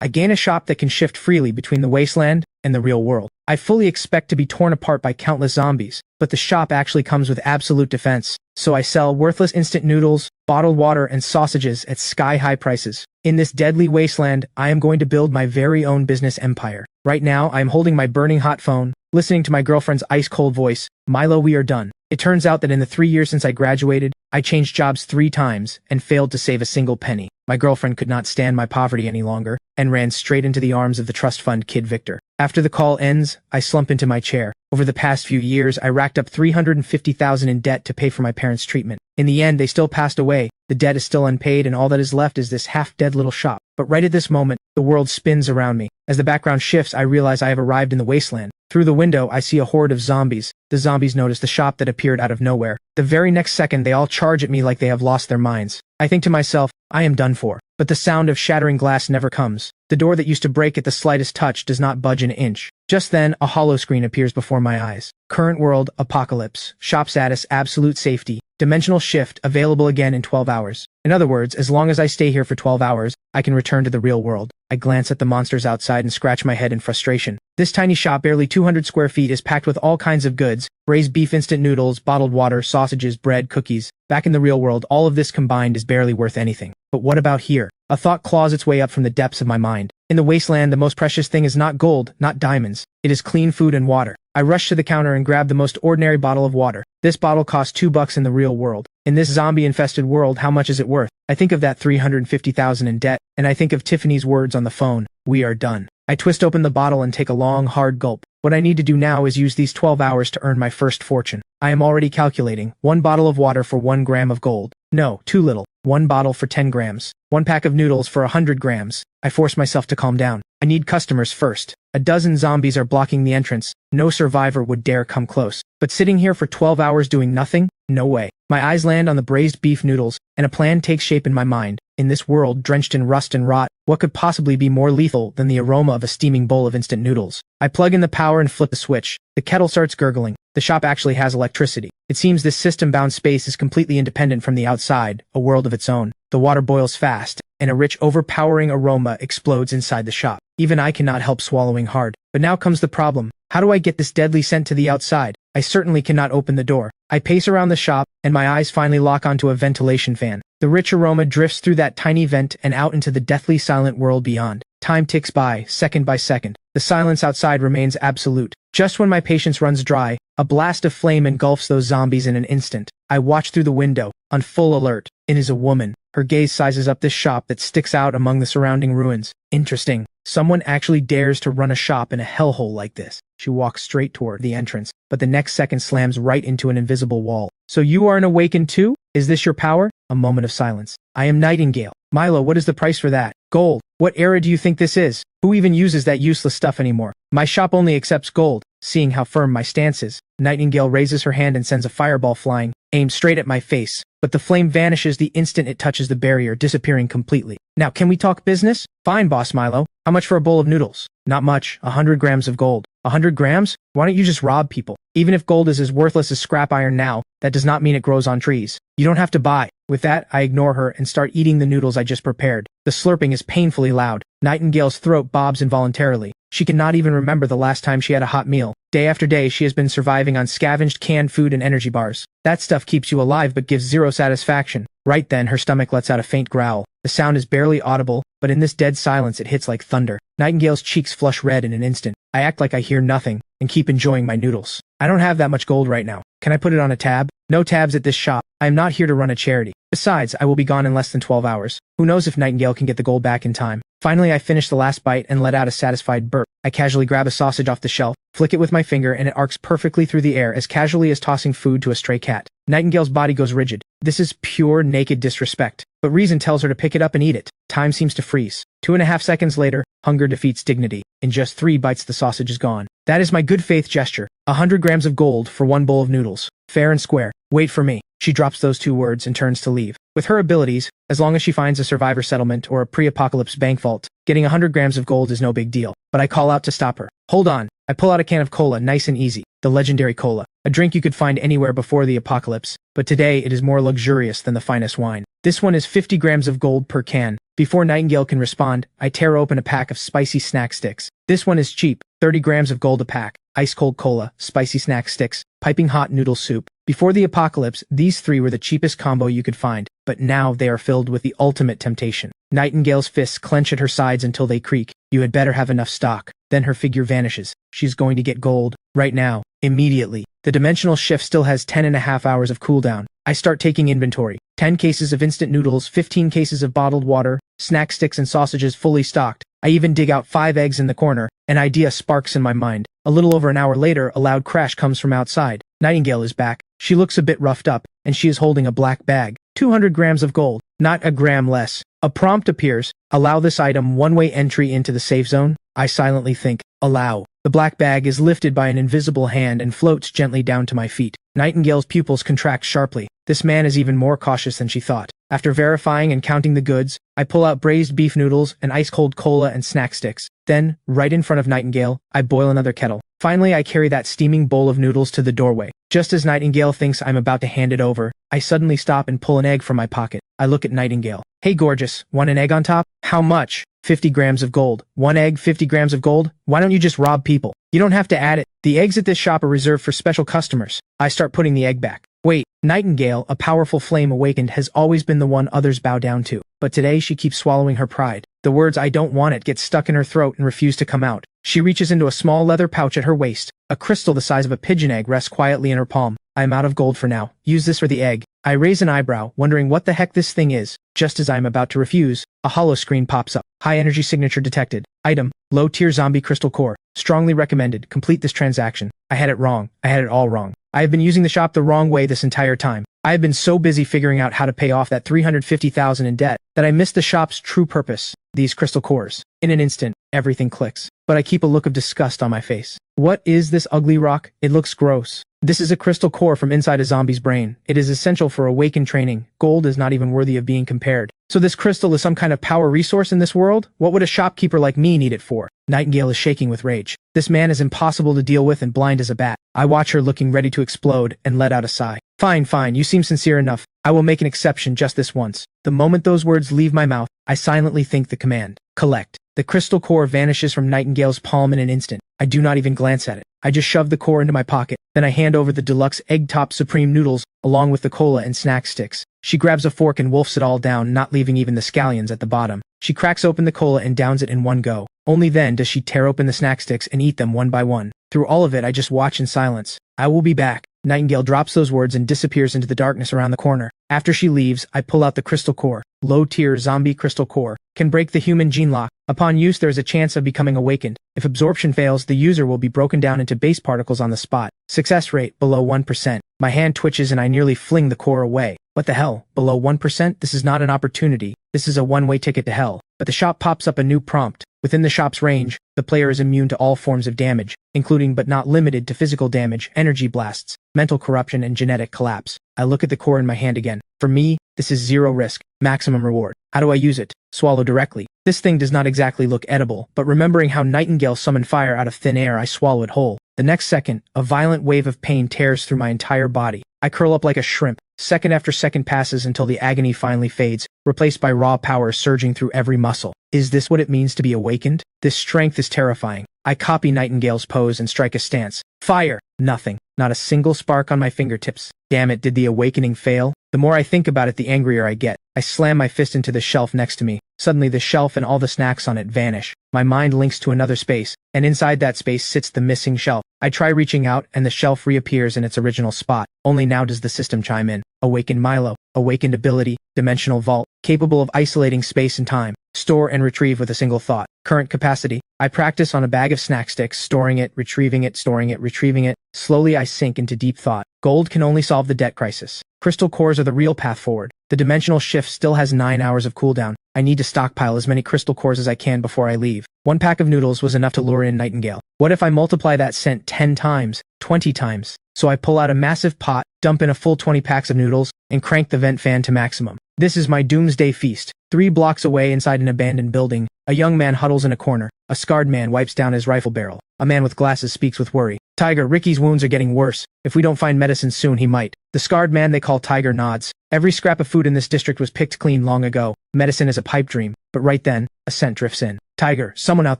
I gain a shop that can shift freely between the wasteland and the real world. I fully expect to be torn apart by countless zombies, but the shop actually comes with absolute defense. So I sell worthless instant noodles, bottled water, and sausages at sky-high prices. In this deadly wasteland, I am going to build my very own business empire. Right now, I am holding my burning hot phone, listening to my girlfriend's ice-cold voice, "Milo, we are done." It turns out that in the 3 years since I graduated, I changed jobs 3 times and failed to save a single penny. My girlfriend could not stand my poverty any longer and ran straight into the arms of the trust fund kid Victor. After the call ends, I slump into my chair. Over the past few years, I racked up $350,000 in debt to pay for my parents' treatment. In the end, they still passed away. The debt is still unpaid, and all that is left is this half-dead little shop. But right at this moment, the world spins around me. As the background shifts, I realize I have arrived in the wasteland. Through the window, I see a horde of zombies. The zombies notice the shop that appeared out of nowhere. The very next second, they all charge at me like they have lost their minds. I think to myself, I am done for. But the sound of shattering glass never comes. The door that used to break at the slightest touch does not budge an inch. Just then, a hollow screen appears before my eyes. Current world, apocalypse. Shop status, absolute safety. Dimensional shift, available again in 12 hours. In other words, as long as I stay here for 12 hours, I can return to the real world. I glance at the monsters outside and scratch my head in frustration. This tiny shop, barely 200 square feet, is packed with all kinds of goods: braised beef, instant noodles, bottled water, sausages, bread, cookies. Back in the real world, all of this combined is barely worth anything. But what about here? A thought claws its way up from the depths of my mind. In the wasteland, the most precious thing is not gold, not diamonds. It is clean food and water. I rush to the counter and grab the most ordinary bottle of water. This bottle costs $2 in the real world. In this zombie-infested world, how much is it worth? I think of that $350,000 in debt, and I think of Tiffany's words on the phone, "We are done." I twist open the bottle and take a long, hard gulp. What I need to do now is use these 12 hours to earn my first fortune. I am already calculating. 1 bottle of water for 1 gram of gold. No, too little. 1 bottle for 10 grams. 1 pack of noodles for 100 grams. I force myself to calm down. I need customers first. A dozen zombies are blocking the entrance. No survivor would dare come close. But sitting here for 12 hours doing nothing? No way. My eyes land on the braised beef noodles, and a plan takes shape in my mind. In this world drenched in rust and rot, what could possibly be more lethal than the aroma of a steaming bowl of instant noodles? I plug in the power and flip the switch. The kettle starts gurgling. The shop actually has electricity. It seems this system-bound space is completely independent from the outside, a world of its own. The water boils fast, and a rich, overpowering aroma explodes inside the shop. Even I cannot help swallowing hard. But now comes the problem. How do I get this deadly scent to the outside? I certainly cannot open the door. I pace around the shop, and my eyes finally lock onto a ventilation fan. The rich aroma drifts through that tiny vent and out into the deathly silent world beyond. Time ticks by, second by second. The silence outside remains absolute. Just when my patience runs dry, a blast of flame engulfs those zombies in an instant. I watch through the window, on full alert. It is a woman. Her gaze sizes up this shop that sticks out among the surrounding ruins. Interesting. Someone actually dares to run a shop in a hellhole like this. She walks straight toward the entrance, but the next second slams right into an invisible wall. "So you are an awakened too? Is this your power?" A moment of silence. "I am Nightingale." "Milo, what is the price for that?" "Gold." "What era do you think this is? Who even uses that useless stuff anymore?" "My shop only accepts gold." Seeing how firm my stance is, Nightingale raises her hand and sends a fireball flying, aimed straight at my face. But the flame vanishes the instant it touches the barrier, disappearing completely. "Now can we talk business?" "Fine, boss Milo. How much for a bowl of noodles?" "Not much. 100 grams of gold." 100 grams? Why don't you just rob people? Even if gold is as worthless as scrap iron now, that does not mean it grows on trees. You don't have to buy. With that, I ignore her and start eating the noodles I just prepared. The slurping is painfully loud. Nightingale's throat bobs involuntarily. She cannot even remember the last time she had a hot meal. Day after day, she has been surviving on scavenged canned food and energy bars. That stuff keeps you alive but gives zero satisfaction. Right then, her stomach lets out a faint growl. The sound is barely audible, but in this dead silence it hits like thunder. Nightingale's cheeks flush red in an instant. I act like I hear nothing, and keep enjoying my noodles. "I don't have that much gold right now. Can I put it on a tab?" "No tabs at this shop. I am not here to run a charity. Besides, I will be gone in less than 12 hours. Who knows if Nightingale can get the gold back in time." Finally, I finish the last bite and let out a satisfied burp. I casually grab a sausage off the shelf, flick it with my finger, and it arcs perfectly through the air as casually as tossing food to a stray cat. Nightingale's body goes rigid. This is pure naked disrespect. But reason tells her to pick it up and eat it. Time seems to freeze. 2.5 seconds later, hunger defeats dignity. In just 3 bites the sausage is gone. That is my good faith gesture. 100 grams of gold for 1 bowl of noodles. Fair and square. Wait for me. She drops those 2 words and turns to leave. With her abilities, as long as she finds a survivor settlement or a pre-apocalypse bank vault, getting 100 grams of gold is no big deal. But I call out to stop her. "Hold on." I pull out a can of cola, nice and easy. The legendary cola. A drink you could find anywhere before the apocalypse, but today it is more luxurious than the finest wine. This one is 50 grams of gold per can. Before Nightingale can respond, I tear open a pack of spicy snack sticks. This one is cheap, 30 grams of gold a pack. Ice-cold cola, spicy snack sticks, piping hot noodle soup. Before the apocalypse, these three were the cheapest combo you could find, but now they are filled with the ultimate temptation. Nightingale's fists clench at her sides until they creak. You had better have enough stock. Then her figure vanishes. She's going to get gold. Right now. Immediately. The dimensional shift still has 10.5 hours of cooldown. I start taking inventory. 10 cases of instant noodles, 15 cases of bottled water, snack sticks and sausages fully stocked. I even dig out 5 eggs in the corner. An idea sparks in my mind. A little over an hour later, a loud crash comes from outside. Nightingale is back. She looks a bit roughed up, and she is holding a black bag. 200 grams of gold. Not a gram less. A prompt appears. Allow this item one-way entry into the safe zone. I silently think. Allow. The black bag is lifted by an invisible hand and floats gently down to my feet. Nightingale's pupils contract sharply. This man is even more cautious than she thought. After verifying and counting the goods, I pull out braised beef noodles and ice-cold cola and snack sticks. Then, right in front of Nightingale, I boil another kettle. Finally, I carry that steaming bowl of noodles to the doorway. Just as Nightingale thinks I'm about to hand it over, I suddenly stop and pull an egg from my pocket. I look at Nightingale. Hey gorgeous, want an egg on top? How much? 50 grams of gold. One egg, 50 grams of gold? Why don't you just rob people? You don't have to add it. The eggs at this shop are reserved for special customers. I start putting the egg back. Wait, Nightingale, a powerful flame awakened, has always been the one others bow down to. But today she keeps swallowing her pride. The words "I don't want it" get stuck in her throat and refuse to come out. She reaches into a small leather pouch at her waist. A crystal the size of a pigeon egg rests quietly in her palm. I am out of gold for now. Use this for the egg. I raise an eyebrow, wondering what the heck this thing is. Just as I am about to refuse, a holo screen pops up. High energy signature detected. Item, low tier zombie crystal core. Strongly recommended. Complete this transaction. I had it wrong. I had it all wrong. I have been using the shop the wrong way this entire time. I have been so busy figuring out how to pay off that $350,000 in debt that I missed the shop's true purpose. These crystal cores. In an instant, everything clicks. But I keep a look of disgust on my face. What is this ugly rock? It looks gross. This is a crystal core from inside a zombie's brain. It is essential for awakened training. Gold is not even worthy of being compared. So this crystal is some kind of power resource in this world? What would a shopkeeper like me need it for? Nightingale is shaking with rage. This man is impossible to deal with and blind as a bat. I watch her looking ready to explode and let out a sigh. Fine, fine, you seem sincere enough. I will make an exception just this once. The moment those words leave my mouth, I silently think the command. Collect. The crystal core vanishes from Nightingale's palm in an instant. I do not even glance at it. I just shove the core into my pocket. Then I hand over the deluxe egg-top supreme noodles, along with the cola and snack sticks. She grabs a fork and wolfs it all down, not leaving even the scallions at the bottom. She cracks open the cola and downs it in one go. Only then does she tear open the snack sticks and eat them one by one. Through all of it, I just watch in silence. I will be back. Nightingale drops those words and disappears into the darkness around the corner. After she leaves, I pull out the crystal core. Low-tier zombie crystal core. Can break the human gene lock. Upon use, there is a chance of becoming awakened. If absorption fails, the user will be broken down into base particles on the spot. Success rate, below 1%. My hand twitches and I nearly fling the core away. What the hell? Below 1%? This is not an opportunity. This is a one-way ticket to hell. But the shop pops up a new prompt. Within the shop's range, the player is immune to all forms of damage, including but not limited to physical damage, energy blasts, mental corruption, and genetic collapse. I look at the core in my hand again. For me, this is zero risk, maximum reward. How do I use it? Swallow directly. This thing does not exactly look edible, but remembering how Nightingale summoned fire out of thin air, I swallow it whole. The next second, a violent wave of pain tears through my entire body. I curl up like a shrimp. Second after second passes until the agony finally fades, replaced by raw power surging through every muscle. Is this what it means to be awakened? This strength is terrifying. I copy Nightingale's pose and strike a stance. Fire! Nothing. Not a single spark on my fingertips. Damn it, did the awakening fail? The more I think about it, the angrier I get. I slam my fist into the shelf next to me. Suddenly the shelf and all the snacks on it vanish. My mind links to another space, and inside that space sits the missing shelf. I try reaching out, and the shelf reappears in its original spot. Only now does the system chime in. Awakened Milo. Awakened ability. Dimensional vault. Capable of isolating space and time. Store and retrieve with a single thought. Current capacity. I practice on a bag of snack sticks, storing it, retrieving it, storing it, retrieving it. Slowly I sink into deep thought. Gold can only solve the debt crisis. Crystal cores are the real path forward. The dimensional shift still has 9 hours of cooldown. I need to stockpile as many crystal cores as I can before I leave. One pack of noodles was enough to lure in Nightingale. What if I multiply that scent 10 times, 20 times? So I pull out a massive pot, dump in a full 20 packs of noodles, and crank the vent fan to maximum. This is my doomsday feast. 3 blocks away inside an abandoned building, a young man huddles in a corner. A scarred man wipes down his rifle barrel. A man with glasses speaks with worry. Tiger, Ricky's wounds are getting worse. If we don't find medicine soon, he might. The scarred man they call Tiger nods. Every scrap of food in this district was picked clean long ago. Medicine is a pipe dream. But right then, a scent drifts in. Tiger, someone out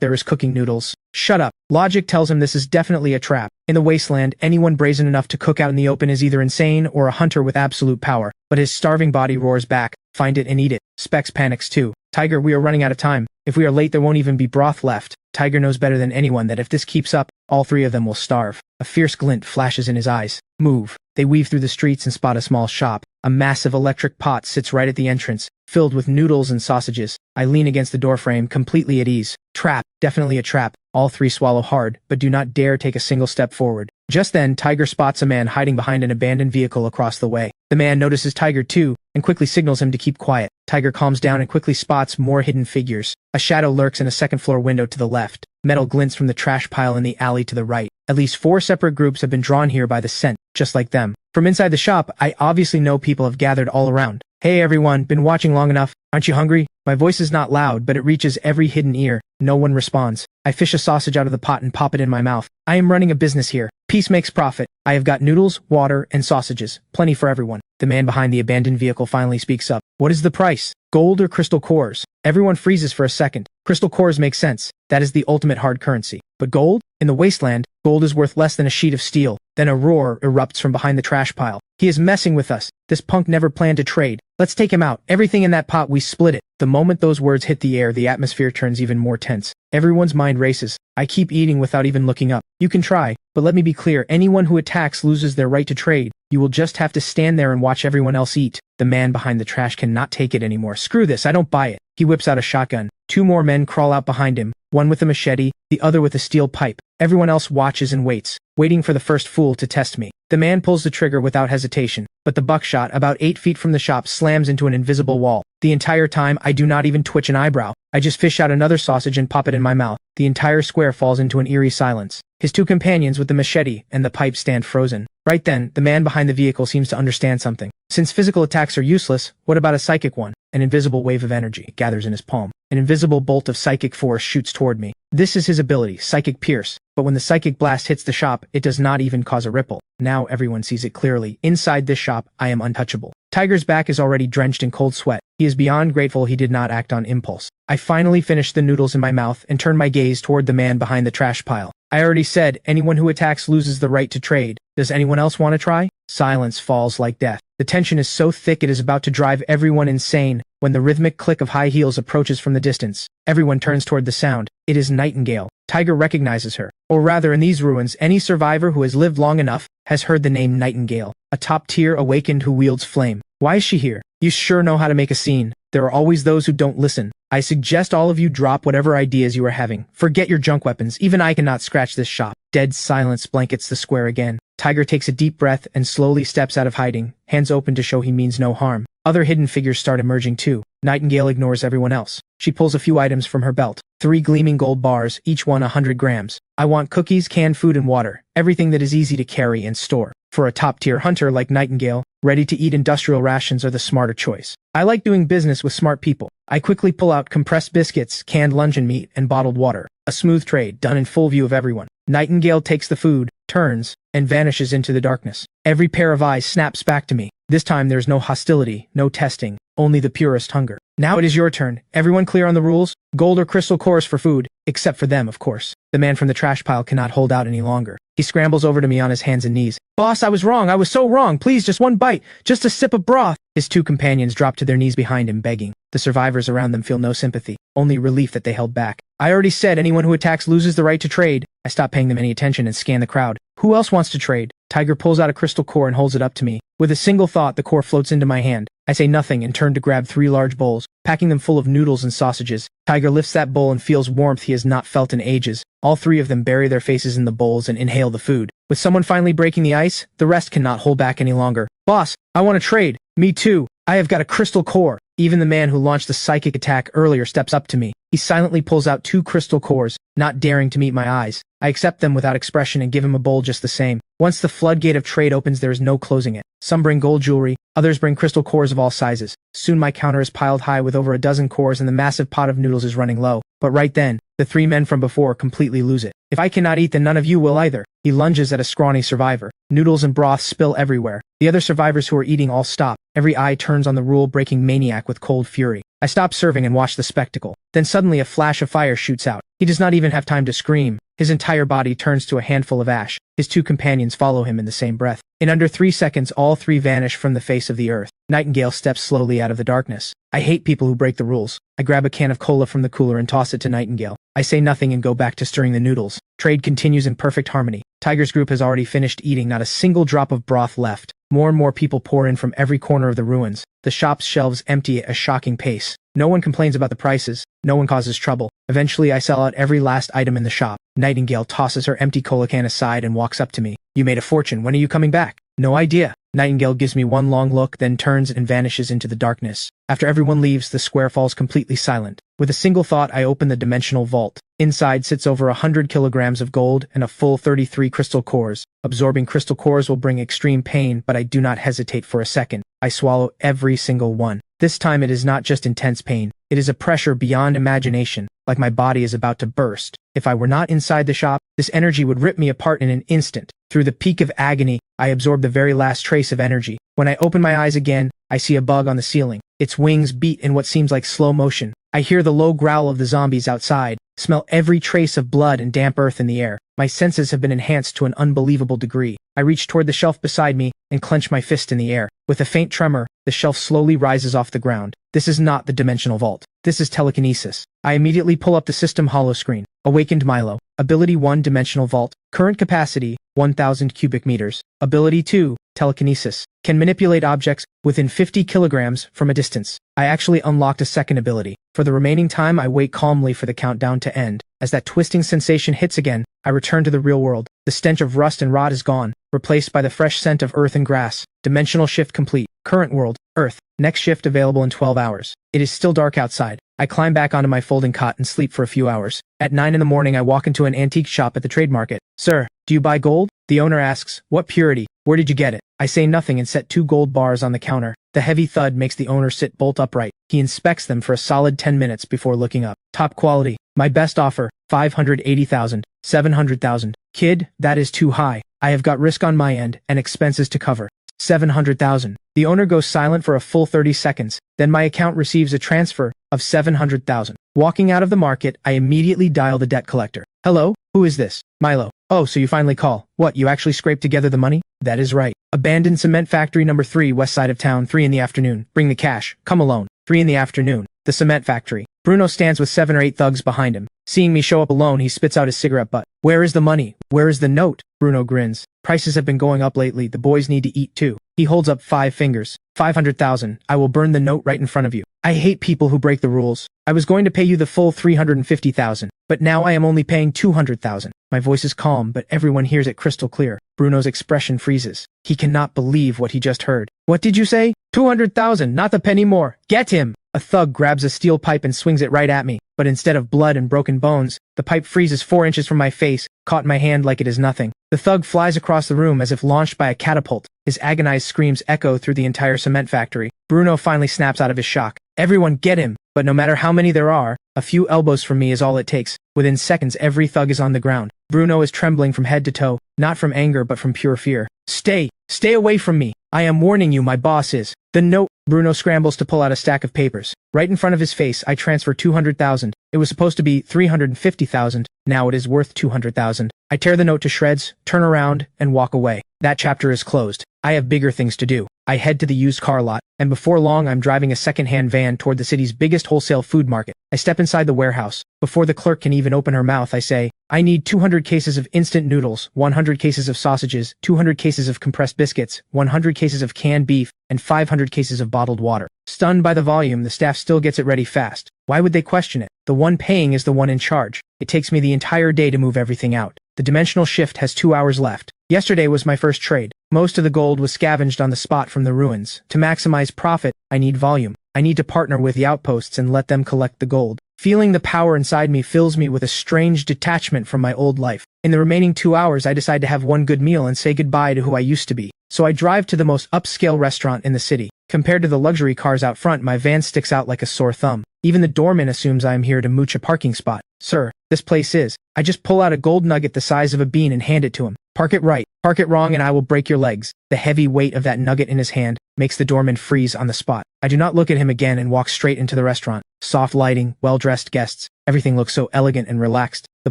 there is cooking noodles. Shut up. Logic tells him this is definitely a trap. In the wasteland, anyone brazen enough to cook out in the open is either insane or a hunter with absolute power. But his starving body roars back. Find it and eat it. Specs panics too. Tiger, we are running out of time. If we are late, there won't even be broth left. Tiger knows better than anyone that if this keeps up, all three of them will starve. A fierce glint flashes in his eyes. Move. They weave through the streets and spot a small shop. A massive electric pot sits right at the entrance, filled with noodles and sausages. I lean against the doorframe, completely at ease. Trap. Definitely a trap. All three swallow hard, but do not dare take a single step forward. Just then, Tiger spots a man hiding behind an abandoned vehicle across the way. The man notices Tiger too, and quickly signals him to keep quiet. Tiger calms down and quickly spots more hidden figures. A shadow lurks in a second-floor window to the left. Metal glints from the trash pile in the alley to the right. At least 4 separate groups have been drawn here by the scent, just like them. From inside the shop, I obviously know people have gathered all around. Hey everyone, been watching long enough? Aren't you hungry? My voice is not loud, but it reaches every hidden ear. No one responds. I fish a sausage out of the pot and pop it in my mouth. I am running a business here. Peace makes profit. I have got noodles, water, and sausages. Plenty for everyone. The man behind the abandoned vehicle finally speaks up. What is the price? Gold or crystal cores? Everyone freezes for a second. Crystal cores make sense. That is the ultimate hard currency. But gold? In the wasteland, gold is worth less than a sheet of steel. Then a roar erupts from behind the trash pile. He is messing with us. This punk never planned to trade. Let's take him out. Everything in that pot, we split it. The moment those words hit the air, the atmosphere turns even more tense. Everyone's mind races. I keep eating without even looking up. You can try, but let me be clear, anyone who attacks loses their right to trade. You will just have to stand there and watch everyone else eat. The man behind the trash cannot take it anymore. Screw this, I don't buy it. He whips out a shotgun. 2 more men crawl out behind him, one with a machete, the other with a steel pipe. Everyone else watches and waits, waiting for the first fool to test me. The man pulls the trigger without hesitation, but the buckshot, about 8 feet from the shop, slams into an invisible wall. The entire time, I do not even twitch an eyebrow. I just fish out another sausage and pop it in my mouth. The entire square falls into an eerie silence. His 2 companions with the machete and the pipe stand frozen. Right then, the man behind the vehicle seems to understand something. Since physical attacks are useless, what about a psychic one? An invisible wave of energy gathers in his palm. An invisible bolt of psychic force shoots toward me. This is his ability, Psychic Pierce. But when the psychic blast hits the shop, it does not even cause a ripple. Now everyone sees it clearly. Inside this shop, I am untouchable. Tiger's back is already drenched in cold sweat. He is beyond grateful he did not act on impulse. I finally finish the noodles in my mouth and turn my gaze toward the man behind the trash pile. I already said, anyone who attacks loses the right to trade. Does anyone else want to try? Silence falls like death. The tension is so thick it is about to drive everyone insane when the rhythmic click of high heels approaches from the distance. Everyone turns toward the sound. It is Nightingale. Tiger recognizes her. Or rather, in these ruins, any survivor who has lived long enough has heard the name Nightingale. A top-tier awakened who wields flame. Why is she here? You sure know how to make a scene. There are always those who don't listen. I suggest all of you drop whatever ideas you are having. Forget your junk weapons. Even I cannot scratch this shop. Dead silence blankets the square again. Tiger takes a deep breath and slowly steps out of hiding, hands open to show he means no harm. Other hidden figures start emerging too. Nightingale ignores everyone else. She pulls a few items from her belt. 3 gleaming gold bars, each one 100 grams. I want cookies, canned food, and water. Everything that is easy to carry and store. For a top-tier hunter like Nightingale, ready-to-eat industrial rations are the smarter choice. I like doing business with smart people. I quickly pull out compressed biscuits, canned luncheon meat, and bottled water. A smooth trade, done in full view of everyone. Nightingale takes the food, turns, and vanishes into the darkness. Every pair of eyes snaps back to me. This time there's no hostility, no testing, only the purest hunger. Now it is your turn. Everyone clear on the rules? Gold or crystal cores for food, except for them, of course. The man from the trash pile cannot hold out any longer. He scrambles over to me on his hands and knees. Boss, I was wrong. I was so wrong. Please, just one bite. Just a sip of broth. His 2 companions drop to their knees behind him, begging. The survivors around them feel no sympathy, only relief that they held back. I already said anyone who attacks loses the right to trade. I stop paying them any attention and scan the crowd. Who else wants to trade? Tiger pulls out a crystal core and holds it up to me. With a single thought, the core floats into my hand. I say nothing and turn to grab 3 large bowls, packing them full of noodles and sausages. Tiger lifts that bowl and feels warmth he has not felt in ages. All 3 of them bury their faces in the bowls and inhale the food. With someone finally breaking the ice, the rest cannot hold back any longer. Boss, I want to trade. Me too. I have got a crystal core. Even the man who launched the psychic attack earlier steps up to me. He silently pulls out 2 crystal cores, not daring to meet my eyes. I accept them without expression and give him a bowl just the same. Once the floodgate of trade opens, there is no closing it. Some bring gold jewelry, others bring crystal cores of all sizes. Soon my counter is piled high with over a dozen cores and the massive pot of noodles is running low. But right then, the 3 men from before completely lose it. If I cannot eat, then none of you will either. He lunges at a scrawny survivor. Noodles and broth spill everywhere. The other survivors who are eating all stop. Every eye turns on the rule-breaking maniac with cold fury. I stop serving and watch the spectacle. Then suddenly a flash of fire shoots out. He does not even have time to scream. His entire body turns to a handful of ash. His two companions follow him in the same breath. In under 3 seconds, all three vanish from the face of the earth. Nightingale steps slowly out of the darkness. I hate people who break the rules. I grab a can of cola from the cooler and toss it to Nightingale. I say nothing and go back to stirring the noodles. Trade continues in perfect harmony. Tiger's group has already finished eating, not a single drop of broth left. More and more people pour in from every corner of the ruins. The shop's shelves empty at a shocking pace. No one complains about the prices. No one causes trouble. Eventually, I sell out every last item in the shop. Nightingale tosses her empty cola can aside and walks up to me. You made a fortune. When are you coming back? No idea. Nightingale gives me one long look, then turns and vanishes into the darkness. After everyone leaves, the square falls completely silent. With a single thought, I open the dimensional vault. Inside sits over 100 kilograms of gold and a full 33 crystal cores. Absorbing crystal cores will bring extreme pain, but I do not hesitate for a second. I swallow every single one. This time it is not just intense pain. It is a pressure beyond imagination, like my body is about to burst. If I were not inside the shop, this energy would rip me apart in an instant. Through the peak of agony, I absorb the very last trace of energy. When I open my eyes again, I see a bug on the ceiling. Its wings beat in what seems like slow motion. I hear the low growl of the zombies outside, smell every trace of blood and damp earth in the air. My senses have been enhanced to an unbelievable degree. I reach toward the shelf beside me and clench my fist in the air. With a faint tremor, the shelf slowly rises off the ground. This is not the dimensional vault. This is telekinesis. I immediately pull up the system holoscreen. Awakened Milo. Ability 1 Dimensional Vault. Current capacity 1000 cubic meters. Ability 2 Telekinesis. Can manipulate objects within 50 kilograms from a distance. I actually unlocked a second ability. For the remaining time, I wait calmly for the countdown to end. As that twisting sensation hits again, I return to the real world. The stench of rust and rot is gone, replaced by the fresh scent of earth and grass. Dimensional shift complete. Current world, Earth. Next shift available in 12 hours. It is still dark outside. I climb back onto my folding cot and sleep for a few hours. At 9 in the morning, I walk into an antique shop at the trade market. Sir, do you buy gold? The owner asks, what purity? Where did you get it? I say nothing and set 2 gold bars on the counter. The heavy thud makes the owner sit bolt upright. He inspects them for a solid 10 minutes before looking up. Top quality. My best offer, 580,000, 700,000. Kid, that is too high. I have got risk on my end and expenses to cover. 700,000. The owner goes silent for a full 30 seconds. Then my account receives a transfer of 700,000. Walking out of the market, I immediately dial the debt collector. Hello? Who is this? Milo. Oh, so you finally call. What, you actually scraped together the money? That is right. Abandoned cement factory number 3, west side of town, 3 in the afternoon. Bring the cash. Come alone. 3 in the afternoon. The cement factory. Bruno stands with 7 or 8 thugs behind him. Seeing me show up alone, he spits out his cigarette butt. Where is the money? Where is the note? Bruno grins. Prices have been going up lately. The boys need to eat too. He holds up 5 fingers. 500,000. I will burn the note right in front of you. I hate people who break the rules. I was going to pay you the full 350,000, but now I am only paying 200,000. My voice is calm, but everyone hears it crystal clear. Bruno's expression freezes. He cannot believe what he just heard. What did you say? 200,000, not the penny more. Get him! A thug grabs a steel pipe and swings it right at me, but instead of blood and broken bones, the pipe freezes 4 inches from my face, caught in my hand like it is nothing. The thug flies across the room as if launched by a catapult. His agonized screams echo through the entire cement factory. Bruno finally snaps out of his shock. Everyone get him! But no matter how many there are, a few elbows from me is all it takes. Within seconds, every thug is on the ground. Bruno is trembling from head to toe, not from anger but from pure fear. Stay away from me! I am warning you, my boss is. The note. Bruno scrambles to pull out a stack of papers. Right in front of his face, I transfer 200,000. It was supposed to be 350,000. Now it is worth 200,000. I tear the note to shreds, turn around, and walk away. That chapter is closed. I have bigger things to do. I head to the used car lot, and before long I'm driving a second-hand van toward the city's biggest wholesale food market. I step inside the warehouse. Before the clerk can even open her mouth, I say, I need 200 cases of instant noodles, 100 cases of sausages, 200 cases of compressed biscuits, 100 cases of canned beef, and 500 cases of bottled water. Stunned by the volume, the staff still gets it ready fast. Why would they question it? The one paying is the one in charge. It takes me the entire day to move everything out. The dimensional shift has 2 hours left. Yesterday was my first trade. Most of the gold was scavenged on the spot from the ruins. To maximize profit, I need volume. I need to partner with the outposts and let them collect the gold. Feeling the power inside me fills me with a strange detachment from my old life. In the remaining 2 hours, I decide to have one good meal and say goodbye to who I used to be. So I drive to the most upscale restaurant in the city. Compared to the luxury cars out front, my van sticks out like a sore thumb. Even the doorman assumes I am here to mooch a parking spot. Sir, this place is. I just pull out a gold nugget the size of a bean and hand it to him. Park it right, park it wrong, and I will break your legs. The heavy weight of that nugget in his hand makes the doorman freeze on the spot. I do not look at him again and walk straight into the restaurant. Soft lighting, well-dressed guests. Everything looks so elegant and relaxed, the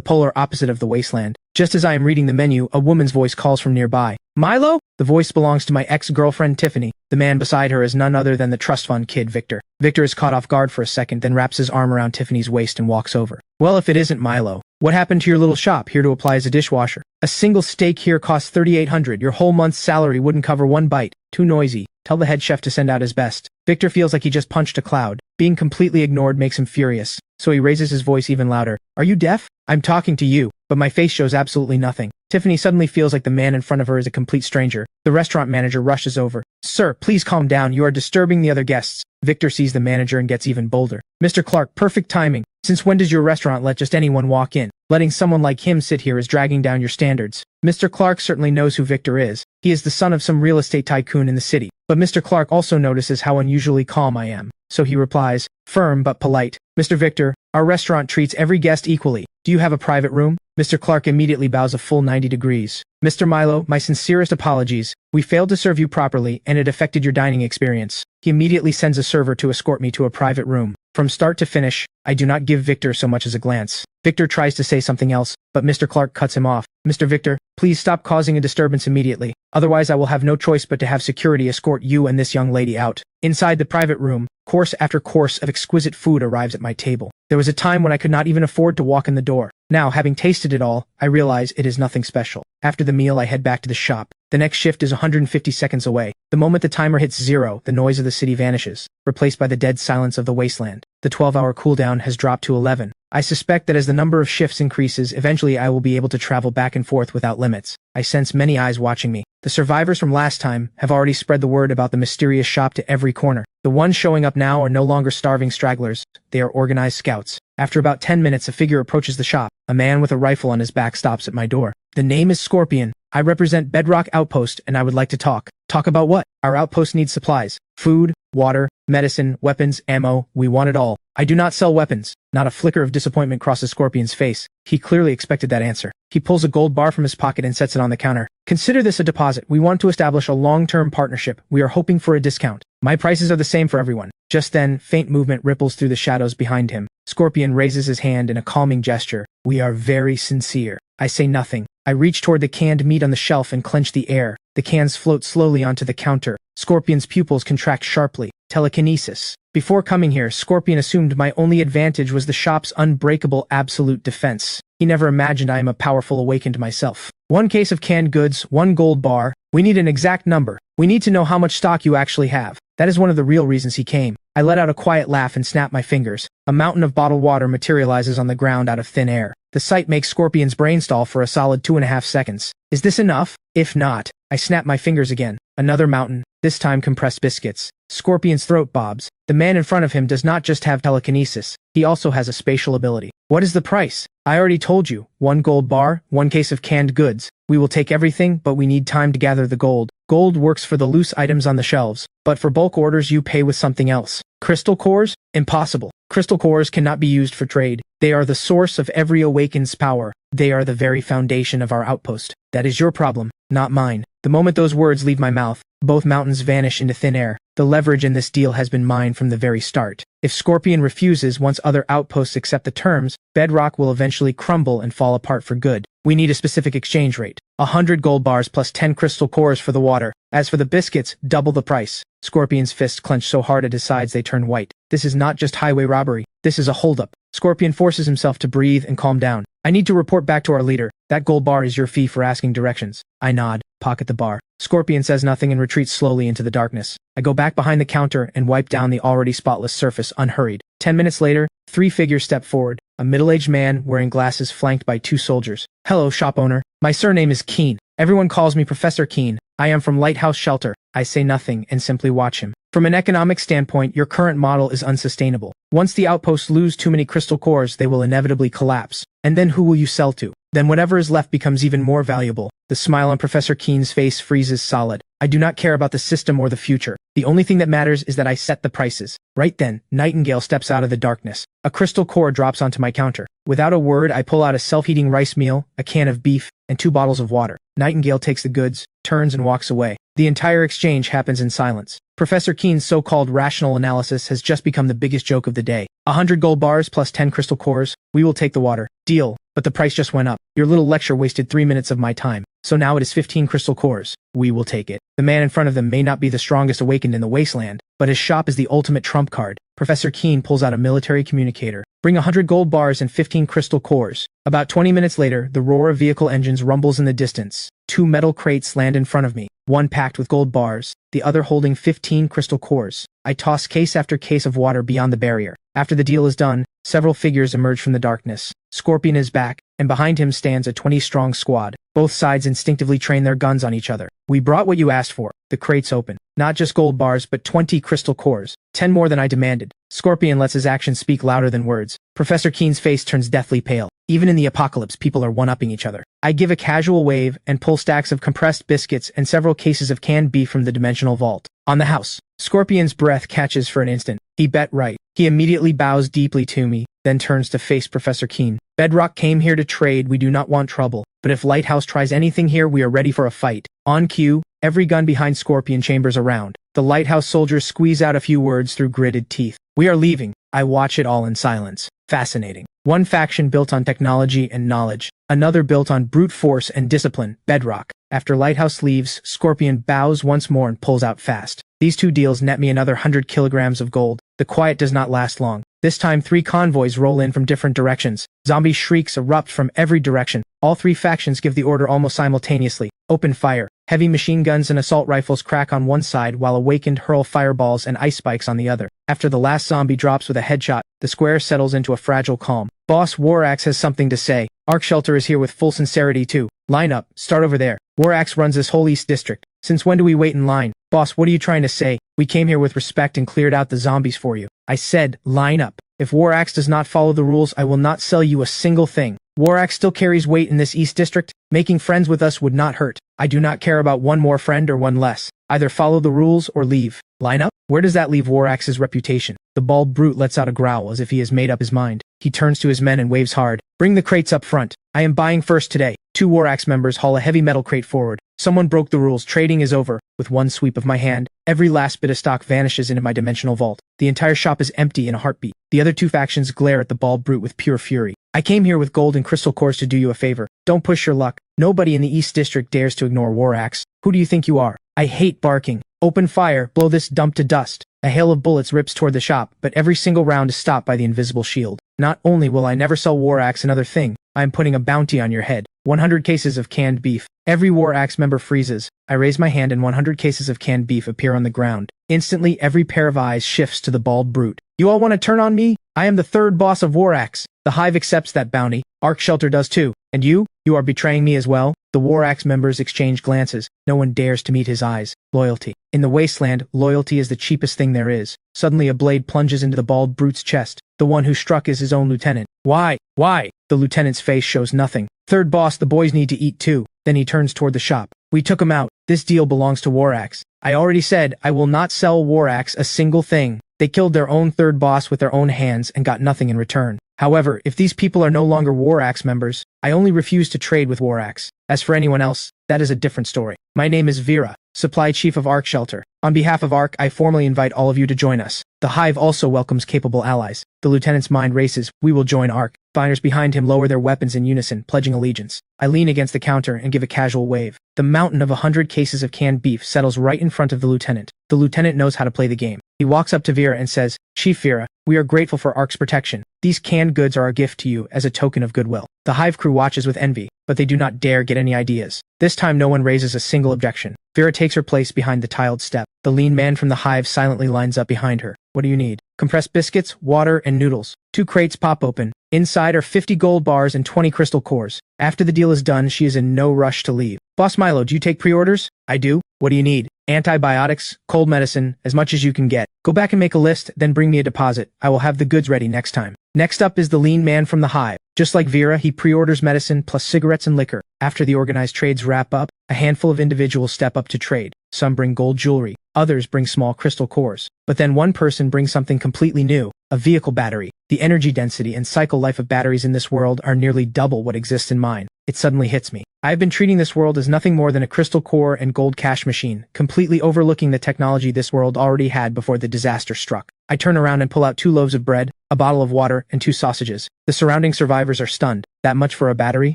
polar opposite of the wasteland. Just as I am reading the menu, a woman's voice calls from nearby. Milo? The voice belongs to my ex-girlfriend Tiffany. The man beside her is none other than the trust fund kid Victor. Victor is caught off guard for a second, then wraps his arm around Tiffany's waist and walks over. Well, if it isn't Milo. What happened to your little shop here to apply as a dishwasher? A single steak here costs $3,800. Your whole month's salary wouldn't cover one bite. Too noisy. Tell the head chef to send out his best. Victor feels like he just punched a cloud. Being completely ignored makes him furious, so he raises his voice even louder. Are you deaf? I'm talking to you, but my face shows absolutely nothing. Tiffany suddenly feels like the man in front of her is a complete stranger. The restaurant manager rushes over. Sir, please calm down. You are disturbing the other guests. Victor sees the manager and gets even bolder. Mr. Clark, perfect timing. Since when does your restaurant let just anyone walk in? Letting someone like him sit here is dragging down your standards. Mr. Clark certainly knows who Victor is. He is the son of some real estate tycoon in the city. But Mr. Clark also notices how unusually calm I am. So he replies, firm but polite. Mr. Victor, our restaurant treats every guest equally. Do you have a private room? Mr. Clark immediately bows a full 90 degrees. Mr. Milo, my sincerest apologies. We failed to serve you properly, and it affected your dining experience. He immediately sends a server to escort me to a private room. From start to finish, I do not give Victor so much as a glance. Victor tries to say something else, but Mr. Clark cuts him off. Mr. Victor, please stop causing a disturbance immediately. Otherwise I will have no choice but to have security escort you and this young lady out. Inside the private room, course after course of exquisite food arrives at my table. There was a time when I could not even afford to walk in the door. Now, having tasted it all, I realize it is nothing special. After the meal, I head back to the shop. The next shift is 150 seconds away. The moment the timer hits 0, the noise of the city vanishes, replaced by the dead silence of the wasteland. The 12-hour cooldown has dropped to 11. I suspect that as the number of shifts increases, eventually I will be able to travel back and forth without limits. I sense many eyes watching me. The survivors from last time have already spread the word about the mysterious shop to every corner. The ones showing up now are no longer starving stragglers. They are organized scouts. After about 10 minutes, a figure approaches the shop. A man with a rifle on his back stops at my door. The name is Scorpion. I represent Bedrock Outpost, and I would like to talk. Talk about what? Our outpost needs supplies. Food, water, medicine, weapons, ammo. We want it all. I do not sell weapons. Not a flicker of disappointment crosses Scorpion's face. He clearly expected that answer. He pulls a gold bar from his pocket and sets it on the counter. Consider this a deposit. We want to establish a long-term partnership. We are hoping for a discount. My prices are the same for everyone. Just then, faint movement ripples through the shadows behind him. Scorpion raises his hand in a calming gesture. We are very sincere. I say nothing. I reach toward the canned meat on the shelf and clench the air. The cans float slowly onto the counter. Scorpion's pupils contract sharply. Telekinesis. Before coming here, Scorpion assumed my only advantage was the shop's unbreakable absolute defense. He never imagined I am a powerful awakened myself. 1 case of canned goods, 1 gold bar. We need an exact number. We need to know how much stock you actually have. That is one of the real reasons he came. I let out a quiet laugh and snap my fingers. A mountain of bottled water materializes on the ground out of thin air. The sight makes Scorpion's brain stall for a solid 2.5 seconds. Is this enough? If not, I snap my fingers again. Another mountain, this time compressed biscuits. Scorpion's throat bobs. The man in front of him does not just have telekinesis, he also has a spatial ability. What is the price? I already told you. 1 gold bar, 1 case of canned goods. We will take everything, but we need time to gather the gold. Gold works for the loose items on the shelves, but for bulk orders you pay with something else. Crystal cores? Impossible. Crystal cores cannot be used for trade. They are the source of every awakened's power. They are the very foundation of our outpost. That is your problem, not mine. The moment those words leave my mouth, both mountains vanish into thin air. The leverage in this deal has been mine from the very start. If Scorpion refuses once other outposts accept the terms, Bedrock will eventually crumble and fall apart for good. We need a specific exchange rate. 100 gold bars plus 10 crystal cores for the water. As for the biscuits, double the price. Scorpion's fists clench so hard at his sides they turn white. This is not just highway robbery. This is a holdup. Scorpion forces himself to breathe and calm down. I need to report back to our leader. That gold bar is your fee for asking directions. I nod, pocket the bar. Scorpion says nothing and retreats slowly into the darkness. I go back behind the counter and wipe down the already spotless surface unhurried. 10 minutes later, 3 figures step forward. A middle-aged man wearing glasses flanked by 2 soldiers. Hello, shop owner. My surname is Keen. Everyone calls me Professor Keen. I am from Lighthouse Shelter. I say nothing and simply watch him. From an economic standpoint, your current model is unsustainable. Once the outposts lose too many crystal cores, they will inevitably collapse. And then who will you sell to? then whatever is left becomes even more valuable. The smile on Professor Keen's face freezes solid. I do not care about the system or the future. The only thing that matters is that I set the prices. Right then, Nightingale steps out of the darkness. A crystal core drops onto my counter. Without a word, I pull out a self-heating rice meal, a can of beef, and 2 bottles of water. Nightingale takes the goods, turns and walks away. The entire exchange happens in silence. Professor Keen's so-called rational analysis has just become the biggest joke of the day. 100 gold bars plus 10 crystal cores. We will take the water. Deal. But the price just went up. Your little lecture wasted 3 minutes of my time. So now it is 15 crystal cores. We will take it. The man in front of them may not be the strongest awakened in the wasteland, but his shop is the ultimate trump card. Professor Keen pulls out a military communicator. Bring 100 gold bars and 15 crystal cores. About 20 minutes later, the roar of vehicle engines rumbles in the distance. 2 metal crates land in front of me, one packed with gold bars, the other holding 15 crystal cores. I toss case after case of water beyond the barrier. After the deal is done, several figures emerge from the darkness. Scorpion is back, and behind him stands a 20-strong squad. Both sides instinctively train their guns on each other. We brought what you asked for. The crates open. Not just gold bars, but 20 crystal cores. 10 more than I demanded. Scorpion lets his actions speak louder than words. Professor Keen's face turns deathly pale. Even in the apocalypse, people are one-upping each other. I give a casual wave and pull stacks of compressed biscuits and several cases of canned beef from the dimensional vault. On the house. Scorpion's breath catches for an instant. He bet right. He immediately bows deeply to me, then turns to face Professor Keen. Bedrock came here to trade. We do not want trouble. But if Lighthouse tries anything here, we are ready for a fight. On cue, every gun behind Scorpion chambers around. The Lighthouse soldiers squeeze out a few words through gritted teeth. We are leaving. I watch it all in silence. Fascinating. One faction built on technology and knowledge. Another built on brute force and discipline. Bedrock. After Lighthouse leaves, Scorpion bows once more and pulls out fast. These 2 deals net me another 100 kilograms of gold. The quiet does not last long. This time 3 convoys roll in from different directions. Zombie shrieks erupt from every direction. All 3 factions give the order almost simultaneously. Open fire. Heavy machine guns and assault rifles crack on one side while awakened hurl fireballs and ice spikes on the other. After the last zombie drops with a headshot, the square settles into a fragile calm. Boss Warax has something to say. Arc Shelter is here with full sincerity too. Line up. Start over there. Warax runs this whole East District. Since when do we wait in line? Boss, what are you trying to say? We came here with respect and cleared out the zombies for you. I said, line up. If Warax does not follow the rules, I will not sell you a single thing. Warax still carries weight in this East District. Making friends with us would not hurt. I do not care about one more friend or one less. Either follow the rules or leave. Line up? Where does that leave Warax's reputation? The bald brute lets out a growl as if he has made up his mind. He turns to his men and waves hard. Bring the crates up front. I am buying first today. 2 Warax members haul a heavy metal crate forward. Someone broke the rules. Trading is over. With one sweep of my hand, every last bit of stock vanishes into my dimensional vault. The entire shop is empty in a heartbeat. The other 2 factions glare at the bald brute with pure fury. I came here with gold and crystal cores to do you a favor. Don't push your luck. Nobody in the East District dares to ignore Warax. Who do you think you are? I hate barking. Open fire. Blow this dump to dust. A hail of bullets rips toward the shop, but every single round is stopped by the invisible shield. Not only will I never sell Warax another thing, I am putting a bounty on your head. 100 cases of canned beef. Every Warax member freezes. I raise my hand and 100 cases of canned beef appear on the ground. Instantly, every pair of eyes shifts to the bald brute. You all want to turn on me? I am the 3rd boss of Warax. The Hive accepts that bounty. Arc Shelter does too. And you? You are betraying me as well? The Warax members exchange glances. No one dares to meet his eyes. Loyalty. In the wasteland, loyalty is the cheapest thing there is. Suddenly a blade plunges into the bald brute's chest. The one who struck is his own lieutenant. Why? Why? The lieutenant's face shows nothing. 3rd boss, the boys need to eat too. Then he turns toward the shop. We took him out. This deal belongs to Warax. I already said I will not sell Warax a single thing. They killed their own 3rd boss with their own hands and got nothing in return. However, if these people are no longer Warax members, I only refuse to trade with Warax. As for anyone else, that is a different story. My name is Vera, Supply Chief of Arc Shelter. On behalf of Arc, I formally invite all of you to join us. The Hive also welcomes capable allies. The lieutenant's mind races. We will join Arc. Binders behind him lower their weapons in unison, pledging allegiance. I lean against the counter and give a casual wave. The mountain of 100 cases of canned beef settles right in front of the lieutenant. The lieutenant knows how to play the game. He walks up to Vera and says, Chief Vera, we are grateful for Arc's protection. These canned goods are a gift to you as a token of goodwill. The Hive crew watches with envy, but they do not dare get any ideas. This time no one raises a single objection. Vera takes her place behind the tiled step. The lean man from the Hive silently lines up behind her. What do you need? Compressed biscuits, water, and noodles. 2 crates pop open. Inside are 50 gold bars and 20 crystal cores. After the deal is done, she is in no rush to leave. Boss Milo, do you take pre-orders? I do. What do you need? Antibiotics, cold medicine, as much as you can get. Go back and make a list, then bring me a deposit. I will have the goods ready next time. Next up is the lean man from the Hive. Just like Vera, he pre-orders medicine plus cigarettes and liquor. After the organized trades wrap up, a handful of individuals step up to trade. Some bring gold jewelry, others bring small crystal cores. But then one person brings something completely new, a vehicle battery. The energy density and cycle life of batteries in this world are nearly double what exists in mine. It suddenly hits me. I've been treating this world as nothing more than a crystal core and gold cash machine, completely overlooking the technology this world already had before the disaster struck. I turn around and pull out 2 loaves of bread, a bottle of water, and 2 sausages. The surrounding survivors are stunned. That much for a battery?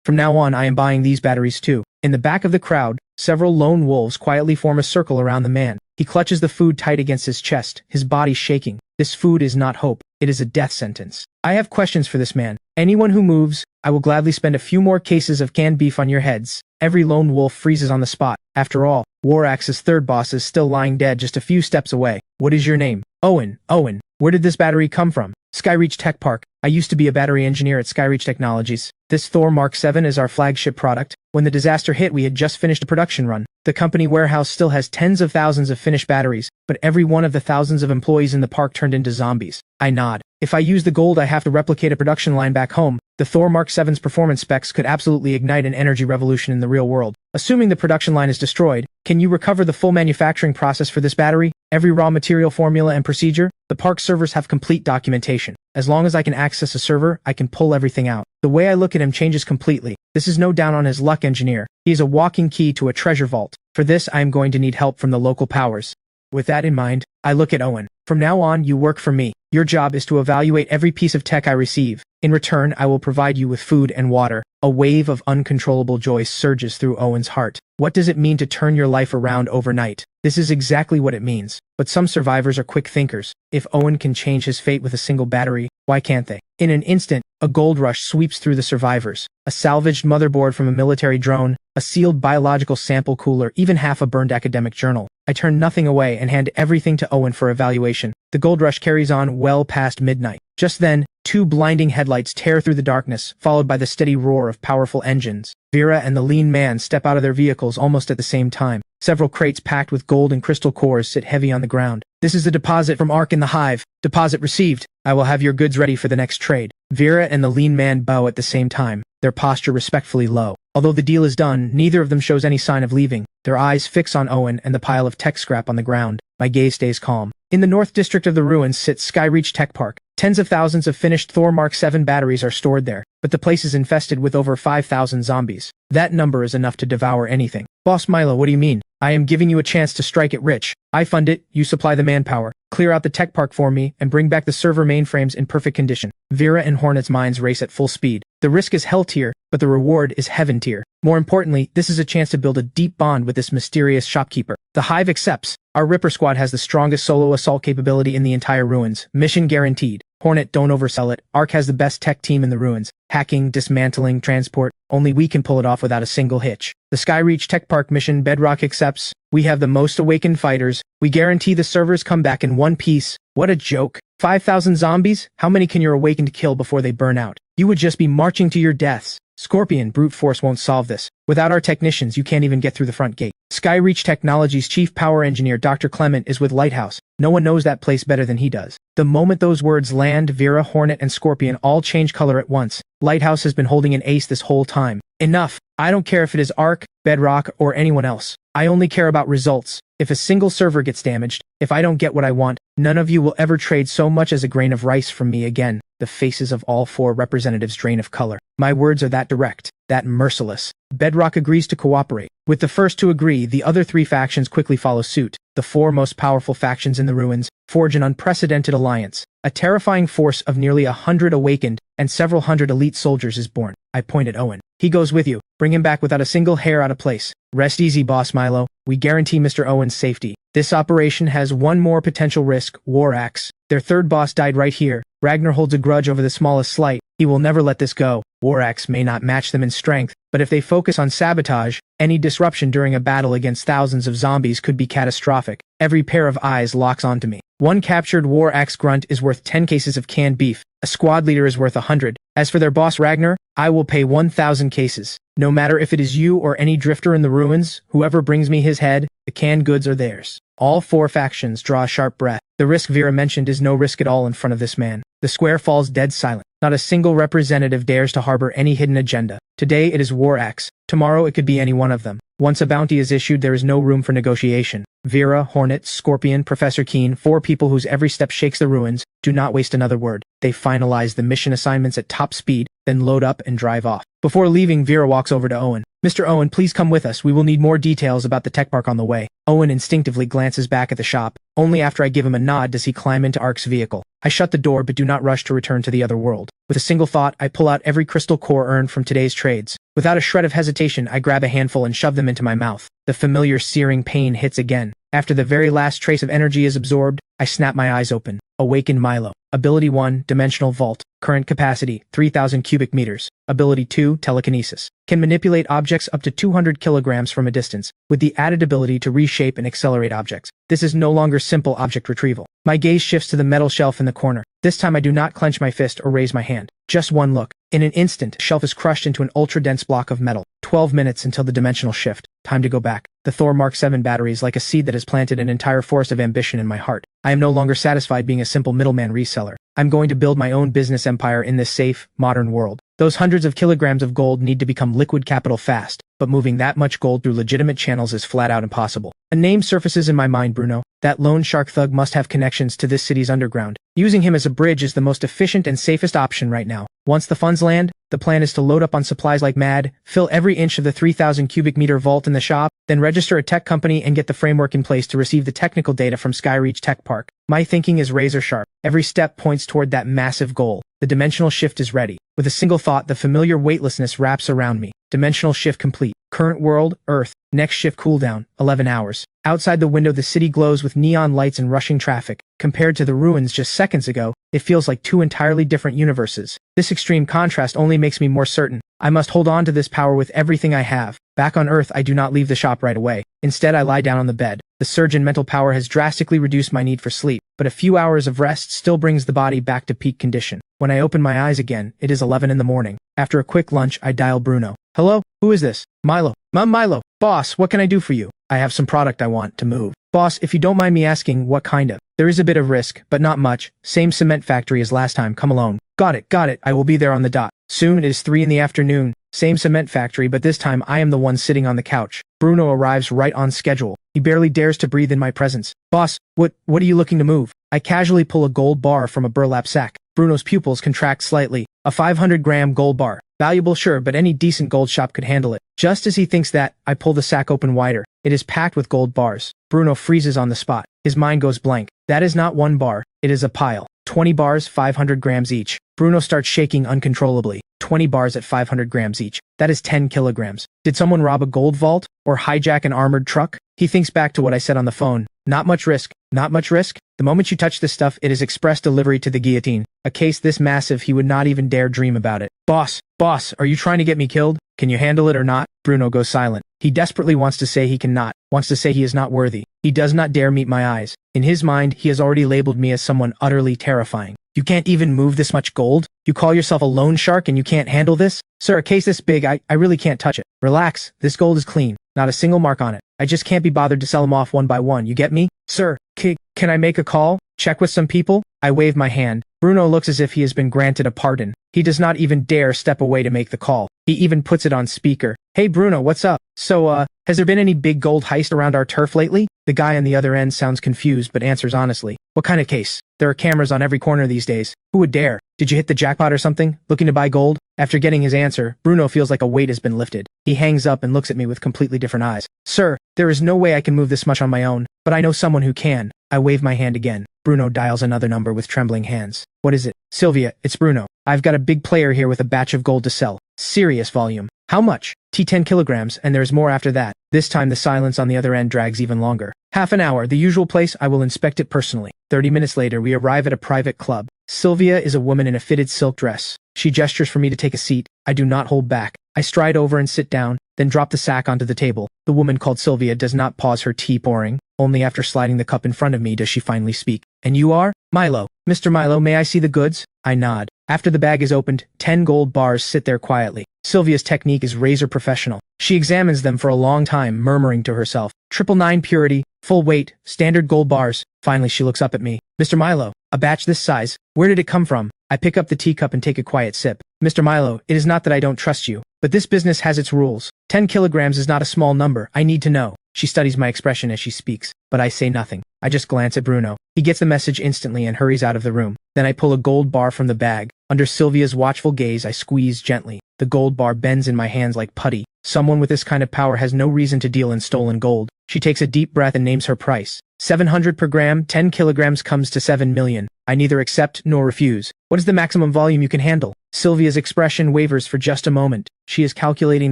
From now on, I am buying these batteries too. In the back of the crowd, several lone wolves quietly form a circle around the man. He clutches the food tight against his chest, his body shaking. This food is not hope. It is a death sentence. I have questions for this man. Anyone who moves, I will gladly spend a few more cases of canned beef on your heads. Every lone wolf freezes on the spot. After all, Warax's third boss is still lying dead just a few steps away. What is your name? Owen. Owen, where did this battery come from? Skyreach Tech Park. I used to be a battery engineer at Skyreach Technologies. This Thor Mark 7 is our flagship product. When the disaster hit, we had just finished a production run. The company warehouse still has tens of thousands of finished batteries, but every one of the thousands of employees in the park turned into zombies. I nod. If I use the gold I have to replicate a production line back home, the Thor Mark 7's performance specs could absolutely ignite an energy revolution in the real world. Assuming the production line is destroyed, can you recover the full manufacturing process for this battery? Every raw material formula and procedure? The park servers have complete documentation. As long as I can access a server, I can pull everything out. The way I look at him changes completely. This is no down on his luck engineer. He is a walking key to a treasure vault. For this, I am going to need help from the local powers. With that in mind, I look at Owen. From now on, you work for me. Your job is to evaluate every piece of tech I receive. In return, I will provide you with food and water. A wave of uncontrollable joy surges through Owen's heart. What does it mean to turn your life around overnight? This is exactly what it means. But some survivors are quick thinkers. If Owen can change his fate with a single battery, why can't they? In an instant, a gold rush sweeps through the survivors. A salvaged motherboard from a military drone, a sealed biological sample cooler, even half a burned academic journal. I turn nothing away and hand everything to Owen for evaluation. The gold rush carries on well past midnight. Just then, 2 blinding headlights tear through the darkness, followed by the steady roar of powerful engines. Vera and the lean man step out of their vehicles almost at the same time. Several crates packed with gold and crystal cores sit heavy on the ground. This is a deposit from Ark in the Hive. Deposit received. I will have your goods ready for the next trade. Vera and the lean man bow at the same time, their posture respectfully low. Although the deal is done, neither of them shows any sign of leaving. Their eyes fix on Owen and the pile of tech scrap on the ground. My gaze stays calm. In the north district of the ruins sits Skyreach Tech Park. Tens of thousands of finished Thor Mark 7 batteries are stored there, but the place is infested with over 5,000 zombies. That number is enough to devour anything. Boss Milo, what do you mean? I am giving you a chance to strike it rich. I fund it, you supply the manpower. Clear out the tech park for me, and bring back the server mainframes in perfect condition. Vera and Hornet's minds race at full speed. The risk is hell tier, but the reward is heaven tier. More importantly, this is a chance to build a deep bond with this mysterious shopkeeper. The Hive accepts. Our Ripper Squad has the strongest solo assault capability in the entire ruins. Mission guaranteed. Hornet, don't oversell it. Ark has the best tech team in the ruins. Hacking, dismantling, transport. Only we can pull it off without a single hitch. The Skyreach Tech Park mission, Bedrock accepts. We have the most awakened fighters. We guarantee the servers come back in one piece. What a joke. 5,000 zombies? How many can your awakened kill before they burn out? You would just be marching to your deaths. Scorpion, brute force won't solve this. Without our technicians, you can't even get through the front gate. Skyreach Technologies Chief Power Engineer Dr. Clement is with Lighthouse. No one knows that place better than he does. The moment those words land, Vera, Hornet, and Scorpion all change color at once. Lighthouse has been holding an ace this whole time. Enough. I don't care if it is Ark, Bedrock, or anyone else. I only care about results. If a single server gets damaged, if I don't get what I want, none of you will ever trade so much as a grain of rice from me again. The faces of all 4 representatives drain of color. My words are that direct, that merciless. Bedrock agrees to cooperate. With the first to agree, the other 3 factions quickly follow suit. The 4 most powerful factions in the ruins forge an unprecedented alliance. A terrifying force of nearly 100 awakened and several hundred elite soldiers is born. I point at Owen. He goes with you. Bring him back without a single hair out of place. Rest easy, Boss Milo. We guarantee Mr. Owen's safety. This operation has one more potential risk, Warax. Their third boss died right here. Ragnar holds a grudge over the smallest slight. He will never let this go. Warax may not match them in strength, but if they focus on sabotage, any disruption during a battle against thousands of zombies could be catastrophic. Every pair of eyes locks onto me. One captured Warax grunt is worth 10 cases of canned beef. A squad leader is worth 100. As for their boss Ragnar, I will pay 1,000 cases. No matter if it is you or any drifter in the ruins, whoever brings me his head, the canned goods are theirs. All 4 factions draw a sharp breath. The risk Vera mentioned is no risk at all in front of this man. The square falls dead silent. Not a single representative dares to harbor any hidden agenda. Today it is War X. Tomorrow it could be any one of them. Once a bounty is issued, there is no room for negotiation. Vera, Hornet, Scorpion, Professor Keen, 4 people whose every step shakes the ruins, do not waste another word. They finalize the mission assignments at top speed, then load up and drive off. Before leaving, Vera walks over to Owen. Mr. Owen, please come with us. We will need more details about the tech park on the way. Owen instinctively glances back at the shop. Only after I give him a nod does he climb into Ark's vehicle. I shut the door but do not rush to return to the other world. With a single thought, I pull out every crystal core earned from today's trades. Without a shred of hesitation, I grab a handful and shove them into my mouth. The familiar searing pain hits again. After the very last trace of energy is absorbed, I snap my eyes open. Awakened Milo. Ability 1, Dimensional Vault. Current capacity, 3,000 cubic meters. Ability 2, Telekinesis. Can manipulate objects up to 200 kilograms from a distance, with the added ability to reshape and accelerate objects. This is no longer simple object retrieval. My gaze shifts to the metal shelf in the corner. This time I do not clench my fist or raise my hand. Just one look. In an instant, the shelf is crushed into an ultra-dense block of metal. 12 minutes until the dimensional shift. Time to go back. The Thor Mark 7 battery is like a seed that has planted an entire forest of ambition in my heart. I am no longer satisfied being a simple middleman reseller. I'm going to build my own business empire in this safe, modern world. Those hundreds of kilograms of gold need to become liquid capital fast, but moving that much gold through legitimate channels is flat out impossible. A name surfaces in my mind, Bruno. That lone shark thug must have connections to this city's underground. Using him as a bridge is the most efficient and safest option right now. Once the funds land, the plan is to load up on supplies like mad, fill every inch of the 3,000 cubic meter vault in the shop, then register a tech company and get the framework in place to receive the technical data from Skyreach Tech Park. My thinking is razor sharp. Every step points toward that massive goal. The dimensional shift is ready. With a single thought, the familiar weightlessness wraps around me. Dimensional shift complete. Current world, Earth. Next shift cooldown, 11 hours. Outside the window, the city glows with neon lights and rushing traffic. Compared to the ruins just seconds ago, it feels like 2 entirely different universes. This extreme contrast only makes me more certain. I must hold on to this power with everything I have. Back on Earth, I do not leave the shop right away. Instead, I lie down on the bed. The surge in mental power has drastically reduced my need for sleep, but a few hours of rest still brings the body back to peak condition. When I open my eyes again, it is 11 in the morning. After a quick lunch, I dial Bruno. Hello? Who is this? Milo. Milo. Boss, what can I do for you? I have some product I want to move. Boss, if you don't mind me asking, what kind of? There is a bit of risk, but not much. Same cement factory as last time, come alone. Got it. I will be there on the dot. Soon, it is 3 in the afternoon. Same cement factory, but this time I am the one sitting on the couch. Bruno arrives right on schedule. He barely dares to breathe in my presence. Boss, what are you looking to move? I casually pull a gold bar from a burlap sack. Bruno's pupils contract slightly. A 500-gram gold bar. Valuable, sure, but any decent gold shop could handle it. Just as he thinks that, I pull the sack open wider. It is packed with gold bars. Bruno freezes on the spot. His mind goes blank. That is not one bar. It is a pile. 20 bars, 500 grams each. Bruno starts shaking uncontrollably. 20 bars at 500 grams each. That is 10 kilograms. Did someone rob a gold vault? Or hijack an armored truck? He thinks back to what I said on the phone. Not much risk. Not much risk? The moment you touch this stuff, it is express delivery to the guillotine. A case this massive, he would not even dare dream about it. Boss, are you trying to get me killed? Can you handle it or not? Bruno goes silent. He desperately wants to say he cannot. Wants to say he is not worthy. He does not dare meet my eyes. In his mind, he has already labeled me as someone utterly terrifying. You can't even move this much gold? You call yourself a loan shark and you can't handle this? Sir, a case this big, I really can't touch it. Relax, this gold is clean. Not a single mark on it. I just can't be bothered to sell them off one by one, you get me? Sir, can I make a call? Check with some people? I wave my hand. Bruno looks as if he has been granted a pardon. He does not even dare step away to make the call. He even puts it on speaker. Hey Bruno, what's up? So, has there been any big gold heist around our turf lately? The guy on the other end sounds confused but answers honestly. What kind of case? There are cameras on every corner these days. Who would dare? Did you hit the jackpot or something? Looking to buy gold? After getting his answer, Bruno feels like a weight has been lifted. He hangs up and looks at me with completely different eyes. Sir, there is no way I can move this much on my own, but I know someone who can. I wave my hand again. Bruno dials another number with trembling hands. What is it? Sylvia, it's Bruno. I've got a big player here with a batch of gold to sell. Serious volume. How much? T10 kilograms, and there's more after that. This time the silence on the other end drags even longer. Half an hour, the usual place, I will inspect it personally. 30 minutes later, we arrive at a private club. Sylvia is a woman in a fitted silk dress. She gestures for me to take a seat. I do not hold back. I stride over and sit down, then drop the sack onto the table. The woman called Sylvia does not pause her tea pouring. Only after sliding the cup in front of me does she finally speak. And you are? Milo. Mr. Milo, may I see the goods? I nod. After the bag is opened, 10 gold bars sit there quietly. Sylvia's technique is razor professional. She examines them for a long time, murmuring to herself. 999 purity, full weight, standard gold bars. Finally she looks up at me. Mr. Milo, A batch this size? Where did it come from? I pick up the teacup and take a quiet sip. Mr. Milo, it is not that I don't trust you, but this business has its rules. 10 kilograms is not a small number. I need to know. She studies my expression as she speaks, but I say nothing. I just glance at Bruno. He gets the message instantly and hurries out of the room. Then I pull a gold bar from the bag. Under Sylvia's watchful gaze, I squeeze gently. The gold bar bends in my hands like putty. Someone with this kind of power has no reason to deal in stolen gold. She takes a deep breath and names her price. 700 per gram, 10 kilograms comes to 7 million. I neither accept nor refuse. What is the maximum volume you can handle? Sylvia's expression wavers for just a moment. She is calculating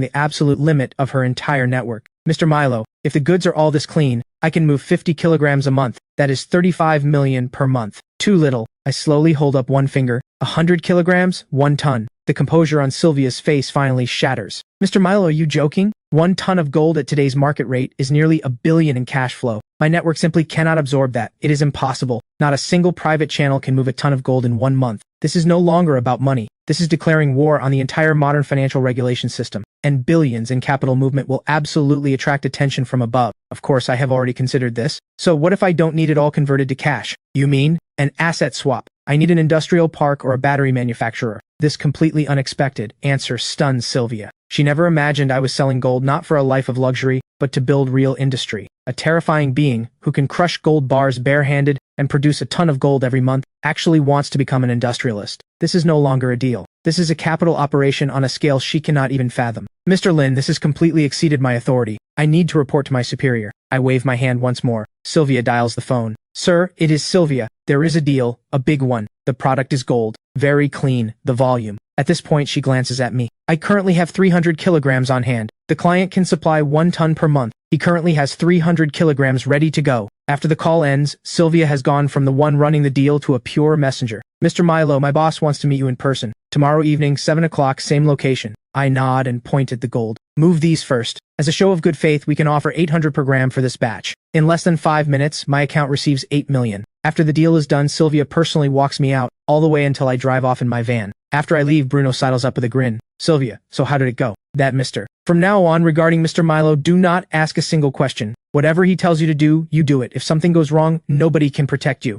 the absolute limit of her entire network. Mr. Milo, if the goods are all this clean, I can move 50 kilograms a month. That is 35 million per month. Too little. I slowly hold up one finger. 100 kilograms, 1 ton. The composure on Sylvia's face finally shatters. Mr. Milo, are you joking? 1 ton of gold at today's market rate is nearly $1 billion in cash flow. My network simply cannot absorb that. It is impossible. Not a single private channel can move a ton of gold in 1 month. This is no longer about money. This is declaring war on the entire modern financial regulation system. And billions in capital movement will absolutely attract attention from above. Of course, I have already considered this. So what if I don't need it all converted to cash? You mean? An asset swap. I need an industrial park or a battery manufacturer. This completely unexpected answer stuns Sylvia. She never imagined I was selling gold not for a life of luxury, but to build real industry. A terrifying being who can crush gold bars barehanded and produce a ton of gold every month actually wants to become an industrialist. This is no longer a deal. This is a capital operation on a scale she cannot even fathom. Mr. Lin, this has completely exceeded my authority. I need to report to my superior. I wave my hand once more. Sylvia dials the phone. Sir, it is Sylvia. There is a deal, a big one. The product is gold. Very clean. The volume. At this point, she glances at me. I currently have 300 kilograms on hand. The client can supply 1 ton per month. He currently has 300 kilograms ready to go. After the call ends, Sylvia has gone from the one running the deal to a pure messenger. Mr. Milo, my boss wants to meet you in person. Tomorrow evening, 7 o'clock, same location. I nod and point at the gold. Move these first. As a show of good faith, we can offer 800 per gram for this batch. In less than 5 minutes, my account receives 8 million. After the deal is done, Sylvia personally walks me out, all the way until I drive off in my van. After I leave, Bruno sidles up with a grin. Sylvia, so how did it go? That mister. From now on, regarding Mr. Milo, do not ask a single question. Whatever he tells you to do, you do it. If something goes wrong, nobody can protect you.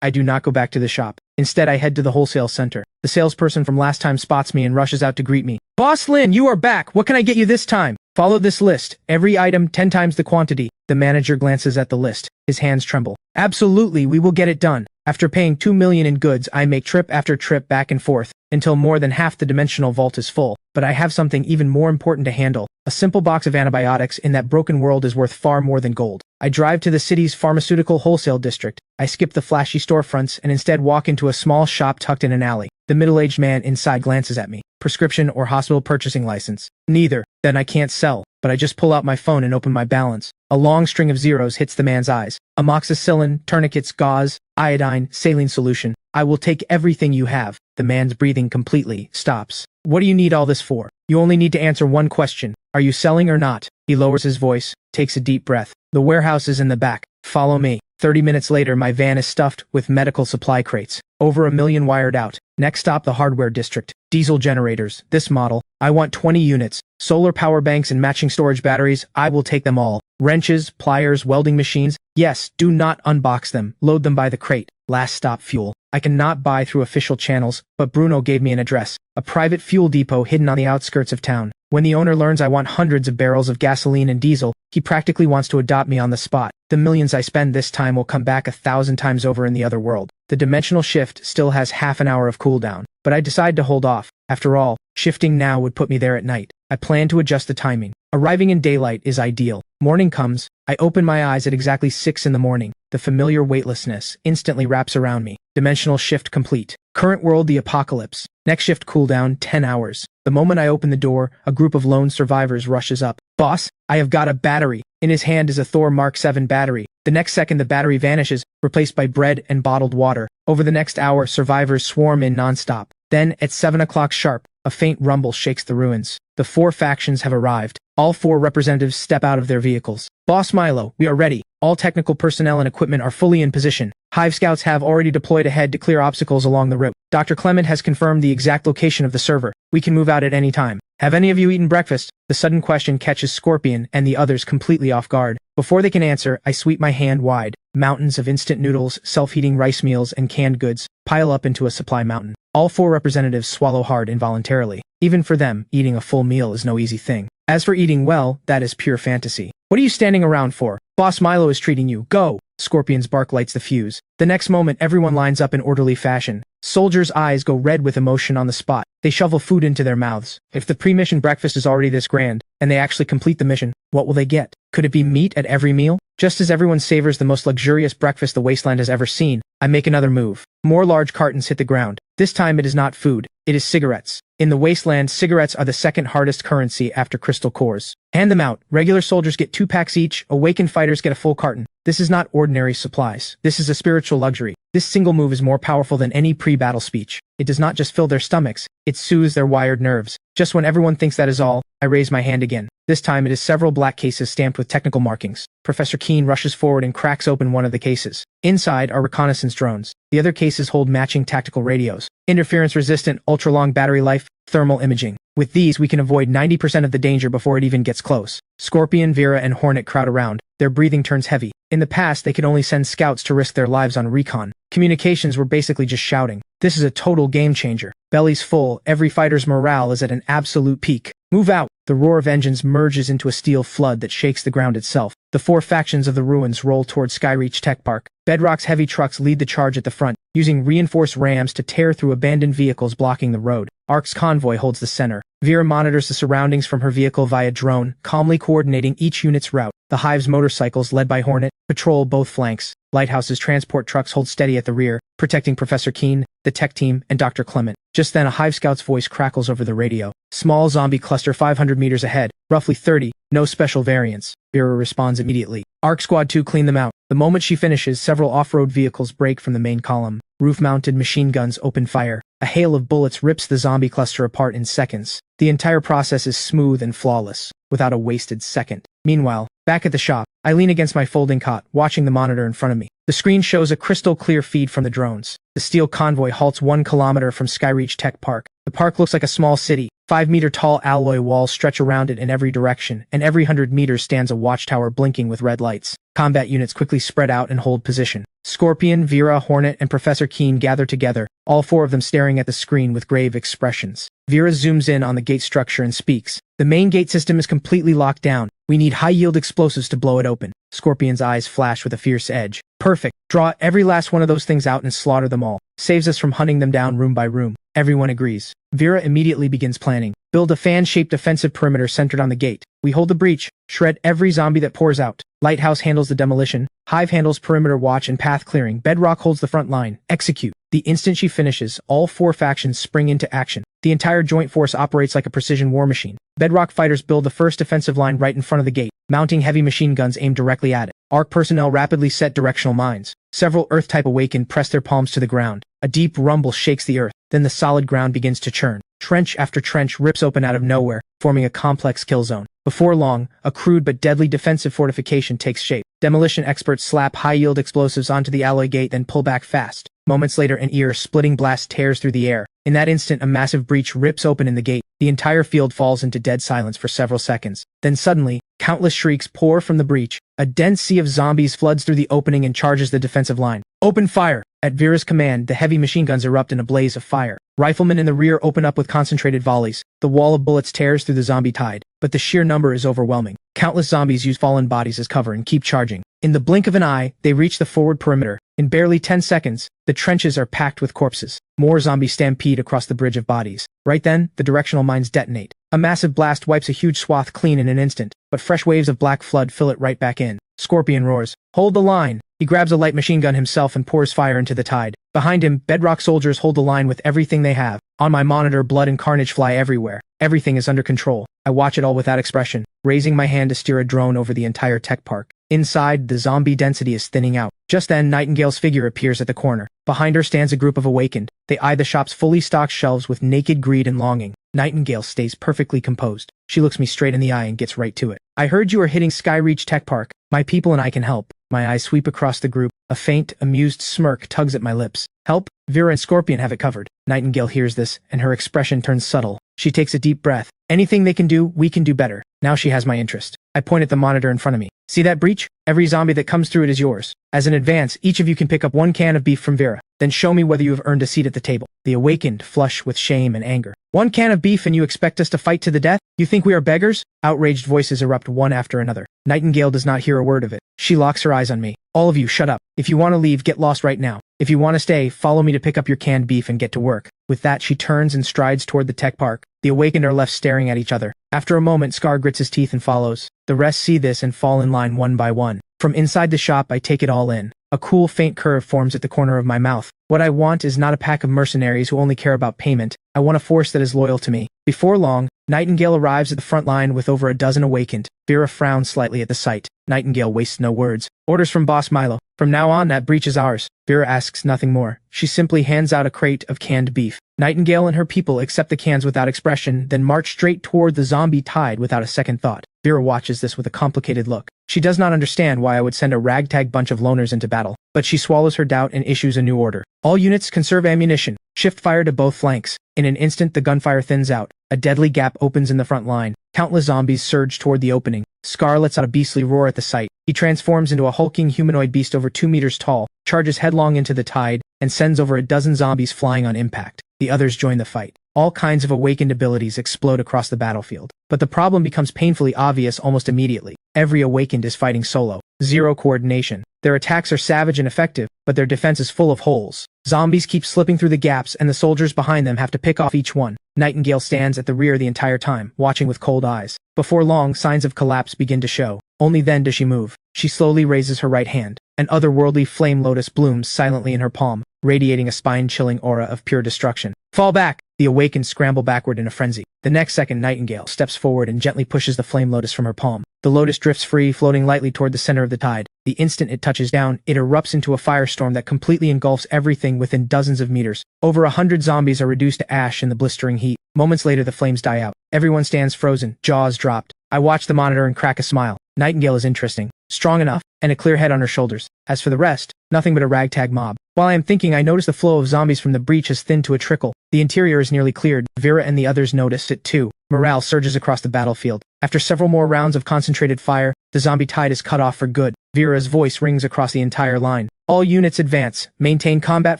I do not go back to the shop. Instead, I head to the wholesale center. The salesperson from last time spots me and rushes out to greet me. Boss Lin, you are back. What can I get you this time? Follow this list. Every item 10 times the quantity. The manager glances at the list. His hands tremble. Absolutely, we will get it done. After paying 2 million in goods, I make trip after trip back and forth, until more than half the dimensional vault is full. But I have something even more important to handle. A simple box of antibiotics in that broken world is worth far more than gold. I drive to the city's pharmaceutical wholesale district. I skip the flashy storefronts and instead walk into a small shop tucked in an alley. The middle-aged man inside glances at me. Prescription or hospital purchasing license? Neither. Then I can't sell. But I just pull out my phone and open my balance. A long string of zeros hits the man's eyes. Amoxicillin, tourniquets, gauze, iodine, saline solution. I will take everything you have. The man's breathing completely stops. What do you need all this for? You only need to answer one question. Are you selling or not? He lowers his voice, takes a deep breath. The warehouse is in the back. Follow me. 30 minutes later, my van is stuffed with medical supply crates. Over 1 million wired out. Next stop, the hardware district. Diesel generators. This model. I want 20 units. Solar power banks and matching storage batteries. I will take them all. Wrenches, pliers, welding machines. Yes, do not unbox them. Load them by the crate. Last stop, fuel. I cannot buy through official channels, but Bruno gave me an address. A private fuel depot hidden on the outskirts of town. When the owner learns I want hundreds of barrels of gasoline and diesel, he practically wants to adopt me on the spot. The millions I spend this time will come back 1,000 times over in the other world. The dimensional shift still has half an hour of cooldown, but I decide to hold off. After all, shifting now would put me there at night. I plan to adjust the timing. Arriving in daylight is ideal. Morning comes. I open my eyes at exactly 6 in the morning. The familiar weightlessness instantly wraps around me. Dimensional shift complete. Current world, the apocalypse. Next shift cooldown, 10 hours. The moment I open the door, a group of lone survivors rushes up. Boss, I have got a battery. In his hand is a Thor Mark 7 battery. The next second, the battery vanishes, replaced by bread and bottled water. Over the next hour, survivors swarm in nonstop. Then, at 7 o'clock sharp, a faint rumble shakes the ruins. The 4 factions have arrived. All 4 representatives step out of their vehicles. Boss Milo, we are ready. All technical personnel and equipment are fully in position. Hive scouts have already deployed ahead to clear obstacles along the route. Dr. Clement has confirmed the exact location of the server. We can move out at any time. Have any of you eaten breakfast? The sudden question catches Scorpion and the others completely off guard. Before they can answer, I sweep my hand wide. Mountains of instant noodles, self-heating rice meals, and canned goods pile up into a supply mountain. All 4 representatives swallow hard involuntarily. Even for them, eating a full meal is no easy thing. As for eating well, that is pure fantasy. What are you standing around for? Boss Milo is treating you. Go! Scorpion's bark lights the fuse. The next moment, everyone lines up in orderly fashion. Soldiers' eyes go red with emotion on the spot. They shovel food into their mouths. If the pre-mission breakfast is already this grand, and they actually complete the mission, what will they get? Could it be meat at every meal? Just as everyone savors the most luxurious breakfast the wasteland has ever seen, I make another move. More large cartons hit the ground. This time it is not food, it is cigarettes. In the wasteland, cigarettes are the second hardest currency after crystal cores. Hand them out. Regular soldiers get 2 packs each, awakened fighters get a full carton. This is not ordinary supplies. This is a spiritual luxury. This single move is more powerful than any pre-battle speech. It does not just fill their stomachs, it soothes their wired nerves. Just when everyone thinks that is all, I raise my hand again. This time it is several black cases stamped with technical markings. Professor Keene rushes forward and cracks open one of the cases. Inside are reconnaissance drones. The other cases hold matching tactical radios. Interference-resistant, ultra-long battery life, thermal imaging. With these, we can avoid 90% of the danger before it even gets close. Scorpion, Vera, and Hornet crowd around. Their breathing turns heavy. In the past, they could only send scouts to risk their lives on recon. Communications were basically just shouting. This is a total game changer. Bellies full, every fighter's morale is at an absolute peak. Move out! The roar of engines merges into a steel flood that shakes the ground itself. The 4 factions of the ruins roll towards Skyreach Tech Park. Bedrock's heavy trucks lead the charge at the front, using reinforced rams to tear through abandoned vehicles blocking the road. Ark's convoy holds the center. Vera monitors the surroundings from her vehicle via drone, calmly coordinating each unit's route. The Hive's motorcycles, led by Hornet, patrol both flanks. Lighthouse's transport trucks hold steady at the rear, protecting Professor Keene, the tech team, and Dr. Clement. Just then a Hive scout's voice crackles over the radio. Small zombie cluster 500 meters ahead, roughly 30, no special variants. Vera responds immediately. Arc Squad 2 clean them out. The moment she finishes, several off-road vehicles break from the main column. Roof-mounted machine guns open fire. A hail of bullets rips the zombie cluster apart in seconds. The entire process is smooth and flawless, without a wasted second. Meanwhile, back at the shop, I lean against my folding cot, watching the monitor in front of me. The screen shows a crystal-clear feed from the drones. The steel convoy halts 1 kilometer from Skyreach Tech Park. The park looks like a small city. 5-meter-tall alloy walls stretch around it in every direction, and every 100 meters stands a watchtower blinking with red lights. Combat units quickly spread out and hold position. Scorpion, Vera, Hornet, and Professor Keene gather together, all 4 of them staring at the screen with grave expressions. Vera zooms in on the gate structure and speaks. The main gate system is completely locked down. We need high-yield explosives to blow it open. Scorpion's eyes flash with a fierce edge. Perfect. Draw every last one of those things out and slaughter them all. Saves us from hunting them down room by room. Everyone agrees. Vera immediately begins planning. Build a fan-shaped defensive perimeter centered on the gate. We hold the breach. Shred every zombie that pours out. Lighthouse handles the demolition. Hive handles perimeter watch and path clearing. Bedrock holds the front line. Execute. The instant she finishes, all 4 factions spring into action. The entire joint force operates like a precision war machine. Bedrock fighters build the first defensive line right in front of the gate, mounting heavy machine guns aimed directly at it. Arc personnel rapidly set directional mines. Several Earth-type awakened press their palms to the ground. A deep rumble shakes the earth, then the solid ground begins to churn. Trench after trench rips open out of nowhere, forming a complex kill zone. Before long, a crude but deadly defensive fortification takes shape. Demolition experts slap high-yield explosives onto the alloy gate then pull back fast. Moments later, an ear-splitting blast tears through the air. In that instant, a massive breach rips open in the gate. The entire field falls into dead silence for several seconds. Then suddenly, countless shrieks pour from the breach. A dense sea of zombies floods through the opening and charges the defensive line. Open fire! At Vera's command, the heavy machine guns erupt in a blaze of fire. Riflemen in the rear open up with concentrated volleys. The wall of bullets tears through the zombie tide, but the sheer number is overwhelming. Countless zombies use fallen bodies as cover and keep charging. In the blink of an eye, they reach the forward perimeter. In barely 10 seconds, the trenches are packed with corpses. More zombies stampede across the bridge of bodies. Right then, the directional mines detonate. A massive blast wipes a huge swath clean in an instant, but fresh waves of black flood fill it right back in. Scorpion roars, "Hold the line!" He grabs a light machine gun himself and pours fire into the tide. Behind him, Bedrock soldiers hold the line with everything they have. On my monitor, blood and carnage fly everywhere. Everything is under control. I watch it all without expression, raising my hand to steer a drone over the entire tech park. Inside, the zombie density is thinning out. Just then, Nightingale's figure appears at the corner. Behind her stands a group of awakened. They eye the shop's fully stocked shelves with naked greed and longing. Nightingale stays perfectly composed. She looks me straight in the eye and gets right to it. "I heard you are hitting Skyreach Tech Park. My people and I can help. My eyes sweep across the group. A faint, amused smirk tugs at my lips. Help? Vera and Scorpion have it covered. Nightingale hears this, and her expression turns subtle. She takes a deep breath. Anything they can do, we can do better. Now she has my interest. I point at the monitor in front of me. See that breach? Every zombie that comes through it is yours. As an advance, each of you can pick up 1 can of beef from Vera. Then show me whether you have earned a seat at the table. The awakened flush with shame and anger. 1 can of beef and you expect us to fight to the death? You think we are beggars? Outraged voices erupt one after another. Nightingale does not hear a word of it. She locks her eyes on me. All of you, shut up. If you want to leave, get lost right now. If you want to stay, follow me to pick up your canned beef and get to work. With that, she turns and strides toward the tech park. The awakened are left staring at each other. After a moment, Scar grits his teeth and follows. The rest see this and fall in line one by one. From inside the shop, I take it all in. A cool, faint curve forms at the corner of my mouth. What I want is not a pack of mercenaries who only care about payment. I want a force that is loyal to me. Before long, Nightingale arrives at the front line with over a dozen awakened. Vera frowns slightly at the sight. Nightingale wastes no words. Orders from Boss Milo. From now on, that breach is ours. Vera asks nothing more. She simply hands out a crate of canned beef. Nightingale and her people accept the cans without expression, then march straight toward the zombie tide without a second thought. Vera watches this with a complicated look. She does not understand why I would send a ragtag bunch of loners into battle, but she swallows her doubt and issues a new order. All units conserve ammunition. Shift fire to both flanks. In an instant, the gunfire thins out. A deadly gap opens in the front line. Countless zombies surge toward the opening. Scar lets out a beastly roar at the sight. He transforms into a hulking humanoid beast over 2 meters tall, charges headlong into the tide, and sends over a dozen zombies flying on impact. The others join the fight. All kinds of awakened abilities explode across the battlefield. But the problem becomes painfully obvious almost immediately. Every awakened is fighting solo. Zero coordination. Their attacks are savage and effective, but their defense is full of holes. Zombies keep slipping through the gaps, and the soldiers behind them have to pick off each one. Nightingale stands at the rear the entire time, watching with cold eyes. Before long, signs of collapse begin to show. Only then does she move. She slowly raises her right hand. An otherworldly flame lotus blooms silently in her palm, radiating a spine-chilling aura of pure destruction. Fall back! The awakened scramble backward in a frenzy. The next second, Nightingale steps forward and gently pushes the flame lotus from her palm. The lotus drifts free, floating lightly toward the center of the tide. The instant it touches down, it erupts into a firestorm that completely engulfs everything within dozens of meters. Over 100 zombies are reduced to ash in the blistering heat. Moments later, the flames die out. Everyone stands frozen, jaws dropped. I watch the monitor and crack a smile. Nightingale is interesting, strong enough, and a clear head on her shoulders. As for the rest, nothing but a ragtag mob. While I am thinking, I notice the flow of zombies from the breach has thinned to a trickle. The interior is nearly cleared. Vera and the others notice it too. Morale surges across the battlefield. After several more rounds of concentrated fire, the zombie tide is cut off for good. Vera's voice rings across the entire line. All units advance, maintain combat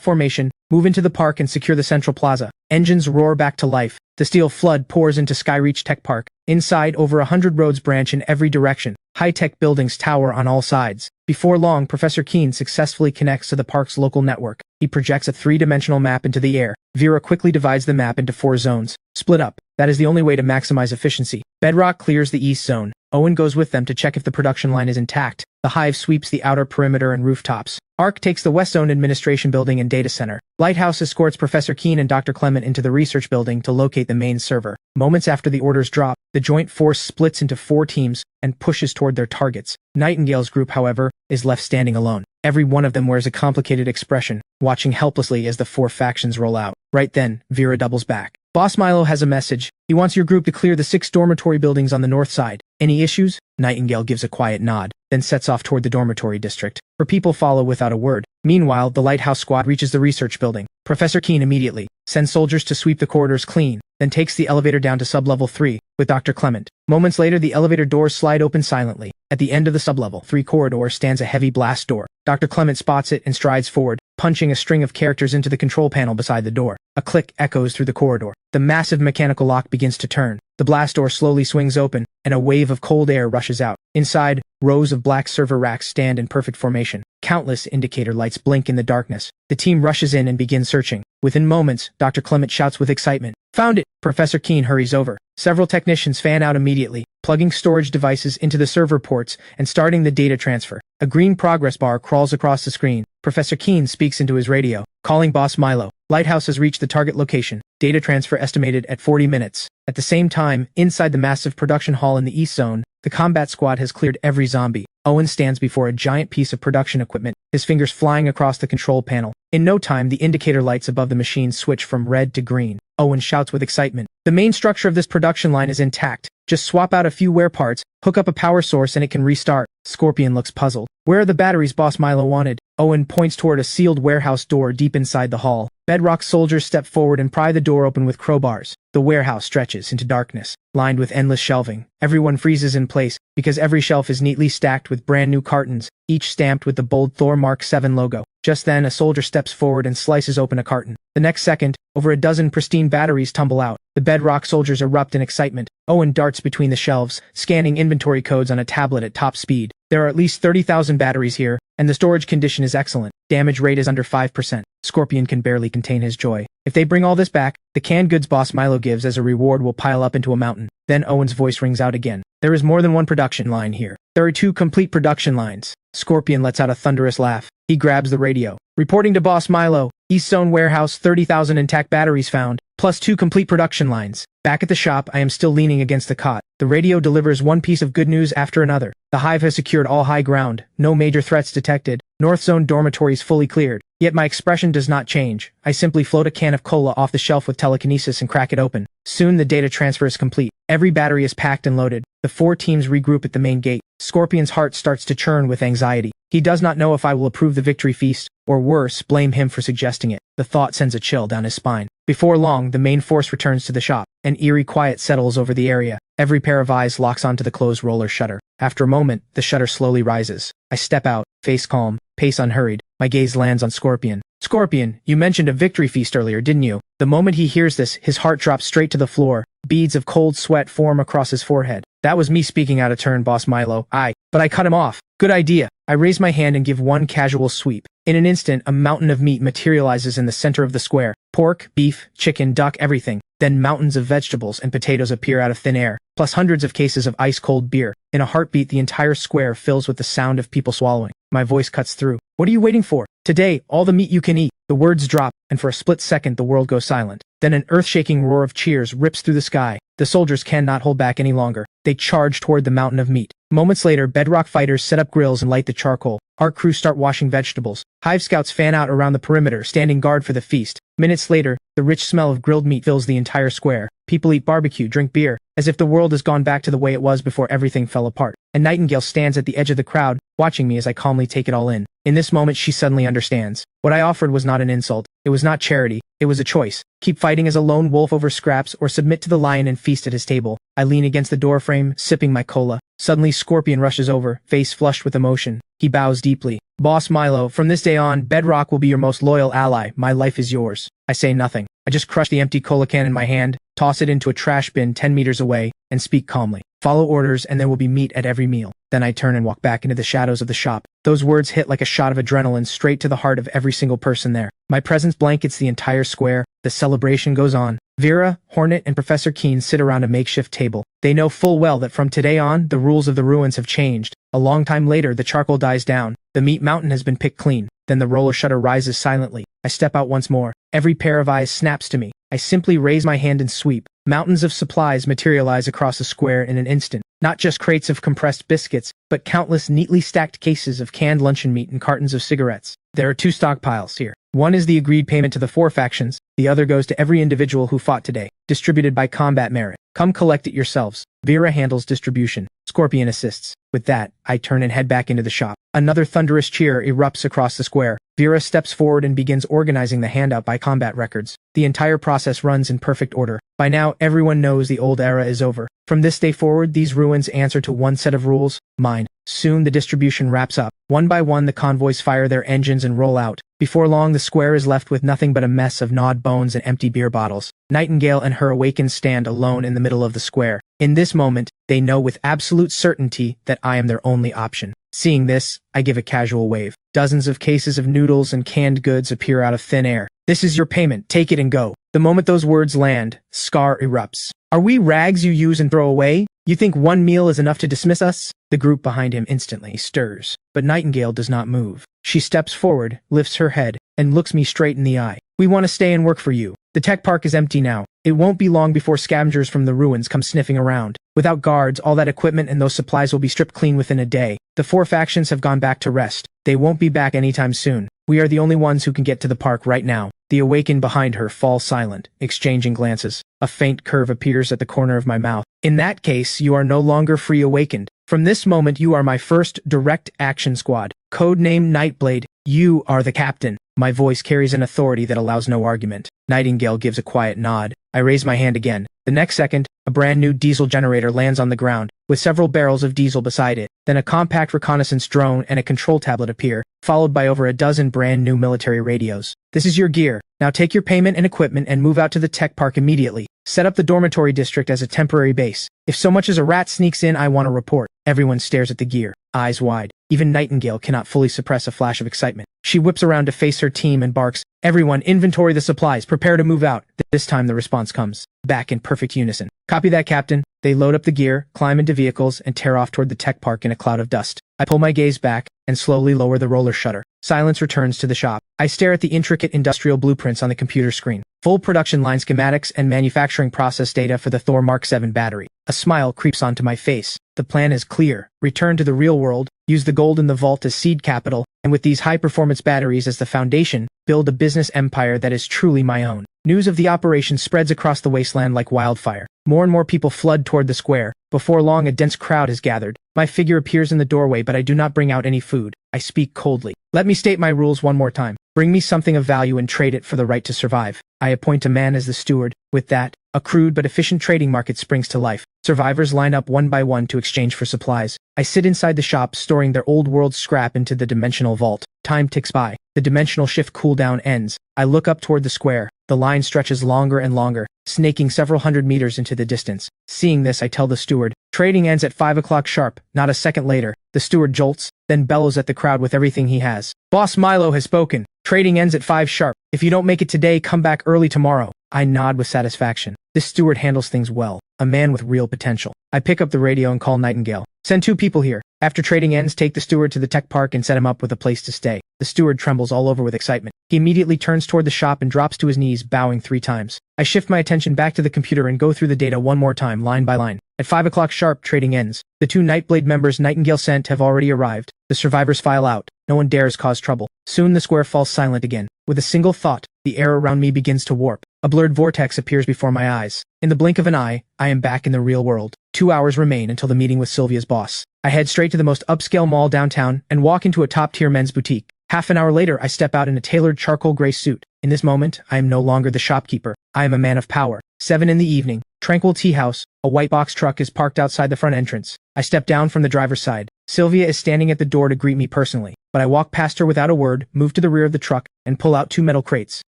formation, move into the park and secure the central plaza. Engines roar back to life. The steel flood pours into Skyreach Tech Park. Inside, over 100 roads branch in every direction. High-tech buildings tower on all sides. Before long, Professor Keene successfully connects to the park's local network. He projects a 3-dimensional map into the air. Vera quickly divides the map into 4 zones. Split up. That is the only way to maximize efficiency. Bedrock clears the east zone. Owen goes with them to check if the production line is intact. The hive sweeps the outer perimeter and rooftops. Ark takes the west zone administration building and data center. Lighthouse escorts Professor Keene and Dr. Clement into the research building to locate the main server. Moments after the orders drop, the joint force splits into 4 teams and pushes toward their targets. Nightingale's group, however, is left standing alone. Every one of them wears a complicated expression, watching helplessly as the 4 factions roll out. Right then, Vera doubles back. Boss Milo has a message. He wants your group to clear the 6 dormitory buildings on the north side. Any issues? Nightingale gives a quiet nod, then sets off toward the dormitory district. Her people follow without a word. Meanwhile, the Lighthouse squad reaches the research building. Professor Keene immediately sends soldiers to sweep the corridors clean, then takes the elevator down to sublevel 3 with Dr. Clement. Moments later, the elevator doors slide open silently. At the end of the sublevel 3 corridor stands a heavy blast door. Dr. Clement spots it and strides forward, punching a string of characters into the control panel beside the door. A click echoes through the corridor. The massive mechanical lock begins to turn. The blast door slowly swings open, and a wave of cold air rushes out. Inside, rows of black server racks stand in perfect formation. Countless indicator lights blink in the darkness. The team rushes in and begins searching. Within moments, Dr. Clement shouts with excitement, "Found it!" Professor Keene hurries over. Several technicians fan out immediately, plugging storage devices into the server ports and starting the data transfer. A green progress bar crawls across the screen. Professor Keene speaks into his radio, calling Boss Milo. Lighthouse has reached the target location. Data transfer estimated at 40 minutes. At the same time, inside the massive production hall in the east zone, the combat squad has cleared every zombie. Owen stands before a giant piece of production equipment, his fingers flying across the control panel. In no time, the indicator lights above the machine switch from red to green. Owen shouts with excitement. The main structure of this production line is intact. Just swap out a few wear parts, hook up a power source and it can restart. Scorpion looks puzzled. Where are the batteries Boss Milo wanted? Owen points toward a sealed warehouse door deep inside the hall. Bedrock soldiers step forward and pry the door open with crowbars. The warehouse stretches into darkness, lined with endless shelving. Everyone freezes in place, because every shelf is neatly stacked with brand new cartons, each stamped with the bold Thor Mark 7 logo. Just then, a soldier steps forward and slices open a carton. The next second, over a dozen pristine batteries tumble out. The Bedrock soldiers erupt in excitement. Owen darts between the shelves, scanning inventory codes on a tablet at top speed. There are at least 30,000 batteries here, and the storage condition is excellent. Damage rate is under 5%. Scorpion can barely contain his joy. If they bring all this back, the canned goods Boss Milo gives as a reward will pile up into a mountain. Then Owen's voice rings out again. There is more than one production line here. There are 2 complete production lines. Scorpion lets out a thunderous laugh. He grabs the radio. Reporting to Boss Milo, East Zone Warehouse, 30,000 intact batteries found, plus 2 complete production lines. Back at the shop, I am still leaning against the cot. The radio delivers one piece of good news after another. The hive has secured all high ground, no major threats detected, North Zone dormitories fully cleared. Yet my expression does not change. I simply float a can of cola off the shelf with telekinesis and crack it open. Soon the data transfer is complete. Every battery is packed and loaded. The 4 teams regroup at the main gate. Scorpion's heart starts to churn with anxiety. He does not know if I will approve the victory feast, or worse, blame him for suggesting it. The thought sends a chill down his spine. Before long, the main force returns to the shop. An eerie quiet settles over the area. Every pair of eyes locks onto the closed roller shutter. After a moment, the shutter slowly rises. I step out, face calm, pace unhurried. My gaze lands on Scorpion. Scorpion, you mentioned a victory feast earlier, didn't you? The moment he hears this, his heart drops straight to the floor. Beads of cold sweat form across his forehead. That was me speaking out of turn, Boss Milo. But I cut him off. Good idea. I raise my hand and give one casual sweep. In an instant, a mountain of meat materializes in the center of the square. Pork, beef, chicken, duck, everything. Then mountains of vegetables and potatoes appear out of thin air, plus hundreds of cases of ice-cold beer. In a heartbeat, the entire square fills with the sound of people swallowing. My voice cuts through. What are you waiting for? Today, all the meat you can eat. The words drop, and for a split second the world goes silent. Then an earth-shaking roar of cheers rips through the sky. The soldiers cannot hold back any longer. They charge toward the mountain of meat. Moments later, Bedrock fighters set up grills and light the charcoal. Our crews start washing vegetables. Hive scouts fan out around the perimeter, standing guard for the feast. Minutes later, the rich smell of grilled meat fills the entire square. People eat barbecue, drink beer, as if the world has gone back to the way it was before everything fell apart. And Nightingale stands at the edge of the crowd, watching me as I calmly take it all in. In this moment, she suddenly understands. What I offered was not an insult. It was not charity. It was a choice. Keep fighting as a lone wolf over scraps or submit to the lion and feast at his table. I lean against the doorframe, sipping my cola. Suddenly, Scorpion rushes over, face flushed with emotion. He bows deeply. Boss Milo, from this day on, Bedrock will be your most loyal ally. My life is yours. I say nothing. I just crush the empty cola can in my hand, toss it into a trash bin 10 meters away, and speak calmly. Follow orders and there will be meat at every meal. Then I turn and walk back into the shadows of the shop. Those words hit like a shot of adrenaline straight to the heart of every single person there. My presence blankets the entire square. The celebration goes on. Vera, Hornet, and Professor Keen sit around a makeshift table. They know full well that from today on, the rules of the ruins have changed. A long time later, the charcoal dies down. The meat mountain has been picked clean. Then the roller shutter rises silently. I step out once more. Every pair of eyes snaps to me. I simply raise my hand and sweep. Mountains of supplies materialize across the square in an instant. Not just crates of compressed biscuits, but countless neatly stacked cases of canned luncheon meat and cartons of cigarettes. There are 2 stockpiles here. One is the agreed payment to the 4 factions. The other goes to every individual who fought today, distributed by combat merit. Come collect it yourselves. Vera handles distribution. Scorpion assists. With that, I turn and head back into the shop. Another thunderous cheer erupts across the square. Vera steps forward and begins organizing the handout by combat records. The entire process runs in perfect order. By now, everyone knows the old era is over. From this day forward, these ruins answer to one set of rules, mine. Soon the distribution wraps up. One by one, the convoys fire their engines and roll out. Before long, the square is left with nothing but a mess of gnawed bones and empty beer bottles. Nightingale and her awakened stand alone in the middle of the square. In this moment, they know with absolute certainty that I am their only option. Seeing this, I give a casual wave. Dozens of cases of noodles and canned goods appear out of thin air. This is your payment, take it and go. The moment those words land, Scar erupts. Are we rags you use and throw away? You think one meal is enough to dismiss us? The group behind him instantly stirs. But Nightingale does not move. She steps forward, lifts her head, and looks me straight in the eye. We want to stay and work for you. The tech park is empty now. It won't be long before scavengers from the ruins come sniffing around. Without guards, all that equipment and those supplies will be stripped clean within a day. The 4 factions have gone back to rest. They won't be back anytime soon. We are the only ones who can get to the park right now. The awakened behind her fall silent, exchanging glances. A faint curve appears at the corner of my mouth. In that case, you are no longer free awakened. From this moment you are my first direct action squad. Codename Nightblade. You are the captain. My voice carries an authority that allows no argument. Nightingale gives a quiet nod. I raise my hand again. The next second, a brand new diesel generator lands on the ground, with several barrels of diesel beside it. Then a compact reconnaissance drone and a control tablet appear, followed by over a dozen brand new military radios. This is your gear. Now take your payment and equipment and move out to the tech park immediately. Set up the dormitory district as a temporary base. If so much as a rat sneaks in, I want a report. Everyone stares at the gear, eyes wide. Even Nightingale cannot fully suppress a flash of excitement. She whips around to face her team and barks, "Everyone, inventory the supplies, prepare to move out." This time the response comes back in perfect unison. "Copy that, Captain." They load up the gear, climb into vehicles, and tear off toward the tech park in a cloud of dust. I pull my gaze back and slowly lower the roller shutter. Silence returns to the shop. I stare at the intricate industrial blueprints on the computer screen. Full production line schematics and manufacturing process data for the Thor Mark 7 battery. A smile creeps onto my face. The plan is clear. Return to the real world, use the gold in the vault as seed capital, and with these high-performance batteries as the foundation, build a business empire that is truly my own. News of the operation spreads across the wasteland like wildfire. More and more people flood toward the square. Before long, a dense crowd has gathered. My figure appears in the doorway, but I do not bring out any food. I speak coldly. "Let me state my rules one more time. Bring me something of value and trade it for the right to survive." I appoint a man as the steward. With that, a crude but efficient trading market springs to life. Survivors line up one by one to exchange for supplies. I sit inside the shop, storing their old world scrap into the dimensional vault. Time ticks by. The dimensional shift cooldown ends. I look up toward the square. The line stretches longer and longer, snaking several hundred meters into the distance. Seeing this, I tell the steward, "Trading ends at 5 o'clock sharp." Not a second later, the steward jolts, then bellows at the crowd with everything he has. "Boss Milo has spoken. Trading ends at 5 sharp. If you don't make it today, come back early tomorrow." I nod with satisfaction. This steward handles things well. A man with real potential. I pick up the radio and call Nightingale. "Send 2 people here. After trading ends, take the steward to the tech park and set him up with a place to stay." The steward trembles all over with excitement. He immediately turns toward the shop and drops to his knees, bowing 3 times. I shift my attention back to the computer and go through the data one more time, line by line. At 5 o'clock sharp, trading ends. The 2 Nightblade members Nightingale sent have already arrived. The survivors file out. No one dares cause trouble. Soon the square falls silent again. With a single thought, the air around me begins to warp. A blurred vortex appears before my eyes. In the blink of an eye, I am back in the real world. 2 hours remain until the meeting with Sylvia's boss. I head straight to the most upscale mall downtown and walk into a top-tier men's boutique. Half an hour later, I step out in a tailored charcoal gray suit. In this moment, I am no longer the shopkeeper. I am a man of power. 7 in the evening, tranquil tea house. A white box truck is parked outside the front entrance. I step down from the driver's side. Sylvia is standing at the door to greet me personally, but I walk past her without a word, move to the rear of the truck, and pull out 2 metal crates.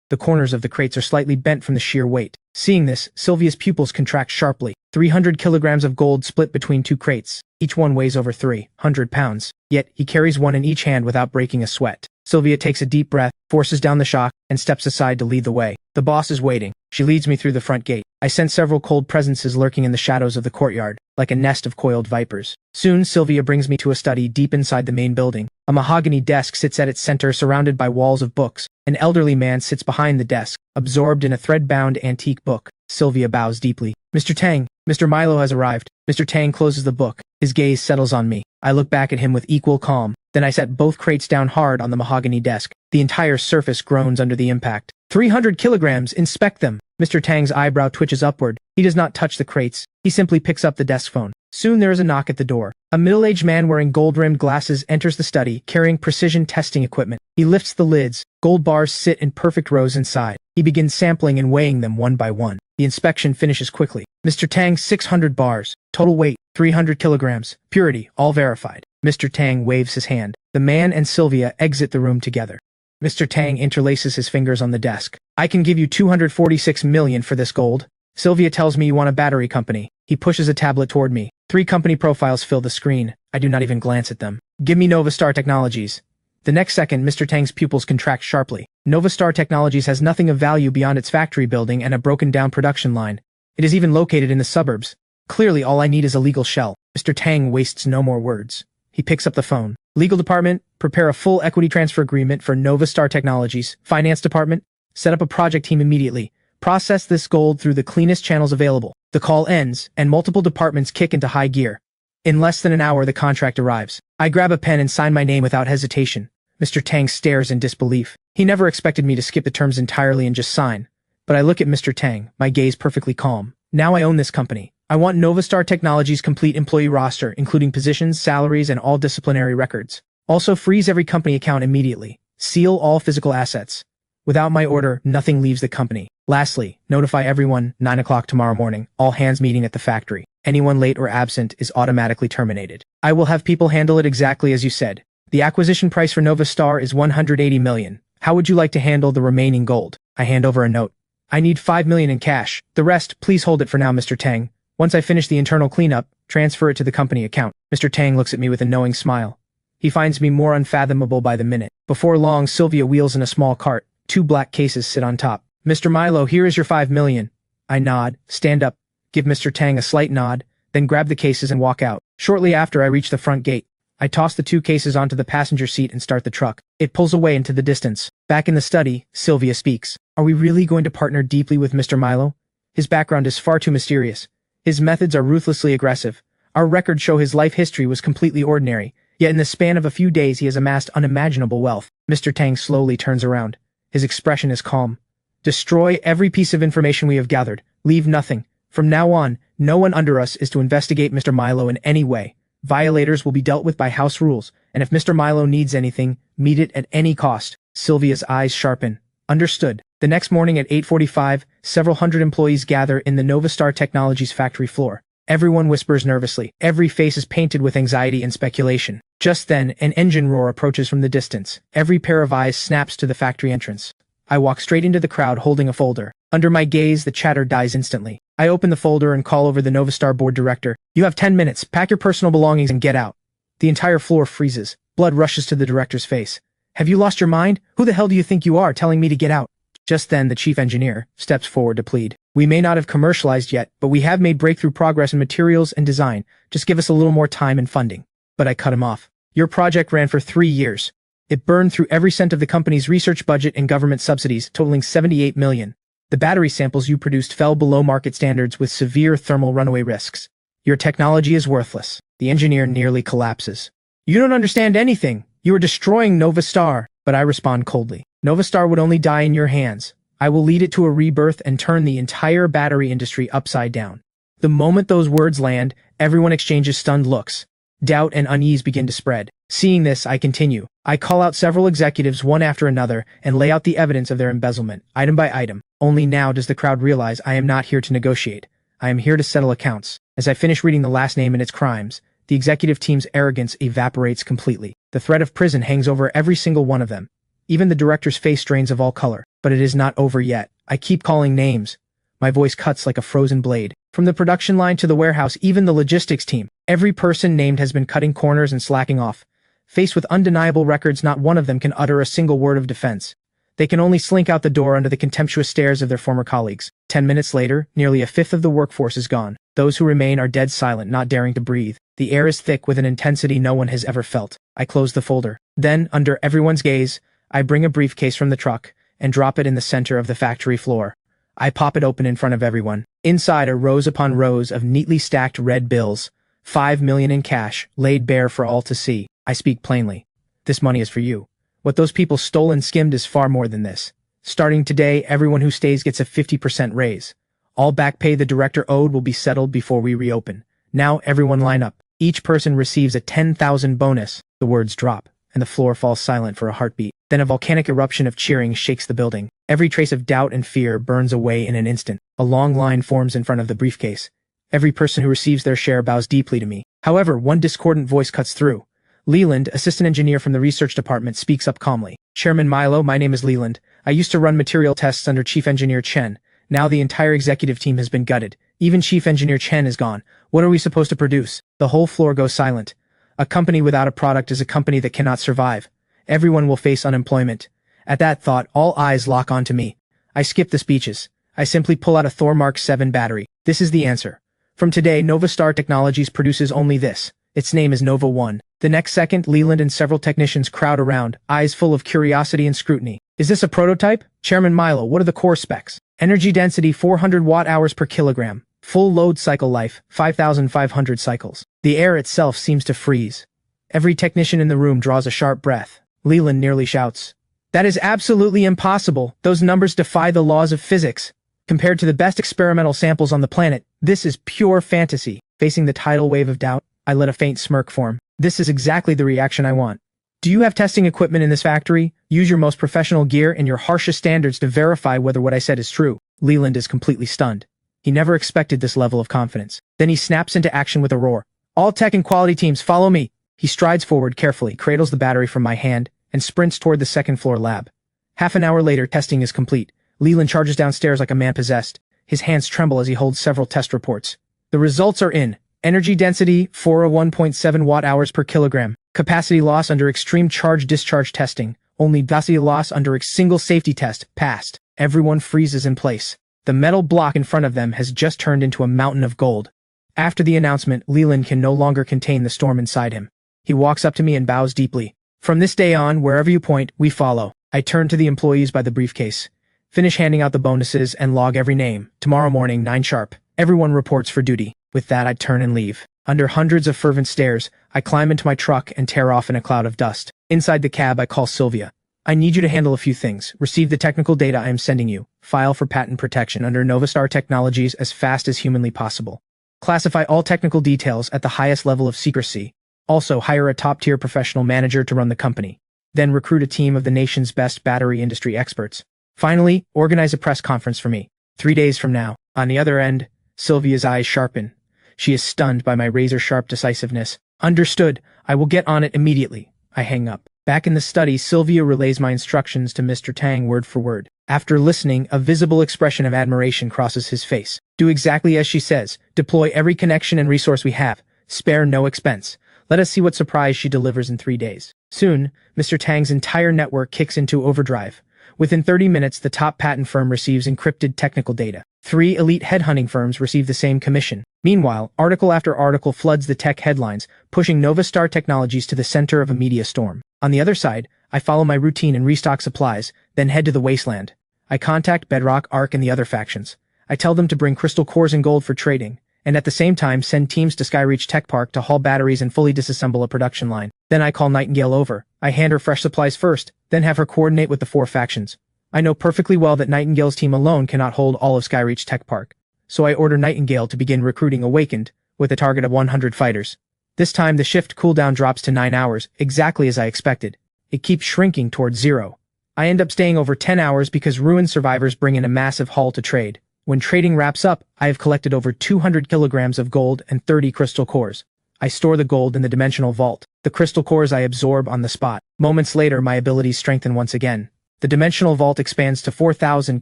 The corners of the crates are slightly bent from the sheer weight. Seeing this, Sylvia's pupils contract sharply. 300 kilograms of gold split between 2 crates. Each one weighs over 300 pounds. Yet, he carries one in each hand without breaking a sweat. Sylvia takes a deep breath, forces down the shock, and steps aside to lead the way. The boss is waiting. She leads me through the front gate. I sense several cold presences lurking in the shadows of the courtyard, like a nest of coiled vipers. Soon, Sylvia brings me to a study deep inside the main building. A mahogany desk sits at its center, surrounded by walls of books. An elderly man sits behind the desk, absorbed in a thread-bound antique book. Sylvia bows deeply. "Mr. Tang, Mr. Milo has arrived." Mr. Tang closes the book. His gaze settles on me. I look back at him with equal calm. Then I set both crates down hard on the mahogany desk. The entire surface groans under the impact. 300 kilograms, inspect them. Mr. Tang's eyebrow twitches upward. He does not touch the crates. He simply picks up the desk phone. Soon there is a knock at the door. A middle-aged man wearing gold-rimmed glasses enters the study, carrying precision testing equipment. He lifts the lids. Gold bars sit in perfect rows inside. He begins sampling and weighing them one by one. The inspection finishes quickly. Mr. Tang, 600 bars. Total weight, 300 kilograms. Purity, all verified. Mr. Tang waves his hand. The man and Sylvia exit the room together. Mr. Tang interlaces his fingers on the desk. "I can give you 246 million for this gold." Sylvia tells me you want a battery company. He pushes a tablet toward me. 3 company profiles fill the screen. I do not even glance at them. "Give me Novastar Technologies." The next second, Mr. Tang's pupils contract sharply. Novastar Technologies has nothing of value beyond its factory building and a broken-down production line. It is even located in the suburbs. Clearly, all I need is a legal shell. Mr. Tang wastes no more words. He picks up the phone. "Legal department, prepare a full equity transfer agreement for Novastar Technologies. Finance department, set up a project team immediately. Process this gold through the cleanest channels available." The call ends, and multiple departments kick into high gear. In less than an hour, the contract arrives. I grab a pen and sign my name without hesitation. Mr. Tang stares in disbelief. He never expected me to skip the terms entirely and just sign. But I look at Mr. Tang, my gaze perfectly calm. Now I own this company. I want Novastar Technologies' complete employee roster, including positions, salaries, and all disciplinary records. Also freeze every company account immediately. Seal all physical assets. Without my order, nothing leaves the company. Lastly, notify everyone, 9 o'clock tomorrow morning, all hands meeting at the factory. Anyone late or absent is automatically terminated. I will have people handle it exactly as you said. The acquisition price for Novastar is 180 million. How would you like to handle the remaining gold? I hand over a note. I need 5 million in cash. The rest, please hold it for now, Mr. Tang. Once I finish the internal cleanup, transfer it to the company account. Mr. Tang looks at me with a knowing smile. He finds me more unfathomable by the minute. Before long, Sylvia wheels in a small cart. 2 black cases sit on top. Mr. Milo, here is your 5 million. I nod, stand up, give Mr. Tang a slight nod, then grab the cases and walk out. Shortly after I reach the front gate, I toss the 2 cases onto the passenger seat and start the truck. It pulls away into the distance. Back in the study, Sylvia speaks. Are we really going to partner deeply with Mr. Milo? His background is far too mysterious. His methods are ruthlessly aggressive. Our records show his life history was completely ordinary, yet in the span of a few days he has amassed unimaginable wealth. Mr. Tang slowly turns around. His expression is calm. Destroy every piece of information we have gathered. Leave nothing. From now on, no one under us is to investigate Mr. Milo in any way. Violators will be dealt with by house rules, and if Mr. Milo needs anything, meet it at any cost. Sylvia's eyes sharpen. Understood. The next morning at 8:45, several hundred employees gather in the Novastar Technologies factory floor. Everyone whispers nervously. Every face is painted with anxiety and speculation. Just then, an engine roar approaches from the distance. Every pair of eyes snaps to the factory entrance. I walk straight into the crowd holding a folder. Under my gaze, the chatter dies instantly. I open the folder and call over the Novastar board director. You have 10 minutes. Pack your personal belongings and get out. The entire floor freezes. Blood rushes to the director's face. Have you lost your mind? Who the hell do you think you are telling me to get out? Just then, the chief engineer steps forward to plead. We may not have commercialized yet, but we have made breakthrough progress in materials and design. Just give us a little more time and funding. But I cut him off. Your project ran for 3 years. It burned through every cent of the company's research budget and government subsidies, totaling 78 million. The battery samples you produced fell below market standards with severe thermal runaway risks. Your technology is worthless. The engineer nearly collapses. You don't understand anything. You are destroying Novastar. But I respond coldly. Novastar would only die in your hands. I will lead it to a rebirth and turn the entire battery industry upside down. The moment those words land, everyone exchanges stunned looks. Doubt and unease begin to spread. Seeing this, I continue. I call out several executives one after another and lay out the evidence of their embezzlement, item by item. Only now does the crowd realize I am not here to negotiate. I am here to settle accounts. As I finish reading the last name and its crimes, the executive team's arrogance evaporates completely. The threat of prison hangs over every single one of them. Even the director's face drains of all color. But it is not over yet. I keep calling names. My voice cuts like a frozen blade. From the production line to the warehouse, even the logistics team, every person named has been cutting corners and slacking off. Faced with undeniable records, not one of them can utter a single word of defense. They can only slink out the door under the contemptuous stares of their former colleagues. 10 minutes later, nearly a fifth of the workforce is gone. Those who remain are dead silent, not daring to breathe. The air is thick with an intensity no one has ever felt. I close the folder. Then, under everyone's gaze, I bring a briefcase from the truck and drop it in the center of the factory floor. I pop it open in front of everyone. Inside are rows upon rows of neatly stacked red bills, 5 million in cash, laid bare for all to see. I speak plainly. This money is for you. What those people stole and skimmed is far more than this. Starting today, everyone who stays gets a 50% raise. All back pay the director owed will be settled before we reopen. Now everyone line up. Each person receives a 10,000 bonus. The words drop, and the floor falls silent for a heartbeat. Then a volcanic eruption of cheering shakes the building. Every trace of doubt and fear burns away in an instant. A long line forms in front of the briefcase. Every person who receives their share bows deeply to me. However, one discordant voice cuts through. Leland, assistant engineer from the research department, speaks up calmly. Chairman Milo, my name is Leland. I used to run material tests under Chief Engineer Chen. Now the entire executive team has been gutted. Even Chief Engineer Chen is gone. What are we supposed to produce? The whole floor goes silent. A company without a product is a company that cannot survive. Everyone will face unemployment. At that thought, all eyes lock onto me. I skip the speeches. I simply pull out a Thor Mark 7 battery. This is the answer. From today, Novastar Technologies produces only this. Its name is Nova 1. The next second, Leland and several technicians crowd around, eyes full of curiosity and scrutiny. Is this a prototype? Chairman Milo, what are the core specs? Energy density 400 watt-hours per kilogram. Full load cycle life, 5,500 cycles. The air itself seems to freeze. Every technician in the room draws a sharp breath. Leland nearly shouts. That is absolutely impossible. Those numbers defy the laws of physics. Compared to the best experimental samples on the planet, this is pure fantasy. Facing the tidal wave of doubt, I let a faint smirk form. This is exactly the reaction I want. Do you have testing equipment in this factory? Use your most professional gear and your harshest standards to verify whether what I said is true. Leland is completely stunned. He never expected this level of confidence. Then he snaps into action with a roar. All tech and quality teams, follow me. He strides forward carefully, cradles the battery from my hand, and sprints toward the second-floor lab. Half an hour later, testing is complete. Leland charges downstairs like a man possessed. His hands tremble as he holds several test reports. The results are in. Energy density, 401.7 watt-hours per kilogram. Capacity loss under extreme charge-discharge testing. Only velocity loss under a single safety test. Passed. Everyone freezes in place. The metal block in front of them has just turned into a mountain of gold. After the announcement, Leland can no longer contain the storm inside him. He walks up to me and bows deeply. From this day on, wherever you point, we follow. I turn to the employees by the briefcase. Finish handing out the bonuses and log every name. Tomorrow morning, 9 sharp. Everyone reports for duty. With that, I turn and leave. Under hundreds of fervent stares, I climb into my truck and tear off in a cloud of dust. Inside the cab, I call Sylvia. I need you to handle a few things. Receive the technical data I am sending you. File for patent protection under Novastar Technologies as fast as humanly possible. Classify all technical details at the highest level of secrecy. Also, hire a top-tier professional manager to run the company. Then recruit a team of the nation's best battery industry experts. Finally, organize a press conference for me. 3 days from now. On the other end, Sylvia's eyes sharpen. She is stunned by my razor-sharp decisiveness. Understood. I will get on it immediately. I hang up. Back in the study, Sylvia relays my instructions to Mr. Tang word for word. After listening, a visible expression of admiration crosses his face. Do exactly as she says. Deploy every connection and resource we have. Spare no expense. Let us see what surprise she delivers in 3 days. Soon, Mr. Tang's entire network kicks into overdrive. Within 30 minutes, the top patent firm receives encrypted technical data. 3 elite headhunting firms receive the same commission. Meanwhile, article after article floods the tech headlines, pushing Novastar Technologies to the center of a media storm. On the other side, I follow my routine and restock supplies, then head to the wasteland. I contact Bedrock, Arc, and the other factions. I tell them to bring crystal cores and gold for trading, and at the same time send teams to Skyreach Tech Park to haul batteries and fully disassemble a production line. Then I call Nightingale over. I hand her fresh supplies first, then have her coordinate with the 4 factions. I know perfectly well that Nightingale's team alone cannot hold all of Skyreach Tech Park, so I order Nightingale to begin recruiting Awakened, with a target of 100 fighters. This time the shift cooldown drops to 9 hours, exactly as I expected. It keeps shrinking towards 0. I end up staying over 10 hours because ruined survivors bring in a massive haul to trade. When trading wraps up, I have collected over 200 kilograms of gold and 30 crystal cores. I store the gold in the dimensional vault. The crystal cores I absorb on the spot. Moments later, my abilities strengthen once again. The dimensional vault expands to 4,000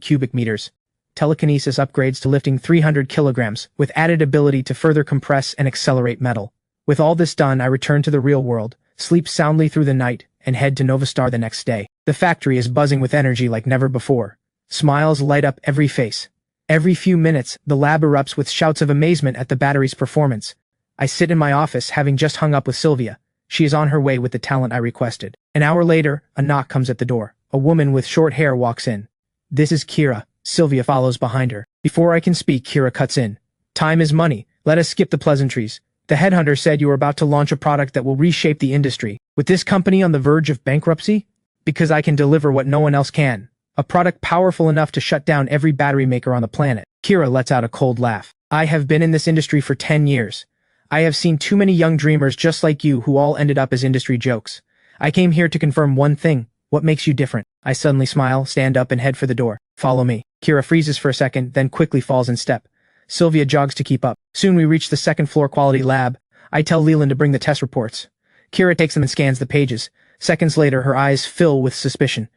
cubic meters. Telekinesis upgrades to lifting 300 kilograms, with added ability to further compress and accelerate metal. With all this done, I return to the real world, sleep soundly through the night, and head to Novastar the next day. The factory is buzzing with energy like never before. Smiles light up every face. Every few minutes, the lab erupts with shouts of amazement at the battery's performance. I sit in my office, having just hung up with Sylvia. She is on her way with the talent I requested. An hour later, a knock comes at the door. A woman with short hair walks in. This is Kira. Sylvia follows behind her. Before I can speak, Kira cuts in. Time is money. Let us skip the pleasantries. The headhunter said you were about to launch a product that will reshape the industry. With this company on the verge of bankruptcy? Because I can deliver what no one else can. A product powerful enough to shut down every battery maker on the planet. Kira lets out a cold laugh. I have been in this industry for 10 years. I have seen too many young dreamers just like you who all ended up as industry jokes. I came here to confirm one thing. What makes you different? I suddenly smile, stand up, and head for the door. Follow me. Kira freezes for a second, then quickly falls in step. Sylvia jogs to keep up. Soon we reach the second-floor quality lab. I tell Leland to bring the test reports. Kira takes them and scans the pages. Seconds later, her eyes fill with suspicion.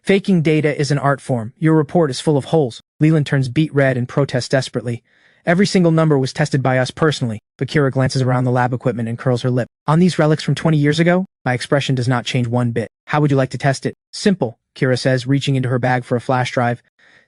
Faking data is an art form. Your report is full of holes. Leland turns beet red and protests desperately. Every single number was tested by us personally, but Kira glances around the lab equipment and curls her lip. On these relics from 20 years ago? My expression does not change one bit. How would you like to test it? Simple, Kira says, reaching into her bag for a flash drive.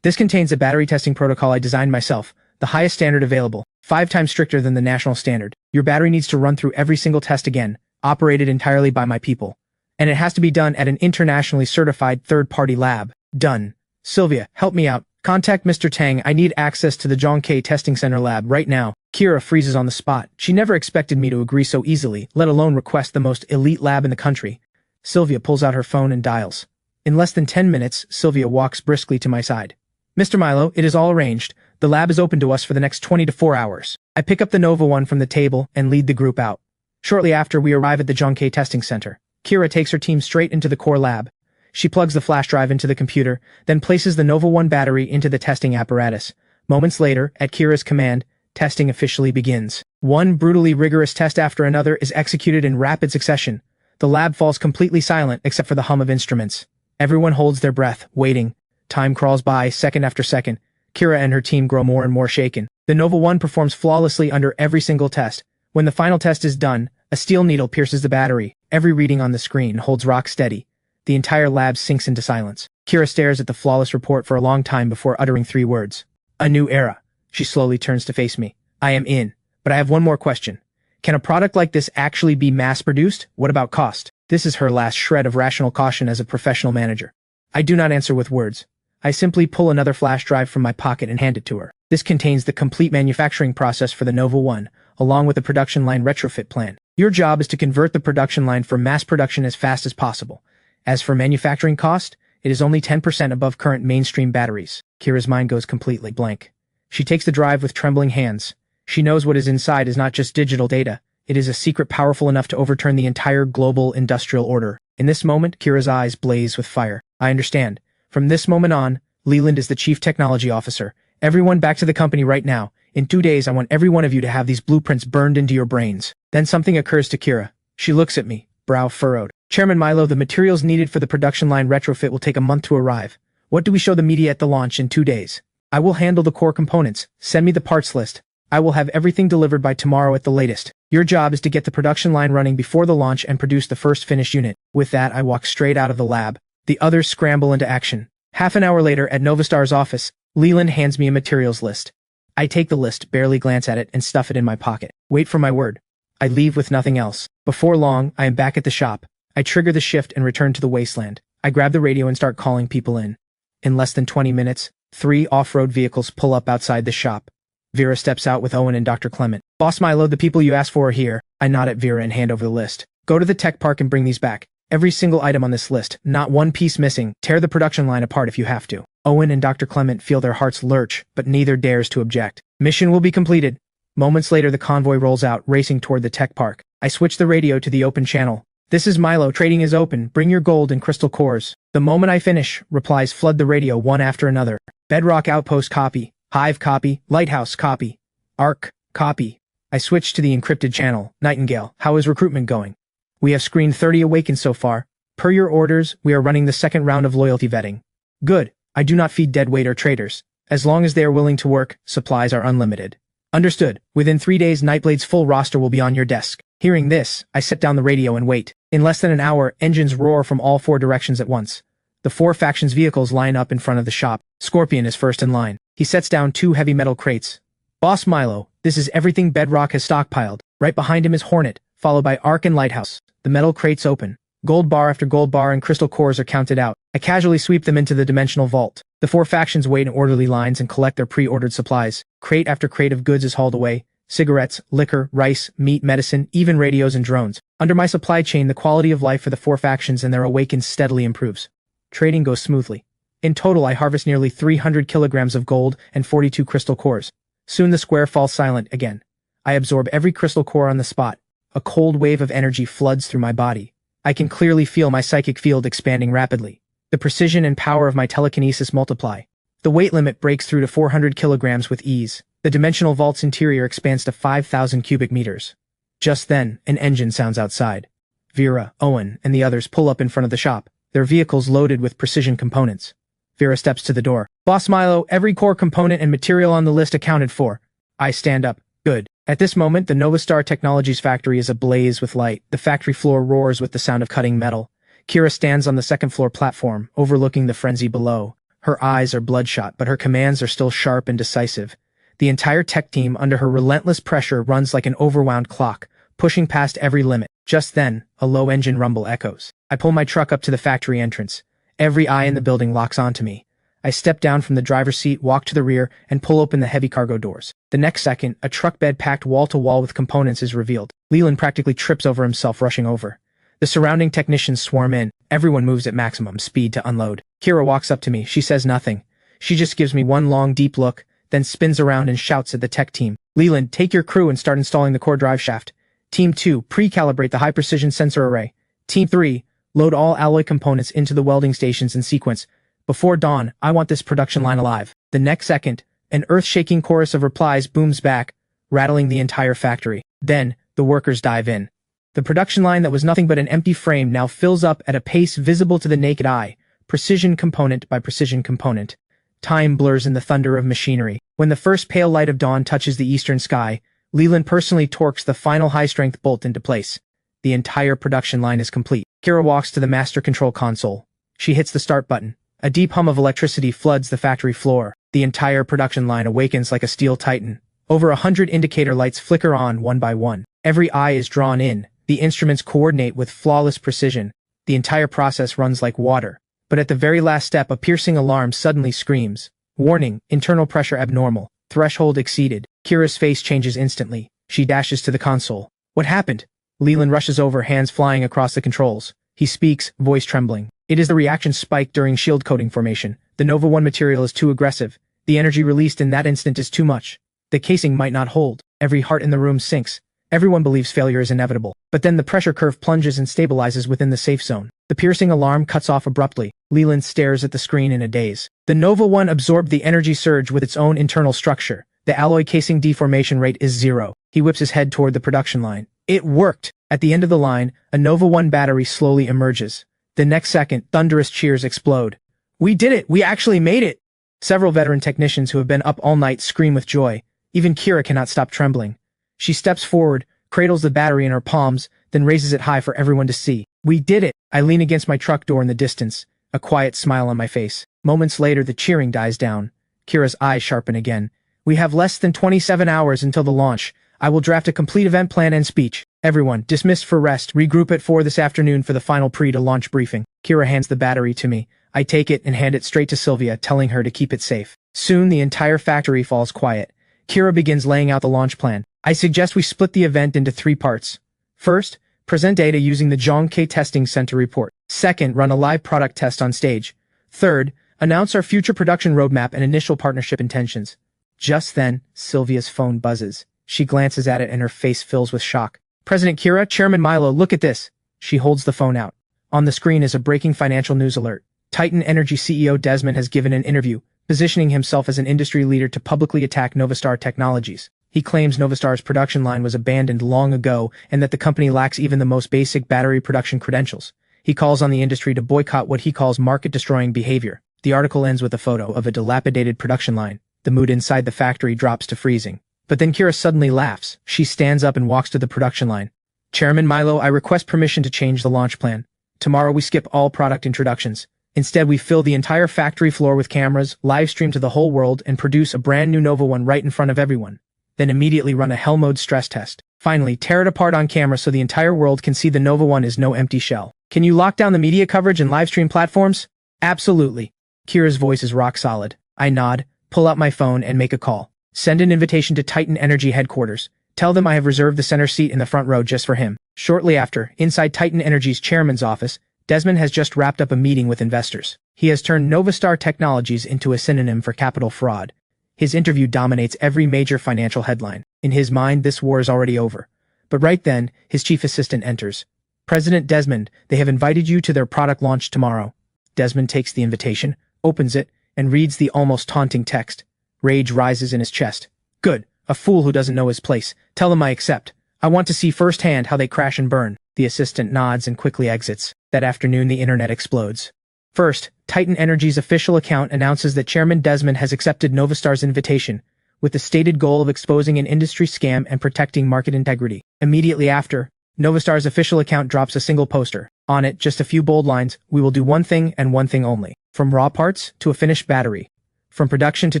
This contains a battery testing protocol I designed myself, the highest standard available, 5 times stricter than the national standard. Your battery needs to run through every single test again, operated entirely by my people. And it has to be done at an internationally certified third-party lab. Done. Sylvia, help me out. Contact Mr. Tang. I need access to the Zhongke Testing Center lab right now. Kira freezes on the spot. She never expected me to agree so easily, let alone request the most elite lab in the country. Sylvia pulls out her phone and dials. In less than 10 minutes, Sylvia walks briskly to my side. Mr. Milo, it is all arranged. The lab is open to us for the next 20 to 4 hours. I pick up the Nova 1 from the table and lead the group out. Shortly after, we arrive at the Jonkei testing center. Kira takes her team straight into the core lab. She plugs the flash drive into the computer, then places the Nova 1 battery into the testing apparatus. Moments later, at Kira's command, testing officially begins. One brutally rigorous test after another is executed in rapid succession. The lab falls completely silent except for the hum of instruments. Everyone holds their breath, waiting. Time crawls by, second after second. Kira and her team grow more and more shaken. The Nova 1 performs flawlessly under every single test. When the final test is done, a steel needle pierces the battery. Every reading on the screen holds rock steady. The entire lab sinks into silence. Kira stares at the flawless report for a long time before uttering 3 words. A new era. She slowly turns to face me. I am in, but I have one more question. Can a product like this actually be mass-produced? What about cost? This is her last shred of rational caution as a professional manager. I do not answer with words. I simply pull another flash drive from my pocket and hand it to her. This contains the complete manufacturing process for the Nova 1, along with the production line retrofit plan. Your job is to convert the production line for mass production as fast as possible. As for manufacturing cost, it is only 10% above current mainstream batteries. Kira's mind goes completely blank. She takes the drive with trembling hands. She knows what is inside is not just digital data. It is a secret powerful enough to overturn the entire global industrial order. In this moment, Kira's eyes blaze with fire. I understand. From this moment on, Leland is the Chief Technology Officer. Everyone back to the company right now. In 2 days, I want every one of you to have these blueprints burned into your brains. Then something occurs to Kira. She looks at me, brow furrowed. Chairman Milo, the materials needed for the production line retrofit will take a month to arrive. What do we show the media at the launch in 2 days? I will handle the core components. Send me the parts list. I will have everything delivered by tomorrow at the latest. Your job is to get the production line running before the launch and produce the first finished unit. With that, I walk straight out of the lab. The others scramble into action. Half an hour later, at Novastar's office, Leland hands me a materials list. I take the list, barely glance at it, and stuff it in my pocket. Wait for my word. I leave with nothing else. Before long, I am back at the shop. I trigger the shift and return to the wasteland. I grab the radio and start calling people in. In less than 20 minutes, 3 off-road vehicles pull up outside the shop. Vera steps out with Owen and Dr. Clement. Boss Milo, the people you asked for are here. I nod at Vera and hand over the list. Go to the tech park and bring these back. Every single item on this list, not one piece missing. Tear the production line apart if you have to. Owen and Dr. Clement feel their hearts lurch, but neither dares to object. Mission will be completed. Moments later, the convoy rolls out, racing toward the tech park. I switch the radio to the open channel. This is Milo, trading is open. Bring your gold and crystal cores. The moment I finish, replies flood the radio one after another. Bedrock Outpost copy. Hive copy. Lighthouse copy. Arc copy. I switch to the encrypted channel. Nightingale, how is recruitment going? We have screened 30 awakened so far. Per your orders, we are running the second round of loyalty vetting. Good. I do not feed deadweight or traitors. As long as they are willing to work, supplies are unlimited. Understood. Within 3 days, Nightblade's full roster will be on your desk. Hearing this, I set down the radio and wait. In less than an hour, engines roar from all 4 directions at once. The 4 factions' vehicles line up in front of the shop. Scorpion is first in line. He sets down 2 heavy metal crates. Boss Milo, this is everything Bedrock has stockpiled. Right behind him is Hornet, followed by Arc and Lighthouse. The metal crates open. Gold bar after gold bar and crystal cores are counted out. I casually sweep them into the dimensional vault. The 4 factions wait in orderly lines and collect their pre-ordered supplies. Crate after crate of goods is hauled away. Cigarettes, liquor, rice, meat, medicine, even radios and drones. Under my supply chain, the quality of life for the 4 factions and their awakens steadily improves. Trading goes smoothly. In total, I harvest nearly 300 kilograms of gold and 42 crystal cores. Soon the square falls silent again. I absorb every crystal core on the spot. A cold wave of energy floods through my body. I can clearly feel my psychic field expanding rapidly. The precision and power of my telekinesis multiply. The weight limit breaks through to 400 kilograms with ease. The dimensional vault's interior expands to 5,000 cubic meters. Just then, an engine sounds outside. Vera, Owen, and the others pull up in front of the shop, their vehicles loaded with precision components. Vera steps to the door. Boss Milo, every core component and material on the list accounted for. I stand up. Good. At this moment, the Novastar Technologies factory is ablaze with light. The factory floor roars with the sound of cutting metal. Kira stands on the second floor platform, overlooking the frenzy below. Her eyes are bloodshot, but her commands are still sharp and decisive. The entire tech team, under her relentless pressure, runs like an overwound clock, pushing past every limit. Just then, a low engine rumble echoes. I pull my truck up to the factory entrance. Every eye in the building locks onto me. I step down from the driver's seat, walk to the rear, and pull open the heavy cargo doors. The next second, a truck bed packed wall-to-wall with components is revealed. Leland practically trips over himself rushing over. The surrounding technicians swarm in. Everyone moves at maximum speed to unload. Kira walks up to me. She says nothing. She just gives me one long, deep look, then spins around and shouts at the tech team. Leland, take your crew and start installing the core drive shaft. Team 2, pre-calibrate the high-precision sensor array. Team 3, load all alloy components into the welding stations in sequence. Before dawn, I want this production line alive. The next second, an earth-shaking chorus of replies booms back, rattling the entire factory. Then, the workers dive in. The production line that was nothing but an empty frame now fills up at a pace visible to the naked eye, precision component by precision component. Time blurs in the thunder of machinery. When the first pale light of dawn touches the eastern sky, Leland personally torques the final high-strength bolt into place. The entire production line is complete. Kira walks to the master control console. She hits the start button. A deep hum of electricity floods the factory floor. The entire production line awakens like a steel titan. Over 100 indicator lights flicker on one by one. Every eye is drawn in. The instruments coordinate with flawless precision. The entire process runs like water. But at the very last step, a piercing alarm suddenly screams. Warning, internal pressure abnormal. Threshold exceeded. Kira's face changes instantly. She dashes to the console. What happened? Leland rushes over, hands flying across the controls. He speaks, voice trembling. It is the reaction spike during shield coating formation. The Nova 1 material is too aggressive. The energy released in that instant is too much. The casing might not hold. Every heart in the room sinks. Everyone believes failure is inevitable. But then the pressure curve plunges and stabilizes within the safe zone. The piercing alarm cuts off abruptly. Leland stares at the screen in a daze. The Nova 1 absorbed the energy surge with its own internal structure. The alloy casing deformation rate is 0. He whips his head toward the production line. It worked! At the end of the line, a Nova 1 battery slowly emerges. The next second, thunderous cheers explode. We did it! We actually made it! Several veteran technicians who have been up all night scream with joy. Even Kira cannot stop trembling. She steps forward, cradles the battery in her palms, then raises it high for everyone to see. We did it! I lean against my truck door in the distance, a quiet smile on my face. Moments later, the cheering dies down. Kira's eyes sharpen again. We have less than 27 hours until the launch. I will draft a complete event plan and speech. Everyone, dismissed for rest. Regroup at 4 this afternoon for the final pre-to-launch briefing. Kira hands the battery to me. I take it and hand it straight to Sylvia, telling her to keep it safe. Soon, the entire factory falls quiet. Kira begins laying out the launch plan. I suggest we split the event into 3 parts. First, present data using the Zhongke Testing Center report. Second, run a live product test on stage. Third, announce our future production roadmap and initial partnership intentions. Just then, Sylvia's phone buzzes. She glances at it and her face fills with shock. President Kira, Chairman Milo, look at this. She holds the phone out. On the screen is a breaking financial news alert. Titan Energy CEO Desmond has given an interview, positioning himself as an industry leader to publicly attack Novastar Technologies. He claims Novastar's production line was abandoned long ago and that the company lacks even the most basic battery production credentials. He calls on the industry to boycott what he calls market-destroying behavior. The article ends with a photo of a dilapidated production line. The mood inside the factory drops to freezing. But then Kira suddenly laughs. She stands up and walks to the production line. Chairman Milo, I request permission to change the launch plan. Tomorrow we skip all product introductions. Instead, we fill the entire factory floor with cameras, live stream to the whole world, and produce a brand new Nova 1 right in front of everyone. Then immediately run a hell mode stress test. Finally, tear it apart on camera so the entire world can see the Nova 1 is no empty shell. Can you lock down the media coverage and live stream platforms? Absolutely. Kira's voice is rock solid. I nod, pull out my phone, and make a call. Send an invitation to Titan Energy headquarters. Tell them I have reserved the center seat in the front row just for him. Shortly after, inside Titan Energy's chairman's office, Desmond has just wrapped up a meeting with investors. He has turned Novastar Technologies into a synonym for capital fraud. His interview dominates every major financial headline. In his mind, this war is already over. But right then, his chief assistant enters. President Desmond, they have invited you to their product launch tomorrow. Desmond takes the invitation, opens it, and reads the almost taunting text. Rage rises in his chest. Good, a fool who doesn't know his place. Tell them I accept. I want to see firsthand how they crash and burn. The assistant nods and quickly exits. That afternoon, the internet explodes. First, Titan Energy's official account announces that Chairman Desmond has accepted Novastar's invitation, with the stated goal of exposing an industry scam and protecting market integrity. Immediately after, Novastar's official account drops a single poster. On it, just a few bold lines: we will do one thing and one thing only. From raw parts to a finished battery. From production to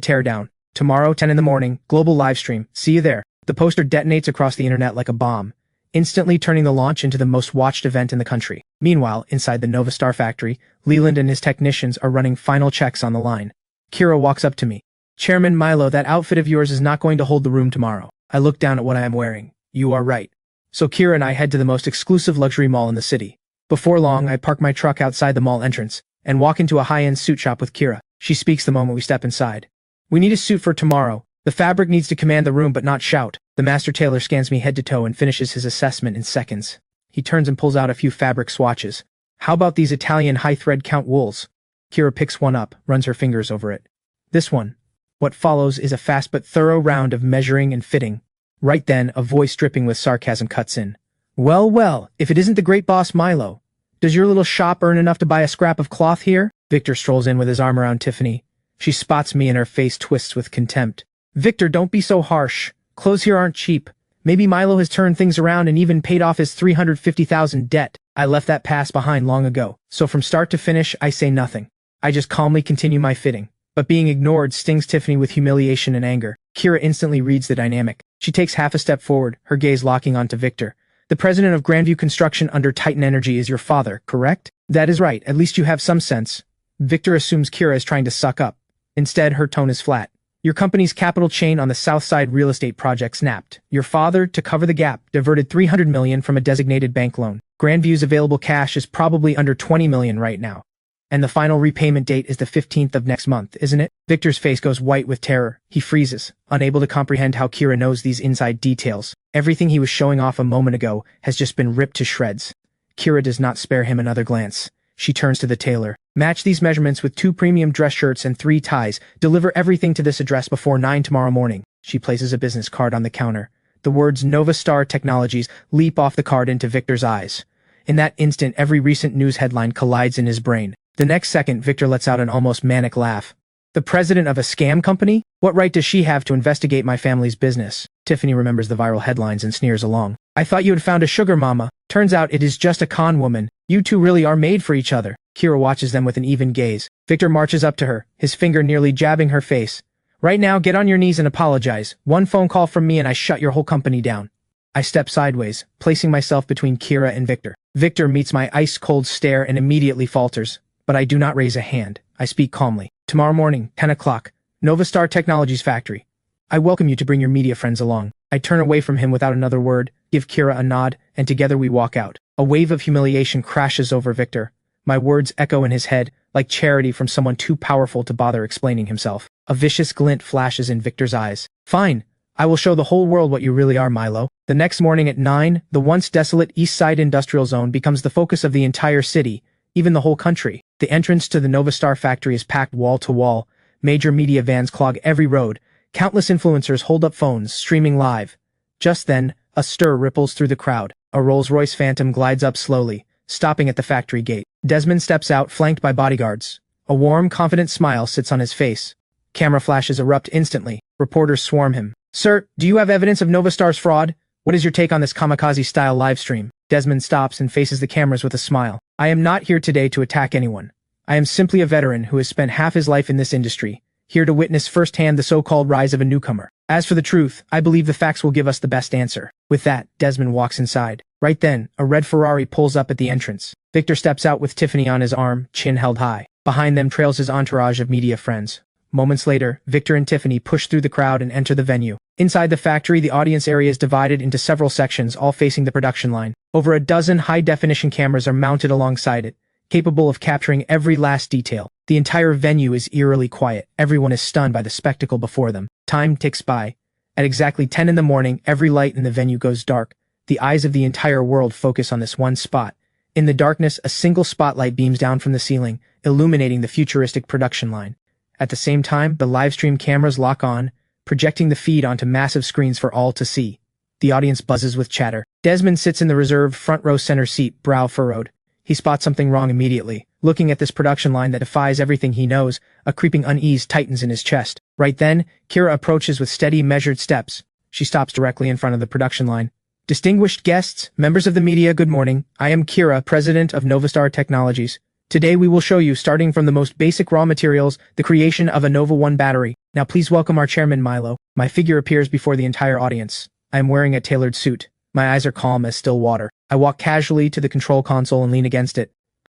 teardown. Tomorrow, 10 in the morning, global livestream. See you there. The poster detonates across the internet like a bomb, instantly turning the launch into the most watched event in the country. Meanwhile, inside the Novastar factory, Leland and his technicians are running final checks on the line. Kira walks up to me. Chairman Milo, that outfit of yours is not going to hold the room tomorrow. I look down at what I am wearing. You are right. So Kira and I head to the most exclusive luxury mall in the city. Before long, I park my truck outside the mall entrance and walk into a high-end suit shop with Kira. She speaks the moment we step inside. We need a suit for tomorrow. The fabric needs to command the room but not shout. The master tailor scans me head to toe and finishes his assessment in seconds. He turns and pulls out a few fabric swatches. How about these Italian high-thread count wools? Kira picks one up, runs her fingers over it. This one. What follows is a fast but thorough round of measuring and fitting. Right then, a voice dripping with sarcasm cuts in. Well, well, if it isn't the great boss Milo. Does your little shop earn enough to buy a scrap of cloth here? Victor strolls in with his arm around Tiffany. She spots me and her face twists with contempt. Victor, don't be so harsh. Clothes here aren't cheap. Maybe Milo has turned things around and even paid off his $350,000 debt. I left that past behind long ago, so from start to finish, I say nothing. I just calmly continue my fitting. But being ignored stings Tiffany with humiliation and anger. Kira instantly reads the dynamic. She takes half a step forward, her gaze locking onto Victor. The president of Grandview Construction under Titan Energy is your father, correct? That is right, at least you have some sense. Victor assumes Kira is trying to suck up. Instead, her tone is flat. Your company's capital chain on the South Side real estate project snapped. Your father, to cover the gap, diverted $300 million from a designated bank loan. Grandview's available cash is probably under $20 million right now. And the final repayment date is the 15th of next month, isn't it? Victor's face goes white with terror. He freezes, unable to comprehend how Kira knows these inside details. Everything he was showing off a moment ago has just been ripped to shreds. Kira does not spare him another glance. She turns to the tailor. Match these measurements with 2 premium dress shirts and 3 ties. Deliver everything to this address before 9 tomorrow morning. She places a business card on the counter. The words Nova Star Technologies leap off the card into Victor's eyes. In that instant, every recent news headline collides in his brain. The next second, Victor lets out an almost manic laugh. The president of a scam company? What right does she have to investigate my family's business? Tiffany remembers the viral headlines and sneers along. I thought you had found a sugar mama. Turns out it is just a con woman. You two really are made for each other. Kira watches them with an even gaze. Victor marches up to her, his finger nearly jabbing her face. Right now, get on your knees and apologize. One phone call from me and I shut your whole company down. I step sideways, placing myself between Kira and Victor. Victor meets my ice-cold stare and immediately falters. But I do not raise a hand. I speak calmly. Tomorrow morning, 10 o'clock, Nova Star Technologies factory. I welcome you to bring your media friends along. I turn away from him without another word, give Kira a nod, and together we walk out. A wave of humiliation crashes over Victor. My words echo in his head, like charity from someone too powerful to bother explaining himself. A vicious glint flashes in Victor's eyes. Fine. I will show the whole world what you really are, Milo. The next morning at 9, the once desolate East Side Industrial Zone becomes the focus of the entire city, even the whole country. The entrance to the Nova Star factory is packed wall to wall. Major media vans clog every road. Countless influencers hold up phones, streaming live. Just then, a stir ripples through the crowd. A Rolls-Royce Phantom glides up slowly, stopping at the factory gate. Desmond steps out, flanked by bodyguards. A warm, confident smile sits on his face. Camera flashes erupt instantly. Reporters swarm him. Sir, do you have evidence of Nova Star's fraud? What is your take on this kamikaze-style livestream? Desmond stops and faces the cameras with a smile. I am not here today to attack anyone. I am simply a veteran who has spent half his life in this industry, here to witness firsthand the so-called rise of a newcomer. As for the truth, I believe the facts will give us the best answer. With that, Desmond walks inside. Right then, a red Ferrari pulls up at the entrance. Victor steps out with Tiffany on his arm, chin held high. Behind them trails his entourage of media friends. Moments later, Victor and Tiffany push through the crowd and enter the venue. Inside the factory, the audience area is divided into several sections, all facing the production line. Over a dozen high-definition cameras are mounted alongside it, capable of capturing every last detail. The entire venue is eerily quiet. Everyone is stunned by the spectacle before them. Time ticks by. At exactly 10 in the morning, every light in the venue goes dark. The eyes of the entire world focus on this one spot. In the darkness, a single spotlight beams down from the ceiling, illuminating the futuristic production line. At the same time, the livestream cameras lock on, projecting the feed onto massive screens for all to see. The audience buzzes with chatter. Desmond sits in the reserved front row center seat, brow furrowed. He spots something wrong immediately. Looking at this production line that defies everything he knows, a creeping unease tightens in his chest. Right then, Kira approaches with steady, measured steps. She stops directly in front of the production line. Distinguished guests, members of the media, good morning. I am Kira, president of Nova Star Technologies. Today we will show you, starting from the most basic raw materials, the creation of a Nova 1 battery. Now please welcome our chairman, Milo. My figure appears before the entire audience. I am wearing a tailored suit. My eyes are calm as still water. I walk casually to the control console and lean against it.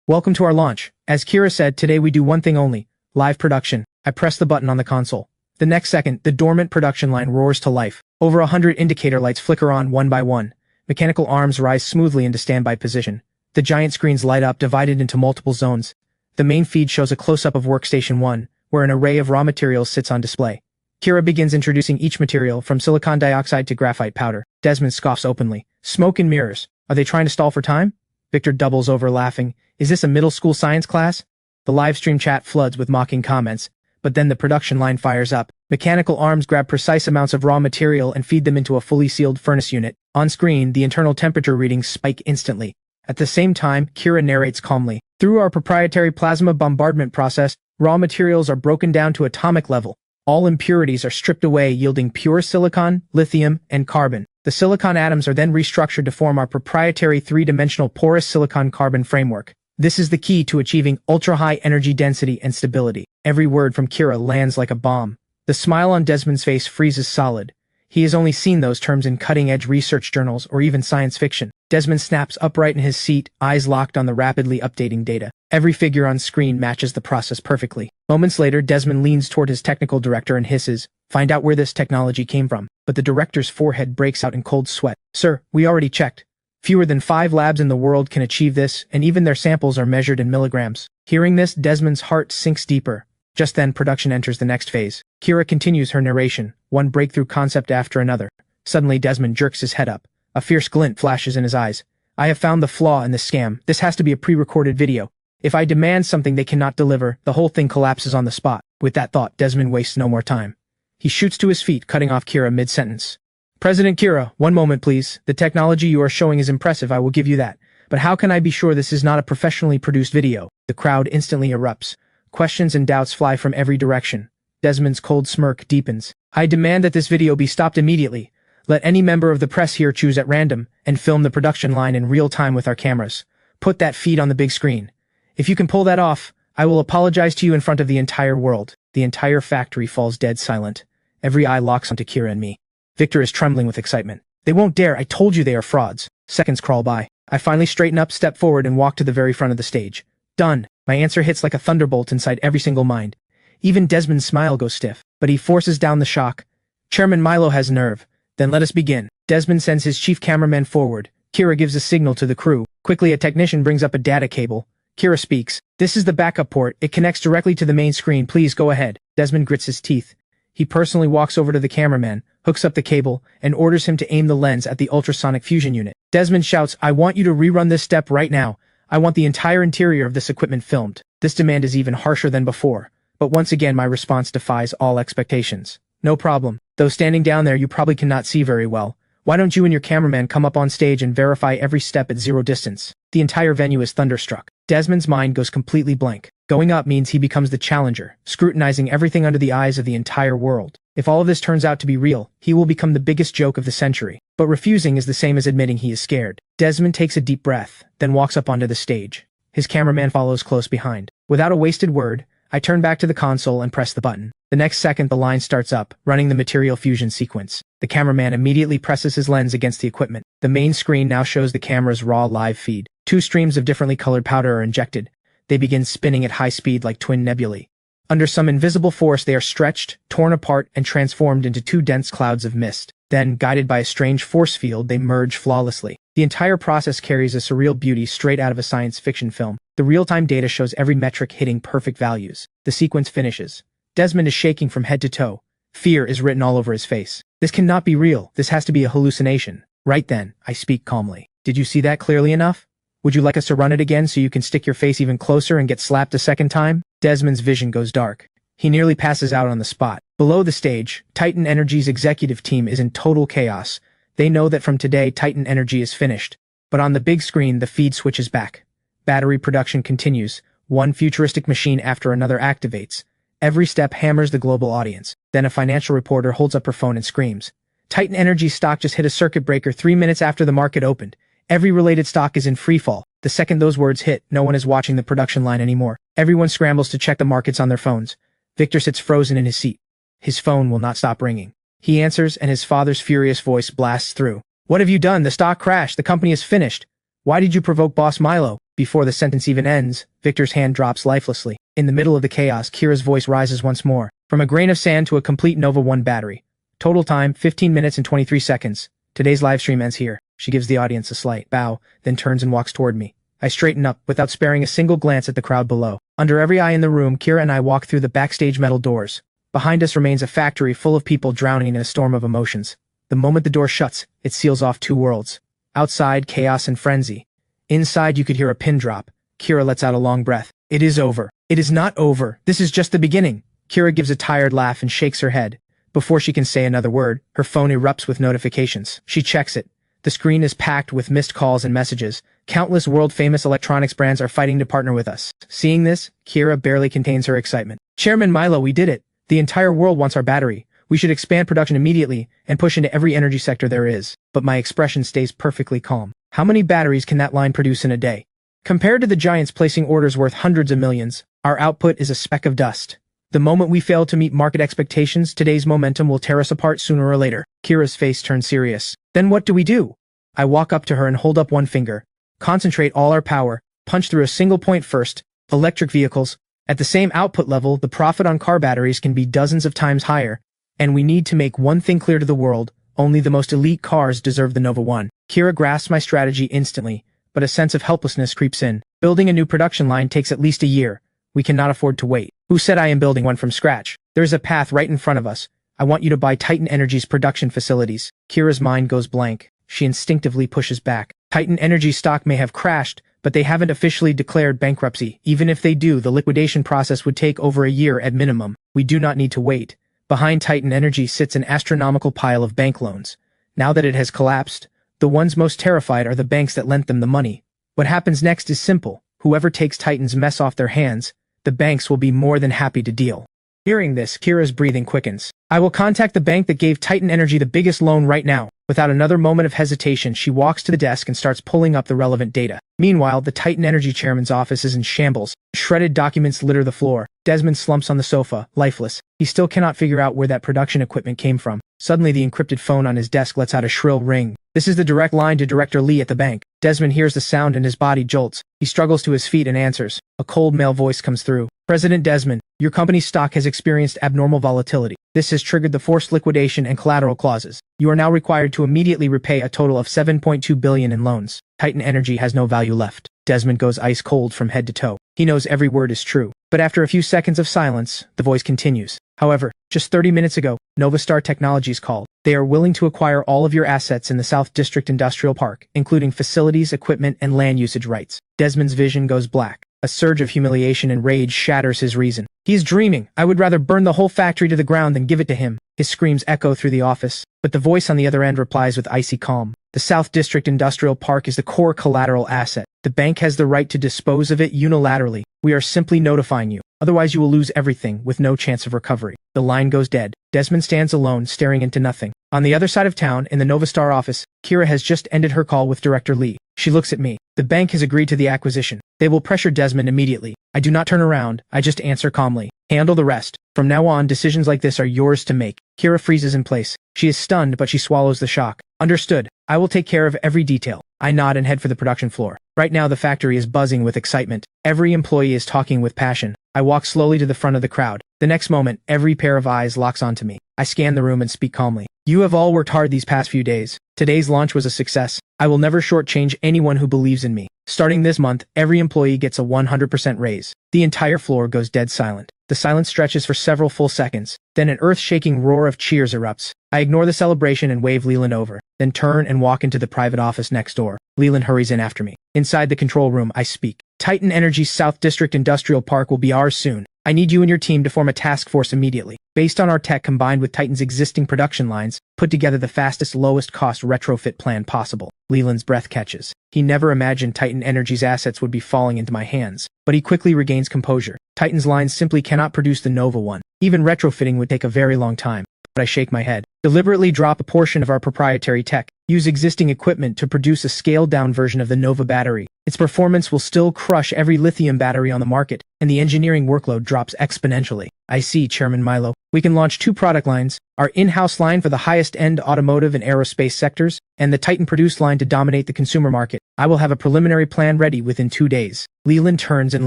Welcome to our launch. As Kira said, today we do one thing only. Live production. I press the button on the console. The next second, the dormant production line roars to life. Over 100 indicator lights flicker on one by one. Mechanical arms rise smoothly into standby position. The giant screens light up, divided into multiple zones. The main feed shows a close-up of Workstation 1, where an array of raw materials sits on display. Kira begins introducing each material, from silicon dioxide to graphite powder. Desmond scoffs openly. Smoke and mirrors. Are they trying to stall for time? Victor doubles over, laughing. Is this a middle school science class? The livestream chat floods with mocking comments, but then the production line fires up. Mechanical arms grab precise amounts of raw material and feed them into a fully sealed furnace unit. On screen, the internal temperature readings spike instantly. At the same time, Kira narrates calmly. Through our proprietary plasma bombardment process, raw materials are broken down to atomic level. All impurities are stripped away, yielding pure silicon, lithium, and carbon. The silicon atoms are then restructured to form our proprietary three-dimensional porous silicon-carbon framework. This is the key to achieving ultra-high energy density and stability. Every word from Kira lands like a bomb. The smile on Desmond's face freezes solid. He has only seen those terms in cutting-edge research journals or even science fiction. Desmond snaps upright in his seat, eyes locked on the rapidly updating data. Every figure on screen matches the process perfectly. Moments later, Desmond leans toward his technical director and hisses, "Find out where this technology came from." But the director's forehead breaks out in cold sweat. "Sir, we already checked. Fewer than 5 labs in the world can achieve this, and even their samples are measured in milligrams." Hearing this, Desmond's heart sinks deeper. Just then, production enters the next phase. Kira continues her narration, one breakthrough concept after another. Suddenly, Desmond jerks his head up. A fierce glint flashes in his eyes. "I have found the flaw in this scam. This has to be a pre-recorded video. If I demand something they cannot deliver, the whole thing collapses on the spot." With that thought, Desmond wastes no more time. He shoots to his feet, cutting off Kira mid-sentence. "President Kira, one moment please. The technology you are showing is impressive, I will give you that. But how can I be sure this is not a professionally produced video?" The crowd instantly erupts. Questions and doubts fly from every direction. Desmond's cold smirk deepens. "I demand that this video be stopped immediately. Let any member of the press here choose at random and film the production line in real time with our cameras. Put that feed on the big screen. If you can pull that off, I will apologize to you in front of the entire world." The entire factory falls dead silent. Every eye locks onto Kira and me. Victor is trembling with excitement. "They won't dare, I told you they are frauds." Seconds crawl by. I finally straighten up, step forward, and walk to the very front of the stage. Done. My answer hits like a thunderbolt inside every single mind. Even Desmond's smile goes stiff, but he forces down the shock. "Chairman Milo has nerve. Then let us begin." Desmond sends his chief cameraman forward. Kira gives a signal to the crew. Quickly, a technician brings up a data cable. Kira speaks. "This is the backup port. It connects directly to the main screen. Please go ahead." Desmond grits his teeth. He personally walks over to the cameraman, hooks up the cable, and orders him to aim the lens at the ultrasonic fusion unit. Desmond shouts, "I want you to rerun this step right now. I want the entire interior of this equipment filmed." This demand is even harsher than before, but once again my response defies all expectations. "No problem. Though standing down there you probably cannot see very well. Why don't you and your cameraman come up on stage and verify every step at zero distance?" The entire venue is thunderstruck. Desmond's mind goes completely blank. Going up means he becomes the challenger, scrutinizing everything under the eyes of the entire world. If all of this turns out to be real, he will become the biggest joke of the century. But refusing is the same as admitting he is scared. Desmond takes a deep breath, then walks up onto the stage. His cameraman follows close behind. Without a wasted word, I turn back to the console and press the button. The next second the line starts up, running the material fusion sequence. The cameraman immediately presses his lens against the equipment. The main screen now shows the camera's raw live feed. 2 streams of differently colored powder are injected. They begin spinning at high speed like twin nebulae. Under some invisible force they are stretched, torn apart, and transformed into 2 dense clouds of mist. Then, guided by a strange force field, they merge flawlessly. The entire process carries a surreal beauty straight out of a science fiction film. The real-time data shows every metric hitting perfect values. The sequence finishes. Desmond is shaking from head to toe. Fear is written all over his face. "This cannot be real. This has to be a hallucination." Right then, I speak calmly. "Did you see that clearly enough? Would you like us to run it again so you can stick your face even closer and get slapped a second time?" Desmond's vision goes dark. He nearly passes out on the spot. Below the stage, Titan Energy's executive team is in total chaos. They know that from today, Titan Energy is finished. But on the big screen, the feed switches back. Battery production continues. One futuristic machine after another activates. Every step hammers the global audience. Then a financial reporter holds up her phone and screams. "Titan Energy stock just hit a circuit breaker 3 minutes after the market opened. Every related stock is in freefall." The second those words hit, no one is watching the production line anymore. Everyone scrambles to check the markets on their phones. Victor sits frozen in his seat. His phone will not stop ringing. He answers, and his father's furious voice blasts through. "What have you done? The stock crashed. The company is finished. Why did you provoke Boss Milo?" Before the sentence even ends, Victor's hand drops lifelessly. In the middle of the chaos, Kira's voice rises once more. "From a grain of sand to a complete Nova 1 battery. Total time, 15 minutes and 23 seconds. Today's livestream ends here." She gives the audience a slight bow, then turns and walks toward me. I straighten up, without sparing a single glance at the crowd below. Under every eye in the room, Kira and I walk through the backstage metal doors. Behind us remains a factory full of people drowning in a storm of emotions. The moment the door shuts, it seals off two worlds. Outside, chaos and frenzy. Inside, you could hear a pin drop. Kira lets out a long breath. It is over. It is not over. This is just the beginning. Kira gives a tired laugh and shakes her head. Before she can say another word, her phone erupts with notifications. She checks it. The screen is packed with missed calls and messages. Countless world-famous electronics brands are fighting to partner with us. Seeing this, Kira barely contains her excitement. Chairman Milo, we did it. The entire world wants our battery. We should expand production immediately and push into every energy sector there is. But my expression stays perfectly calm. How many batteries can that line produce in a day? Compared to the giants placing orders worth hundreds of millions, our output is a speck of dust. The moment we fail to meet market expectations, today's momentum will tear us apart sooner or later. Kira's face turns serious. Then what do we do? I walk up to her and hold up one finger. Concentrate all our power. Punch through a single point first. Electric vehicles. At the same output level, the profit on car batteries can be dozens of times higher. And we need to make one thing clear to the world. Only the most elite cars deserve the Nova 1. Kira grasps my strategy instantly, but a sense of helplessness creeps in. Building a new production line takes at least a year. We cannot afford to wait. Who said I am building one from scratch? There is a path right in front of us. I want you to buy Titan Energy's production facilities. Kira's mind goes blank. She instinctively pushes back. Titan Energy stock may have crashed, but they haven't officially declared bankruptcy. Even if they do, the liquidation process would take over a year at minimum. We do not need to wait. Behind Titan Energy sits an astronomical pile of bank loans. Now that it has collapsed, the ones most terrified are the banks that lent them the money. What happens next is simple. Whoever takes Titan's mess off their hands, the banks will be more than happy to deal. Hearing this, Kira's breathing quickens. I will contact the bank that gave Titan Energy the biggest loan right now. Without another moment of hesitation, she walks to the desk and starts pulling up the relevant data. Meanwhile, the Titan Energy chairman's office is in shambles. Shredded documents litter the floor. Desmond slumps on the sofa, lifeless. He still cannot figure out where that production equipment came from. Suddenly, the encrypted phone on his desk lets out a shrill ring. This is the direct line to Director Lee at the bank. Desmond hears the sound and his body jolts. He struggles to his feet and answers. A cold male voice comes through. President Desmond, your company's stock has experienced abnormal volatility. This has triggered the forced liquidation and collateral clauses. You are now required to immediately repay a total of $7.2 billion in loans. Titan Energy has no value left. Desmond goes ice cold from head to toe. He knows every word is true. But after a few seconds of silence, the voice continues. However, just 30 minutes ago, Novastar Technologies called. They are willing to acquire all of your assets in the South District Industrial Park, including facilities, equipment, and land usage rights. Desmond's vision goes black. A surge of humiliation and rage shatters his reason. He is dreaming. I would rather burn the whole factory to the ground than give it to him. His screams echo through the office, but the voice on the other end replies with icy calm. The South District Industrial Park is the core collateral asset. The bank has the right to dispose of it unilaterally. We are simply notifying you. Otherwise you will lose everything with no chance of recovery. The line goes dead. Desmond stands alone, staring into nothing. On the other side of town, in the Novastar office, Kira has just ended her call with Director Lee. She looks at me. The bank has agreed to the acquisition. They will pressure Desmond immediately. I do not turn around. I just answer calmly. Handle the rest. From now on, decisions like this are yours to make. Kira freezes in place. She is stunned, but she swallows the shock. Understood. I will take care of every detail. I nod and head for the production floor. Right now, the factory is buzzing with excitement. Every employee is talking with passion. I walk slowly to the front of the crowd. The next moment, every pair of eyes locks onto me. I scan the room and speak calmly. You have all worked hard these past few days. Today's launch was a success. I will never shortchange anyone who believes in me. Starting this month, every employee gets a 100% raise. The entire floor goes dead silent. The silence stretches for several full seconds. Then an earth-shaking roar of cheers erupts. I ignore the celebration and wave Leland over, then turn and walk into the private office next door. Leland hurries in after me. Inside the control room, I speak. Titan Energy's South District Industrial Park will be ours soon. I need you and your team to form a task force immediately. Based on our tech combined with Titan's existing production lines, put together the fastest, lowest-cost retrofit plan possible. Leland's breath catches. He never imagined Titan Energy's assets would be falling into my hands. But he quickly regains composure. Titan's lines simply cannot produce the Nova 1. Even retrofitting would take a very long time. But I shake my head. Deliberately drop a portion of our proprietary tech. Use existing equipment to produce a scaled-down version of the Nova battery. Its performance will still crush every lithium battery on the market, and the engineering workload drops exponentially. I see, Chairman Milo. We can launch two product lines, our in-house line for the highest-end automotive and aerospace sectors, and the Titan-produced line to dominate the consumer market. I will have a preliminary plan ready within 2 days. Leland turns and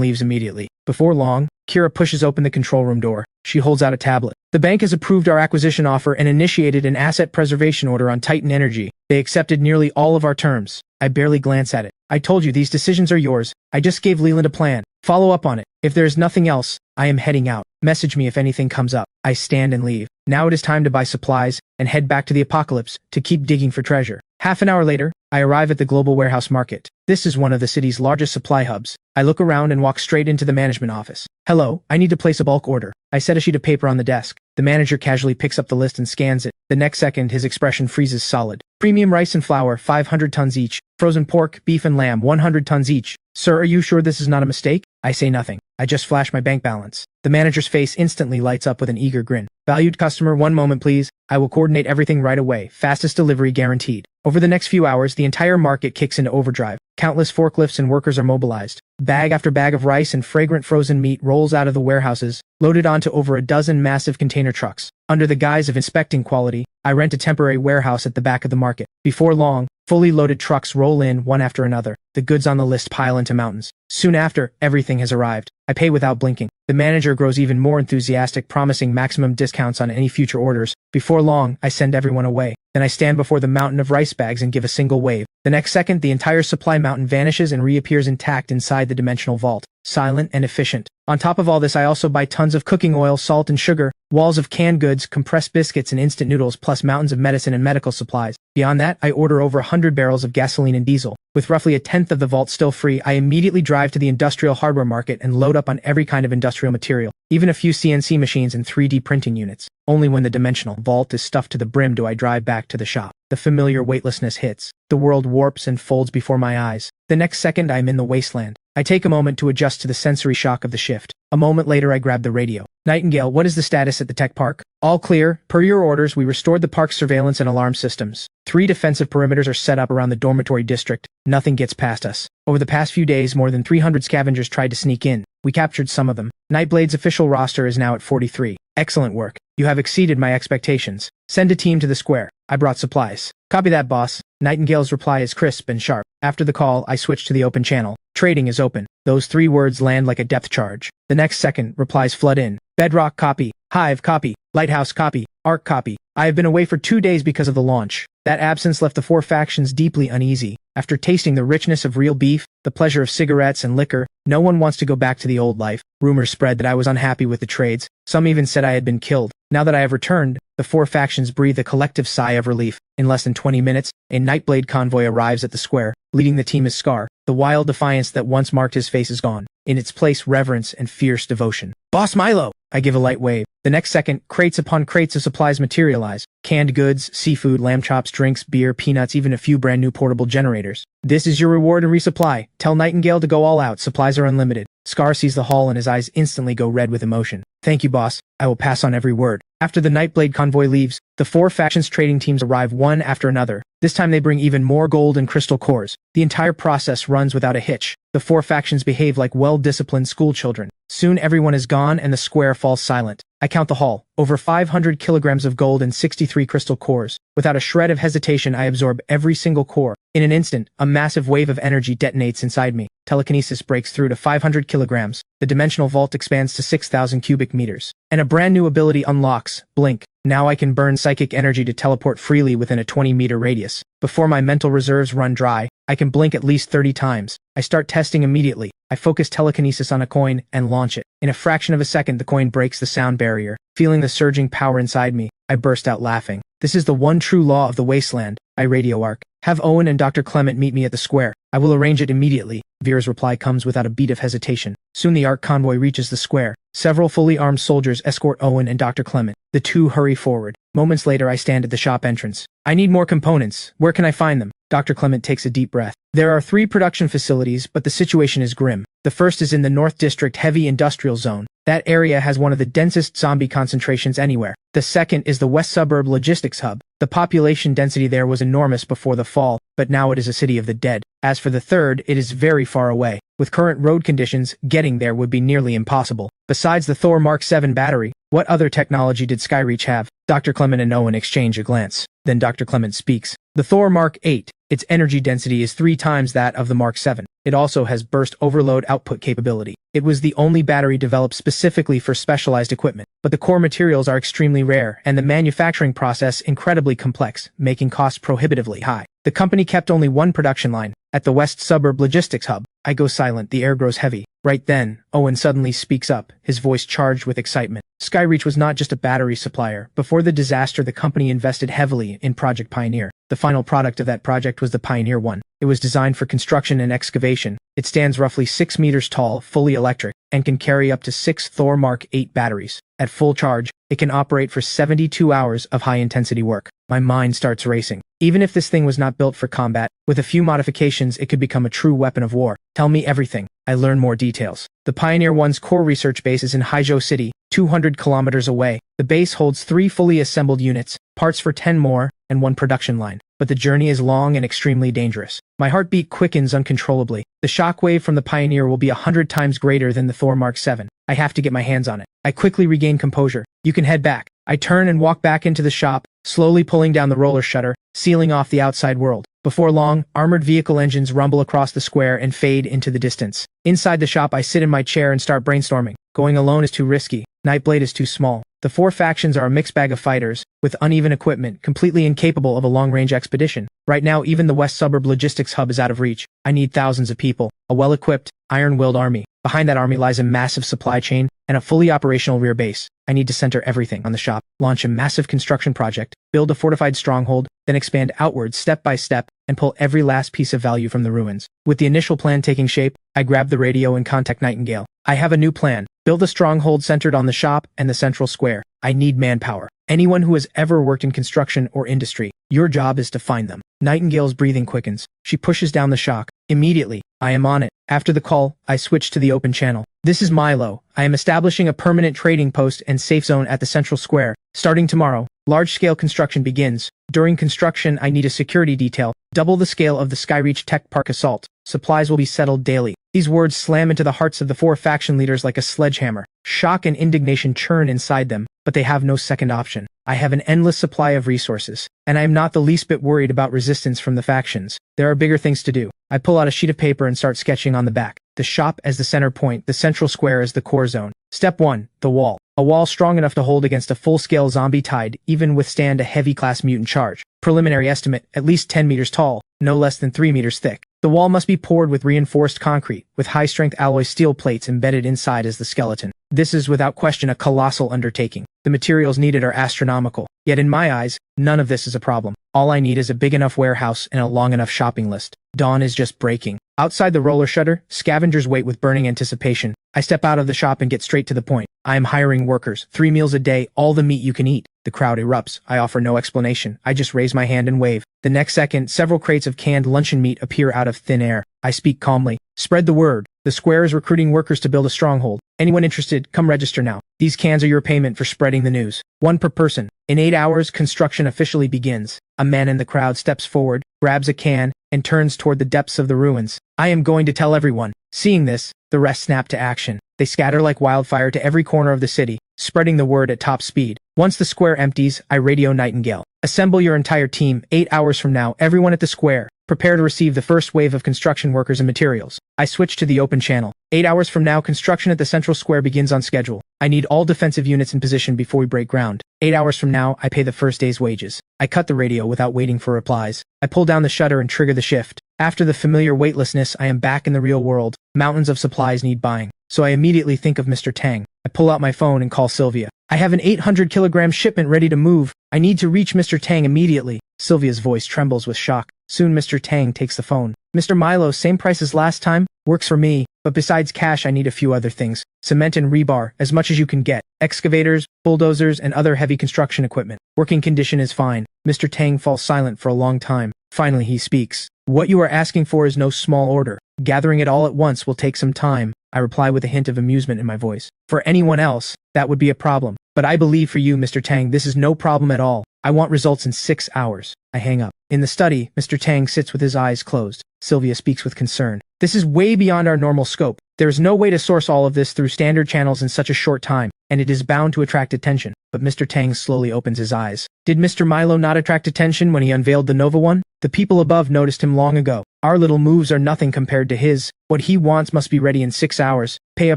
leaves immediately. Before long, Kira pushes open the control room door. She holds out a tablet. The bank has approved our acquisition offer and initiated an asset preservation order on Titan Energy. They accepted nearly all of our terms. I barely glance at it. I told you these decisions are yours. I just gave Leland a plan. Follow up on it. If there is nothing else, I am heading out. Message me if anything comes up. I stand and leave. Now it is time to buy supplies and head back to the apocalypse to keep digging for treasure. Half an hour later, I arrive at the global warehouse market. This is one of the city's largest supply hubs. I look around and walk straight into the management office. Hello, I need to place a bulk order. I set a sheet of paper on the desk. The manager casually picks up the list and scans it. The next second, his expression freezes solid. Premium rice and flour, 500 tons each. Frozen pork, beef and lamb, 100 tons each. Sir, are you sure this is not a mistake? I say nothing. I just flash my bank balance. The manager's face instantly lights up with an eager grin. Valued customer, one moment please. I will coordinate everything right away. Fastest delivery guaranteed. Over the next few hours, the entire market kicks into overdrive. Countless forklifts and workers are mobilized. Bag after bag of rice and fragrant frozen meat rolls out of the warehouses, loaded onto over a dozen massive container trucks. Under the guise of inspecting quality, I rent a temporary warehouse at the back of the market. Before long, fully loaded trucks roll in one after another. The goods on the list pile into mountains. Soon after, everything has arrived. I pay without blinking. The manager grows even more enthusiastic, promising maximum discounts on any future orders. Before long, I send everyone away. Then I stand before the mountain of rice bags and give a single wave. The next second, the entire supply mountain vanishes and reappears intact inside the dimensional vault. Silent and efficient. On top of all this, I also buy tons of cooking oil, salt and sugar, walls of canned goods, compressed biscuits and instant noodles, plus mountains of medicine and medical supplies. Beyond that, I order over 100 barrels of gasoline and diesel. With roughly a tenth of the vault still free, I immediately drive to the industrial hardware market and load up on every kind of industrial material, even a few CNC machines and 3D printing units. Only when the dimensional vault is stuffed to the brim do I drive back to the shop. The familiar weightlessness hits. The world warps and folds before my eyes. The next second, I am in the wasteland. I take a moment to adjust to the sensory shock of the shift. A moment later, I grab the radio. Nightingale, what is the status at the tech park? All clear. Per your orders, we restored the park's surveillance and alarm systems. 3 defensive perimeters are set up around the dormitory district. Nothing gets past us. Over the past few days, more than 300 scavengers tried to sneak in. We captured some of them. Nightblade's official roster is now at 43. Excellent work. You have exceeded my expectations. Send a team to the square. I brought supplies. Copy that, boss. Nightingale's reply is crisp and sharp. After the call, I switch to the open channel. Trading is open. Those 3 words land like a depth charge. The next second, replies flood in. Bedrock copy. Hive copy. Lighthouse copy. Arc copy. I have been away for 2 days because of the launch. That absence left the 4 factions deeply uneasy. After tasting the richness of real beef, the pleasure of cigarettes and liquor, no one wants to go back to the old life. Rumors spread that I was unhappy with the trades. Some even said I had been killed. Now that I have returned, the 4 factions breathe a collective sigh of relief. In less than 20 minutes, a Nightblade convoy arrives at the square. Leading the team is Scar. The wild defiance that once marked his face is gone. In its place, reverence and fierce devotion. Boss Milo! I give a light wave. The next second, crates upon crates of supplies materialize. Canned goods, seafood, lamb chops, drinks, beer, peanuts, even a few brand new portable generators. This is your reward and resupply. Tell Nightingale to go all out. Supplies are unlimited. Scar sees the haul and his eyes instantly go red with emotion. Thank you, boss. I will pass on every word. After the Nightblade convoy leaves, the 4 factions trading teams arrive one after another. This time they bring even more gold and crystal cores. The entire process runs without a hitch. The 4 factions behave like well-disciplined schoolchildren. Soon everyone is gone and the square falls silent. I count the haul. Over 500 kilograms of gold and 63 crystal cores. Without a shred of hesitation, I absorb every single core. In an instant, a massive wave of energy detonates inside me. Telekinesis breaks through to 500 kilograms. The dimensional vault expands to 6,000 cubic meters. And a brand new ability unlocks, Blink. Now I can burn psychic energy to teleport freely within a 20-meter radius. Before my mental reserves run dry, I can blink at least 30 times. I start testing immediately. I focus telekinesis on a coin and launch it. In a fraction of a second, the coin breaks the sound barrier. Feeling the surging power inside me, I burst out laughing. This is the one true law of the wasteland. I radio arc. Have Owen and Dr. Clement meet me at the square. I will arrange it immediately. Vera's reply comes without a beat of hesitation. Soon the Ark convoy reaches the square. Several fully armed soldiers escort Owen and Dr. Clement. The 2 hurry forward. Moments later, I stand at the shop entrance. I need more components. Where can I find them? Dr. Clement takes a deep breath. There are 3 production facilities, but the situation is grim. The first is in the North District Heavy Industrial Zone. That area has one of the densest zombie concentrations anywhere. The second is the West Suburb Logistics Hub. The population density there was enormous before the fall, but now it is a city of the dead. As for the third, it is very far away. With current road conditions, getting there would be nearly impossible. Besides the Thor Mark 7 battery, what other technology did Skyreach have? Dr. Clement and Owen exchange a glance. Then Dr. Clement speaks. The Thor Mark 8. Its energy density is 3 times that of the Mark 7. It also has burst overload output capability. It was the only battery developed specifically for specialized equipment, but the core materials are extremely rare and the manufacturing process incredibly complex, making costs prohibitively high. The company kept only one production line, at the West Suburb Logistics Hub. I go silent, the air grows heavy. Right then, Owen suddenly speaks up, his voice charged with excitement. Skyreach was not just a battery supplier. Before the disaster, the company invested heavily in Project Pioneer. The final product of that project was the Pioneer 1. It was designed for construction and excavation. It stands roughly 6 meters tall, fully electric, and can carry up to 6 Thor Mark 8 batteries. At full charge, it can operate for 72 hours of high-intensity work. My mind starts racing. Even if this thing was not built for combat, with a few modifications it could become a true weapon of war. Tell me everything. I learn more details. The Pioneer 1's core research base is in Haizhou City, 200 kilometers away. The base holds 3 fully assembled units, parts for 10 more, and 1 production line. But the journey is long and extremely dangerous. My heartbeat quickens uncontrollably. The shockwave from the Pioneer will be 100 times greater than the Thor Mark 7. I have to get my hands on it. I quickly regain composure. You can head back. I turn and walk back into the shop, slowly pulling down the roller shutter, sealing off the outside world. Before long, armored vehicle engines rumble across the square and fade into the distance. Inside the shop, I sit in my chair and start brainstorming. Going alone is too risky. Nightblade is too small. The 4 factions are a mixed bag of fighters, with uneven equipment, completely incapable of a long-range expedition. Right now, even the West Suburb Logistics Hub is out of reach. I need thousands of people, a well-equipped, iron-willed army. Behind that army lies a massive supply chain and a fully operational rear base. I need to center everything on the shop, launch a massive construction project, build a fortified stronghold, then expand outwards step by step, and pull every last piece of value from the ruins. With the initial plan taking shape, I grab the radio and contact Nightingale. I have a new plan. Build a stronghold centered on the shop and the central square. I need manpower. Anyone who has ever worked in construction or industry. Your job is to find them. Nightingale's breathing quickens. She pushes down the shock. Immediately, I am on it. After the call, I switch to the open channel. This is Milo. I am establishing a permanent trading post and safe zone at the central square. Starting tomorrow, large-scale construction begins. During construction, I need a security detail, double the scale of the Skyreach Tech Park assault. Supplies will be settled daily. These words slam into the hearts of the 4 faction leaders like a sledgehammer. Shock and indignation churn inside them, but they have no second option. I have an endless supply of resources, and I am not the least bit worried about resistance from the factions. There are bigger things to do. I pull out a sheet of paper and start sketching on the back. The shop as the center point, the central square as the core zone. Step 1. The wall. A wall strong enough to hold against a full-scale zombie tide, even withstand a heavy-class mutant charge. Preliminary estimate, at least 10 meters tall, no less than 3 meters thick. The wall must be poured with reinforced concrete, with high-strength alloy steel plates embedded inside as the skeleton. This is without question a colossal undertaking. The materials needed are astronomical. Yet in my eyes, none of this is a problem. All I need is a big enough warehouse and a long enough shopping list. Dawn is just breaking. Outside the roller shutter, scavengers wait with burning anticipation. I step out of the shop and get straight to the point. I am hiring workers, 3 meals a day, all the meat you can eat. The crowd erupts. I offer no explanation. I just raise my hand and wave. The next second, several crates of canned luncheon meat appear out of thin air. I speak calmly. Spread the word. The square is recruiting workers to build a stronghold. Anyone interested, come register now. These cans are your payment for spreading the news. 1 per person. In 8 hours, construction officially begins. A man in the crowd steps forward, grabs a can, and turns toward the depths of the ruins. I am going to tell everyone. Seeing this, the rest snap to action. They scatter like wildfire to every corner of the city, spreading the word at top speed. Once the square empties, I radio Nightingale. Assemble your entire team. 8 hours from now, everyone at the square. Prepare to receive the first wave of construction workers and materials. I switch to the open channel. 8 hours from now, construction at the central square begins on schedule. I need all defensive units in position before we break ground. 8 hours from now, I pay the first day's wages. I cut the radio without waiting for replies. I pull down the shutter and trigger the shift. After the familiar weightlessness, I am back in the real world. Mountains of supplies need buying. So I immediately think of Mr. Tang. I pull out my phone and call Sylvia. I have an 800-kilogram shipment ready to move. I need to reach Mr. Tang immediately. Sylvia's voice trembles with shock. Soon Mr. Tang takes the phone. Mr. Milo, same price as last time? Works for me. But besides cash, I need a few other things. Cement and rebar, as much as you can get. Excavators, bulldozers, and other heavy construction equipment. Working condition is fine. Mr. Tang falls silent for a long time. Finally, he speaks. What you are asking for is no small order. Gathering it all at once will take some time. I reply with a hint of amusement in my voice. For anyone else, that would be a problem. But I believe for you, Mr. Tang, this is no problem at all. I want results in 6 hours. I hang up. In the study, Mr. Tang sits with his eyes closed. Sylvia speaks with concern. This is way beyond our normal scope. There is no way to source all of this through standard channels in such a short time, and it is bound to attract attention. But Mr. Tang slowly opens his eyes. Did Mr. Milo not attract attention when he unveiled the Nova One? The people above noticed him long ago. Our little moves are nothing compared to his. What he wants must be ready in 6 hours. Pay a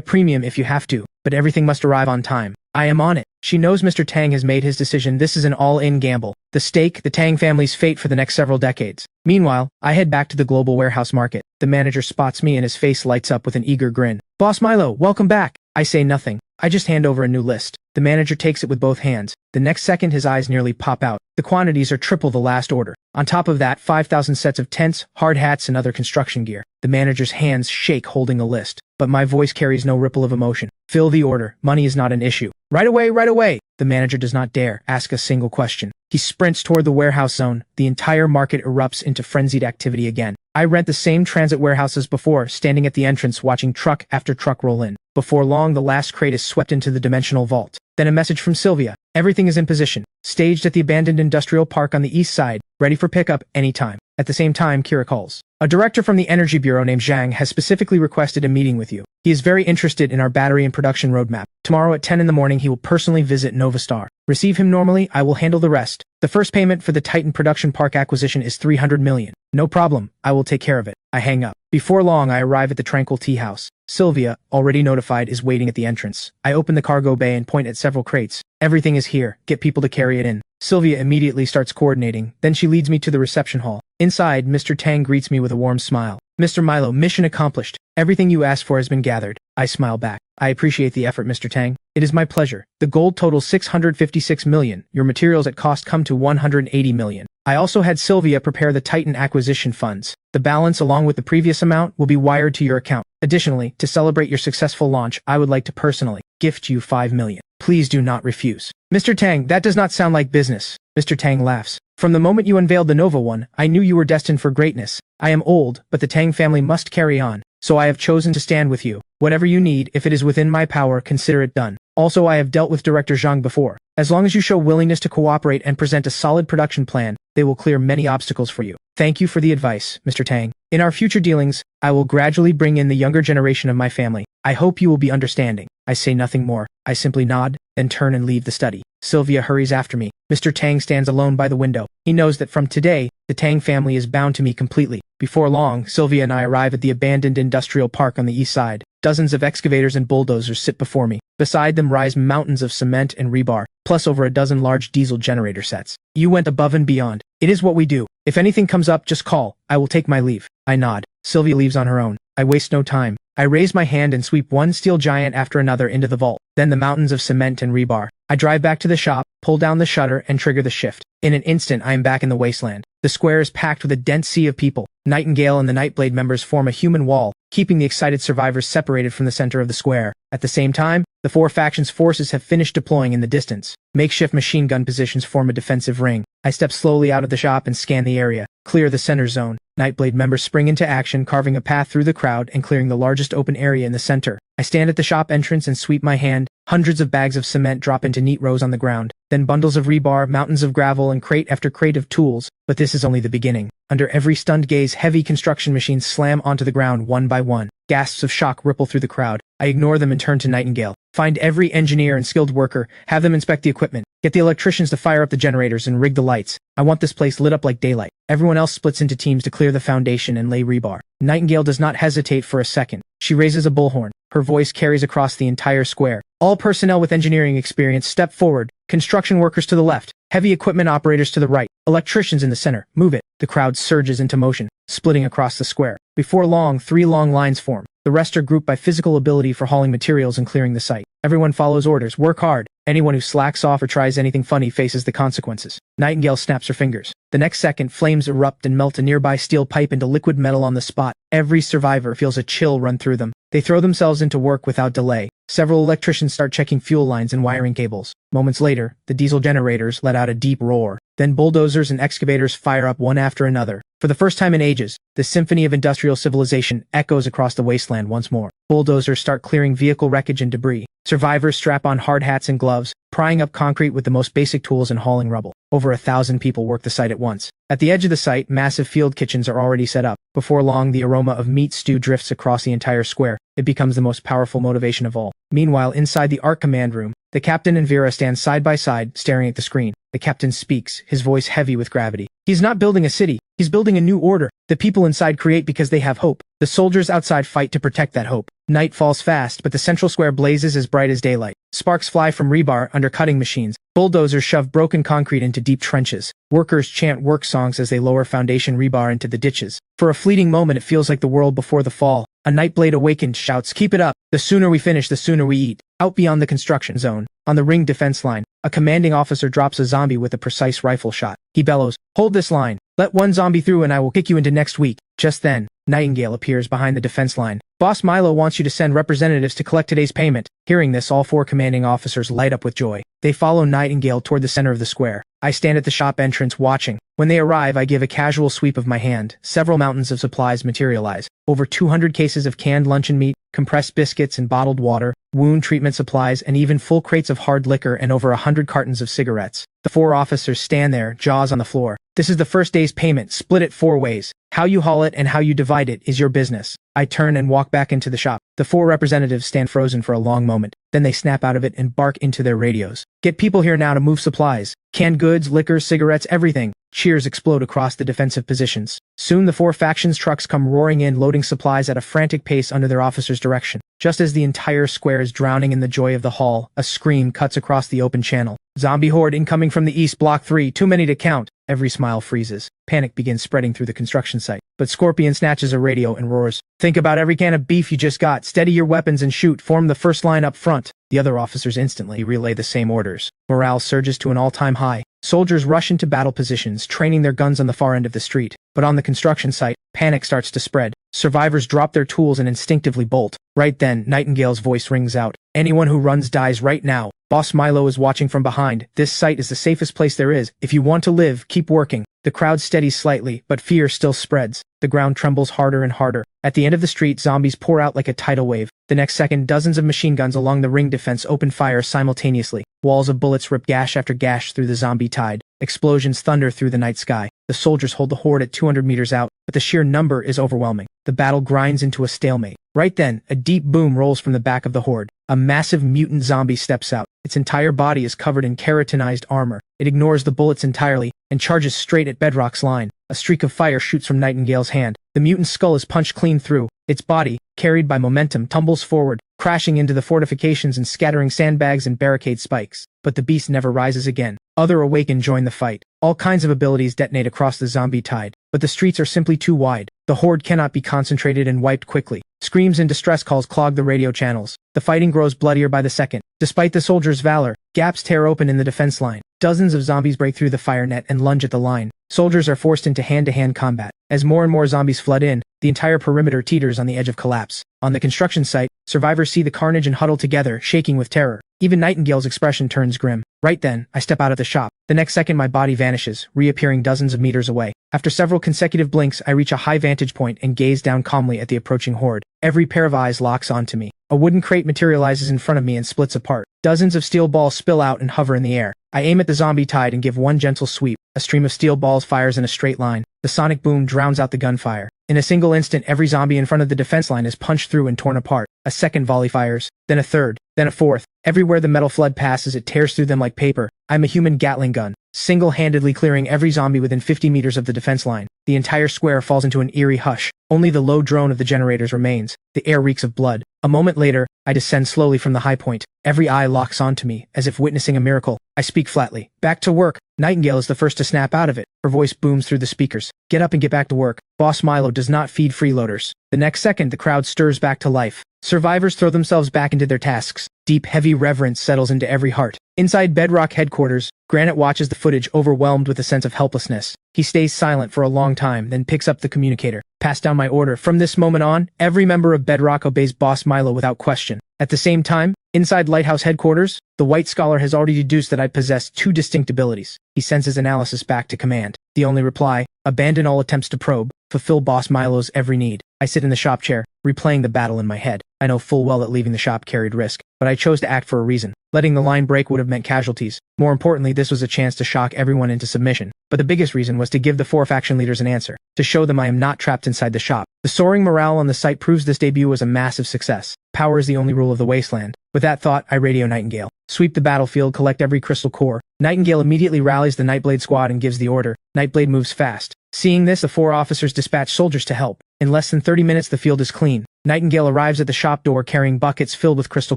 premium if you have to, but everything must arrive on time. I am on it. She knows Mr. Tang has made his decision. This is an all-in gamble. The stake, the Tang family's fate for the next several decades. Meanwhile, I head back to the global warehouse market. The manager spots me and his face lights up with an eager grin. Boss Milo, welcome back. I say nothing. I just hand over a new list. The manager takes it with both hands. The next second his eyes nearly pop out. The quantities are triple the last order. On top of that, 5,000 sets of tents, hard hats, and other construction gear. The manager's hands shake holding a list. But my voice carries no ripple of emotion. Fill the order. Money is not an issue. Right away, right away. The manager does not dare ask a single question. He sprints toward the warehouse zone. The entire market erupts into frenzied activity again. I rent the same transit warehouse as before, standing at the entrance watching truck after truck roll in. Before long, the last crate is swept into the dimensional vault. Then a message from Sylvia. Everything is in position. Staged at the abandoned industrial park on the east side, ready for pickup anytime. At the same time, Kira calls. A director from the Energy Bureau named Zhang has specifically requested a meeting with you. He is very interested in our battery and production roadmap. Tomorrow at 10 in the morning, he will personally visit Nova Star. Receive him normally, I will handle the rest. The first payment for the Titan Production Park acquisition is 300 million. No problem, I will take care of it. I hang up. Before long, I arrive at the Tranquil Tea House. Sylvia, already notified, is waiting at the entrance. I open the cargo bay and point at several crates. Everything is here. Get people to carry it in. Sylvia immediately starts coordinating. Then she leads me to the reception hall. Inside, Mr. Tang greets me with a warm smile. Mr. Milo, mission accomplished. Everything you asked for has been gathered. I smile back. I appreciate the effort, Mr. Tang. It is my pleasure. The gold totals 656 million. Your materials at cost come to 180 million. I also had Sylvia prepare the Titan acquisition funds. The balance, along with the previous amount, will be wired to your account. Additionally, to celebrate your successful launch, I would like to personally gift you 5 million. Please do not refuse. Mr. Tang, that does not sound like business. Mr. Tang laughs. From the moment you unveiled the Nova One, I knew you were destined for greatness. I am old, but the Tang family must carry on. So I have chosen to stand with you. Whatever you need, if it is within my power, consider it done. Also, I have dealt with Director Zhang before. As long as you show willingness to cooperate and present a solid production plan, they will clear many obstacles for you. Thank you for the advice, Mr. Tang. In our future dealings, I will gradually bring in the younger generation of my family. I hope you will be understanding. I say nothing more. I simply nod, then turn and leave the study. Sylvia hurries after me. Mr. Tang stands alone by the window. He knows that from today, the Tang family is bound to me completely. Before long, Sylvia and I arrive at the abandoned industrial park on the east side. Dozens of excavators and bulldozers sit before me. Beside them rise mountains of cement and rebar, plus over a dozen large diesel generator sets. You went above and beyond. It is what we do. If anything comes up, just call. I will take my leave. I nod. Sylvia leaves on her own. I waste no time. I raise my hand and sweep one steel giant after another into the vault, then the mountains of cement and rebar. I drive back to the shop, pull down the shutter, and trigger the shift. In an instant, I am back in the wasteland. The square is packed with a dense sea of people. Nightingale and the Nightblade members form a human wall, keeping the excited survivors separated from the center of the square. At the same time, the four factions' forces have finished deploying in the distance. Makeshift machine gun positions form a defensive ring. I step slowly out of the shop and scan the area. Clear the center zone. Nightblade members spring into action, carving a path through the crowd and clearing the largest open area in the center. I stand at the shop entrance and sweep my hand. Hundreds of bags of cement drop into neat rows on the ground. Then bundles of rebar, mountains of gravel, and crate after crate of tools. But this is only the beginning. Under every stunned gaze, heavy construction machines slam onto the ground one by one. Gasps of shock ripple through the crowd. I ignore them and turn to Nightingale. Find every engineer and skilled worker, have them inspect the equipment. Get the electricians to fire up the generators and rig the lights. I want this place lit up like daylight. Everyone else splits into teams to clear the foundation and lay rebar. Nightingale does not hesitate for a second. She raises a bullhorn. Her voice carries across the entire square. All personnel with engineering experience step forward. Construction workers to the left. Heavy equipment operators to the right. Electricians in the center. Move it. The crowd surges into motion, splitting across the square. Before long, 3 long lines form. The rest are grouped by physical ability for hauling materials and clearing the site. Everyone follows orders. Work hard. Anyone who slacks off or tries anything funny faces the consequences. Nightingale snaps her fingers. The next second, flames erupt and melt a nearby steel pipe into liquid metal on the spot. Every survivor feels a chill run through them. They throw themselves into work without delay. Several electricians start checking fuel lines and wiring cables. Moments later, the diesel generators let out a deep roar. Then bulldozers and excavators fire up one after another. For the first time in ages, the symphony of industrial civilization echoes across the wasteland once more. Bulldozers start clearing vehicle wreckage and debris. Survivors strap on hard hats and gloves, prying up concrete with the most basic tools and hauling rubble. Over 1,000 people work the site at once. At the edge of the site, massive field kitchens are already set up. Before long, the aroma of meat stew drifts across the entire square. It becomes the most powerful motivation of all. Meanwhile, inside the ARC command room, the captain and Vera stand side by side, staring at the screen. The captain speaks, his voice heavy with gravity. He's not building a city. He's building a new order. The people inside create because they have hope. The soldiers outside fight to protect that hope. Night falls fast, but the central square blazes as bright as daylight. Sparks fly from rebar under cutting machines. Bulldozers shove broken concrete into deep trenches. Workers chant work songs as they lower foundation rebar into the ditches. For a fleeting moment, it feels like the world before the fall. A Nightblade awakened shouts, "Keep it up! The sooner we finish, the sooner we eat." Out beyond the construction zone, on the ring defense line, a commanding officer drops a zombie with a precise rifle shot. He bellows, "Hold this line. Let one zombie through and I will kick you into next week." Just then, Nightingale appears behind the defense line. "Boss Milo wants you to send representatives to collect today's payment." Hearing this, all four commanding officers light up with joy. They follow Nightingale toward the center of the square. I stand at the shop entrance watching. When they arrive, I give a casual sweep of my hand. Several mountains of supplies materialize. Over 200 cases of canned luncheon meat, compressed biscuits and bottled water, wound treatment supplies, and even full crates of hard liquor and over 100 cartons of cigarettes. The four officers stand there, jaws on the floor. "This is the first day's payment, split it 4 ways. How you haul it and how you divide it is your business." I turn and walk back into the shop. The four representatives stand frozen for a long moment. Then they snap out of it and bark into their radios. "Get people here now to move supplies. Canned goods, liquor, cigarettes, everything." Cheers explode across the defensive positions. Soon the four factions' trucks come roaring in, loading supplies at a frantic pace under their officers' direction. Just as the entire square is drowning in the joy of the haul, a scream cuts across the open channel. "Zombie horde incoming from the east, block 3, too many to count." Every smile freezes. Panic begins spreading through the construction site. But Scorpion snatches a radio and roars, "Think about every can of beef you just got. Steady your weapons and shoot. Form the first line up front." The other officers instantly relay the same orders. Morale surges to an all-time high. Soldiers rush into battle positions, training their guns on the far end of the street. But on the construction site, panic starts to spread. Survivors drop their tools and instinctively bolt. Right then, Nightingale's voice rings out. "Anyone who runs dies right now. Boss Milo is watching from behind. This site is the safest place there is. If you want to live, keep working." The crowd steadies slightly, but fear still spreads. The ground trembles harder and harder. At the end of the street, zombies pour out like a tidal wave. The next second, dozens of machine guns along the ring defense open fire simultaneously. Walls of bullets rip gash after gash through the zombie tide. Explosions thunder through the night sky. The soldiers hold the horde at 200 meters out, but the sheer number is overwhelming. The battle grinds into a stalemate. Right then, a deep boom rolls from the back of the horde. A massive mutant zombie steps out. Its entire body is covered in keratinized armor. It ignores the bullets entirely and charges straight at Bedrock's line. A streak of fire shoots from Nightingale's hand. The mutant's skull is punched clean through. Its body, carried by momentum, tumbles forward, crashing into the fortifications and scattering sandbags and barricade spikes. But the beast never rises again. Other Awakened join the fight. All kinds of abilities detonate across the zombie tide, but the streets are simply too wide. The horde cannot be concentrated and wiped quickly. Screams and distress calls clog the radio channels. The fighting grows bloodier by the second. Despite the soldiers' valor, gaps tear open in the defense line. Dozens of zombies break through the fire net and lunge at the line. Soldiers are forced into hand-to-hand combat. As more and more zombies flood in, the entire perimeter teeters on the edge of collapse. On the construction site, survivors see the carnage and huddle together, shaking with terror. Even Nightingale's expression turns grim. Right then, I step out of the shop. The next second my body vanishes, reappearing dozens of meters away. After several consecutive blinks, I reach a high vantage point and gaze down calmly at the approaching horde. Every pair of eyes locks onto me. A wooden crate materializes in front of me and splits apart. Dozens of steel balls spill out and hover in the air. I aim at the zombie tide and give one gentle sweep. A stream of steel balls fires in a straight line. The sonic boom drowns out the gunfire. In a single instant, every zombie in front of the defense line is punched through and torn apart. A second volley fires, then a third, then a fourth. Everywhere the metal flood passes, it tears through them like paper. I'm a human Gatling gun, single-handedly clearing every zombie within 50 meters of the defense line. The entire square falls into an eerie hush. Only the low drone of the generators remains. The air reeks of blood. A moment later, I descend slowly from the high point. Every eye locks onto me, as if witnessing a miracle. I speak flatly. "Back to work." Nightingale is the first to snap out of it. Her voice booms through the speakers. "Get up and get back to work. Boss Milo does not feed freeloaders." The next second, the crowd stirs back to life. Survivors throw themselves back into their tasks. Deep, heavy reverence settles into every heart. Inside Bedrock headquarters, Granite watches the footage, overwhelmed with a sense of helplessness. He stays silent for a long time, then picks up the communicator. "Pass down my order. From this moment on, every member of Bedrock obeys Boss Milo without question." At the same time, inside Lighthouse headquarters, the White Scholar has already deduced that I possess 2 distinct abilities. He sends his analysis back to command. The only reply: abandon all attempts to probe. Fulfill Boss Milo's every need. I sit in the shop chair, replaying the battle in my head. I know full well that leaving the shop carried risk, but I chose to act for a reason. Letting the line break would have meant casualties. More importantly, this was a chance to shock everyone into submission. But the biggest reason was to give the 4 faction leaders an answer. To show them I am not trapped inside the shop. The soaring morale on the site proves this debut was a massive success. Power is the only rule of the wasteland. With that thought, I radio Nightingale. "Sweep the battlefield, collect every crystal core." Nightingale immediately rallies the Nightblade squad and gives the order. Nightblade moves fast. Seeing this, the 4 officers dispatch soldiers to help. In less than 30 minutes the field is clean. Nightingale arrives at the shop door carrying buckets filled with crystal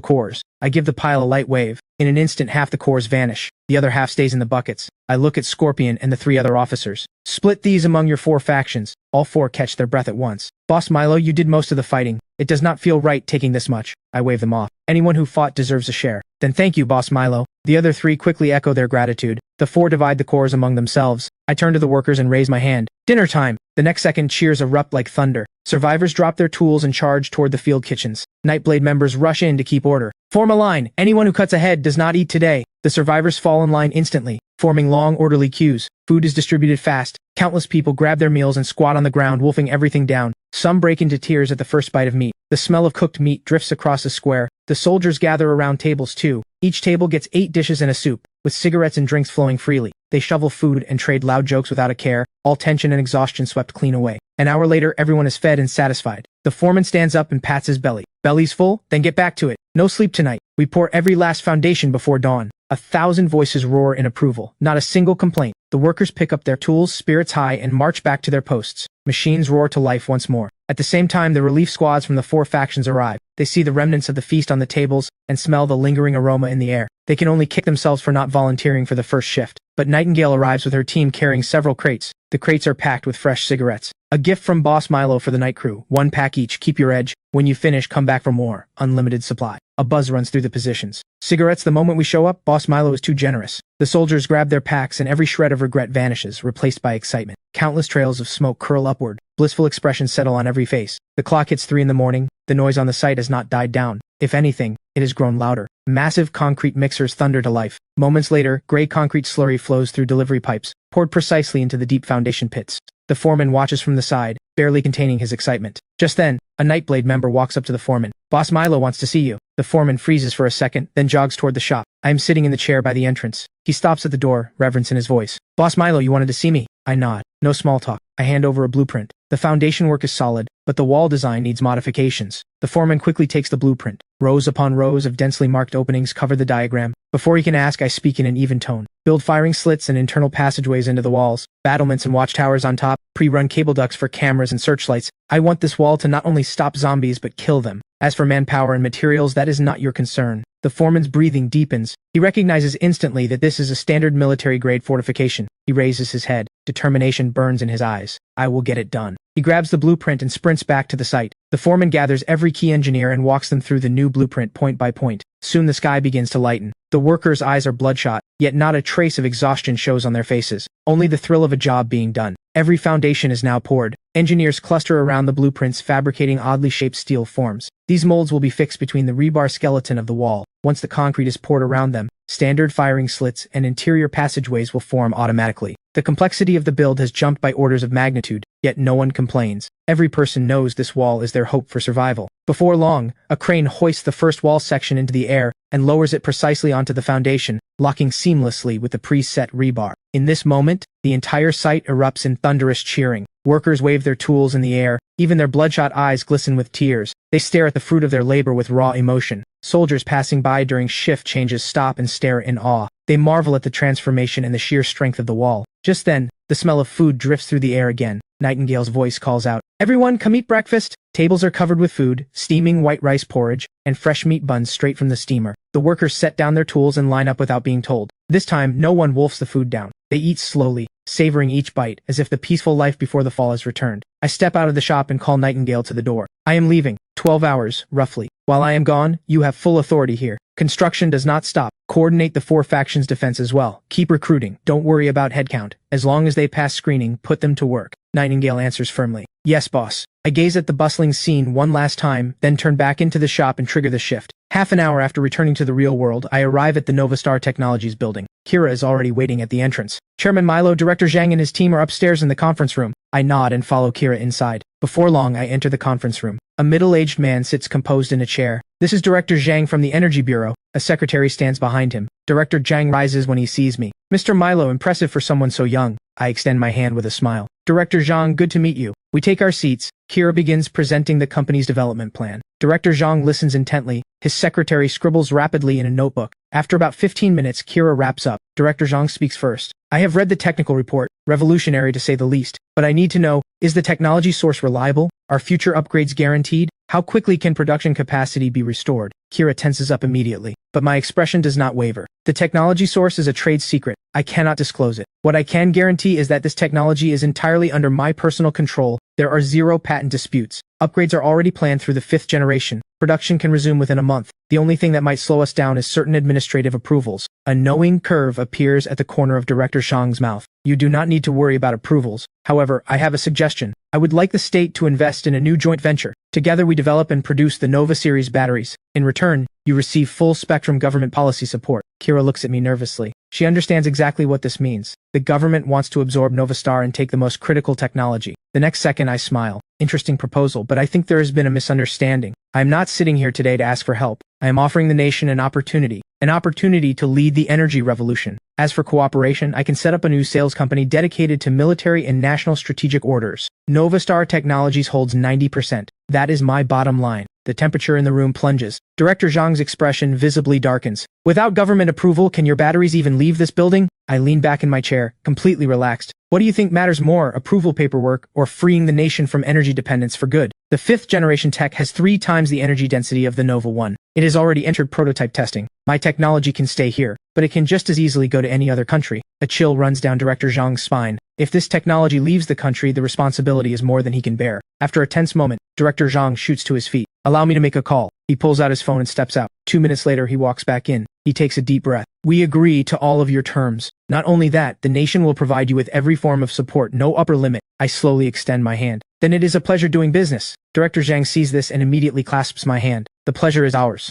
cores. I give the pile a light wave. In an instant half the cores vanish. The other half stays in the buckets. I look at Scorpion and the 3 other officers. Split these among your 4 factions. All 4 catch their breath at once. Boss Milo, you did most of the fighting. It does not feel right taking this much. I wave them off. Anyone who fought deserves a share. Then thank you, Boss Milo. The other 3 quickly echo their gratitude. The 4 divide the cores among themselves. I turn to the workers and raise my hand. Dinner time. The next second cheers erupt like thunder. Survivors drop their tools and charge toward the field kitchens. Nightblade members rush in to keep order. Form a line. Anyone who cuts ahead does not eat today. The survivors fall in line instantly, forming long orderly queues. Food is distributed fast. Countless people grab their meals and squat on the ground, wolfing everything down. Some break into tears at the first bite of meat. The smell of cooked meat drifts across the square. The soldiers gather around tables too. Each table gets 8 dishes and a soup, with cigarettes and drinks flowing freely. They shovel food and trade loud jokes without a care, all tension and exhaustion swept clean away. An hour later, everyone is fed and satisfied. The foreman stands up and pats his belly. Belly's full? Then get back to it. No sleep tonight. We pour every last foundation before dawn. 1,000 voices roar in approval. Not a single complaint. The workers pick up their tools, spirits high, and march back to their posts. Machines roar to life once more. At the same time, the relief squads from the 4 factions arrive. They see the remnants of the feast on the tables and smell the lingering aroma in the air. They can only kick themselves for not volunteering for the first shift. But Nightingale arrives with her team carrying several crates. The crates are packed with fresh cigarettes. A gift from Boss Milo for the night crew. 1 pack each. Keep your edge. When you finish, come back for more. Unlimited supply. A buzz runs through the positions. Cigarettes the moment we show up. Boss Milo is too generous. The soldiers grab their packs and every shred of regret vanishes, replaced by excitement. Countless trails of smoke curl upward. Blissful expressions settle on every face. The clock hits 3 in the morning. The noise on the site has not died down. If anything, it has grown louder. Massive concrete mixers thunder to life. Moments later, gray concrete slurry flows through delivery pipes, poured precisely into the deep foundation pits. The foreman watches from the side, barely containing his excitement. Just then, a Nightblade member walks up to the foreman. Boss Milo wants to see you. The foreman freezes for a second, then jogs toward the shop. I am sitting in the chair by the entrance. He stops at the door, reverence in his voice. Boss Milo, you wanted to see me? I nod. No small talk. I hand over a blueprint. The foundation work is solid, but the wall design needs modifications. The foreman quickly takes the blueprint. Rows upon rows of densely marked openings cover the diagram. Before he can ask, I speak in an even tone. Build firing slits and internal passageways into the walls, battlements and watchtowers on top, pre-run cable ducts for cameras and searchlights. I want this wall to not only stop zombies but kill them. As for manpower and materials, that is not your concern. The foreman's breathing deepens. He recognizes instantly that this is a standard military-grade fortification. He raises his head. Determination burns in his eyes. I will get it done. He grabs the blueprint and sprints back to the site. The foreman gathers every key engineer and walks them through the new blueprint point by point. Soon the sky begins to lighten. The workers' eyes are bloodshot, yet not a trace of exhaustion shows on their faces. Only the thrill of a job being done. Every foundation is now poured. Engineers cluster around the blueprints, fabricating oddly shaped steel forms. These molds will be fixed between the rebar skeleton of the wall. Once the concrete is poured around them, standard firing slits and interior passageways will form automatically. The complexity of the build has jumped by orders of magnitude, yet no one complains. Every person knows this wall is their hope for survival. Before long, a crane hoists the first wall section into the air and lowers it precisely onto the foundation, locking seamlessly with the preset rebar. In this moment, the entire site erupts in thunderous cheering. Workers wave their tools in the air, even their bloodshot eyes glisten with tears. They stare at the fruit of their labor with raw emotion. Soldiers passing by during shift changes stop and stare in awe. They marvel at the transformation and the sheer strength of the wall. Just then, the smell of food drifts through the air again. Nightingale's voice calls out, "Everyone, come eat breakfast!" Tables are covered with food, steaming white rice porridge, and fresh meat buns straight from the steamer. The workers set down their tools and line up without being told. This time, no one wolfs the food down. They eat slowly, savoring each bite, as if the peaceful life before the fall has returned. I step out of the shop and call Nightingale to the door. I am leaving. 12 hours, roughly. While I am gone, you have full authority here. Construction does not stop. Coordinate the 4 factions' defense as well. Keep recruiting. Don't worry about headcount. As long as they pass screening, put them to work. Nightingale answers firmly. Yes, boss. I gaze at the bustling scene one last time, then turn back into the shop and trigger the shift. Half an hour after returning to the real world, I arrive at the Novastar Technologies building. Kira is already waiting at the entrance. Chairman Milo, Director Zhang and his team are upstairs in the conference room. I nod and follow Kira inside. Before long, I enter the conference room. A middle-aged man sits composed in a chair. This is Director Zhang from the Energy Bureau. A secretary stands behind him. Director Zhang rises when he sees me. Mr. Milo, impressive for someone so young. I extend my hand with a smile. Director Zhang, good to meet you. We take our seats. Kira begins presenting the company's development plan. Director Zhang listens intently. His secretary scribbles rapidly in a notebook. After about 15 minutes, Kira wraps up. Director Zhang speaks first. I have read the technical report, revolutionary to say the least, but I need to know, is the technology source reliable? Are future upgrades guaranteed? How quickly can production capacity be restored? Kira tenses up immediately, but my expression does not waver. The technology source is a trade secret. I cannot disclose it. What I can guarantee is that this technology is entirely under my personal control. There are zero patent disputes. Upgrades are already planned through the 5th generation. Production can resume within a month. The only thing that might slow us down is certain administrative approvals. A knowing curve appears at the corner of Director Zhang's mouth. You do not need to worry about approvals. However, I have a suggestion. I would like the state to invest in a new joint venture. Together we develop and produce the Nova series batteries. In return, you receive full-spectrum government policy support. Kira looks at me nervously. She understands exactly what this means. The government wants to absorb Nova Star and take the most critical technology. The next second I smile. Interesting proposal, but I think there has been a misunderstanding. I am not sitting here today to ask for help. I am offering the nation an opportunity to lead the energy revolution. As for cooperation, I can set up a new sales company dedicated to military and national strategic orders. Nova Star Technologies holds 90%. That is my bottom line. The temperature in the room plunges. Director Zhang's expression visibly darkens. Without government approval, can your batteries even leave this building? I lean back in my chair, completely relaxed. What do you think matters more, approval paperwork or freeing the nation from energy dependence for good? The 5th generation tech has 3 times the energy density of the Nova 1. It has already entered prototype testing. My technology can stay here, but it can just as easily go to any other country. A chill runs down Director Zhang's spine. If this technology leaves the country, the responsibility is more than he can bear. After a tense moment, Director Zhang shoots to his feet. Allow me to make a call. He pulls out his phone and steps out. 2 minutes later, he walks back in. He takes a deep breath. We agree to all of your terms. Not only that, the nation will provide you with every form of support, no upper limit. I slowly extend my hand. Then it is a pleasure doing business. Director Zhang sees this and immediately clasps my hand. The pleasure is ours.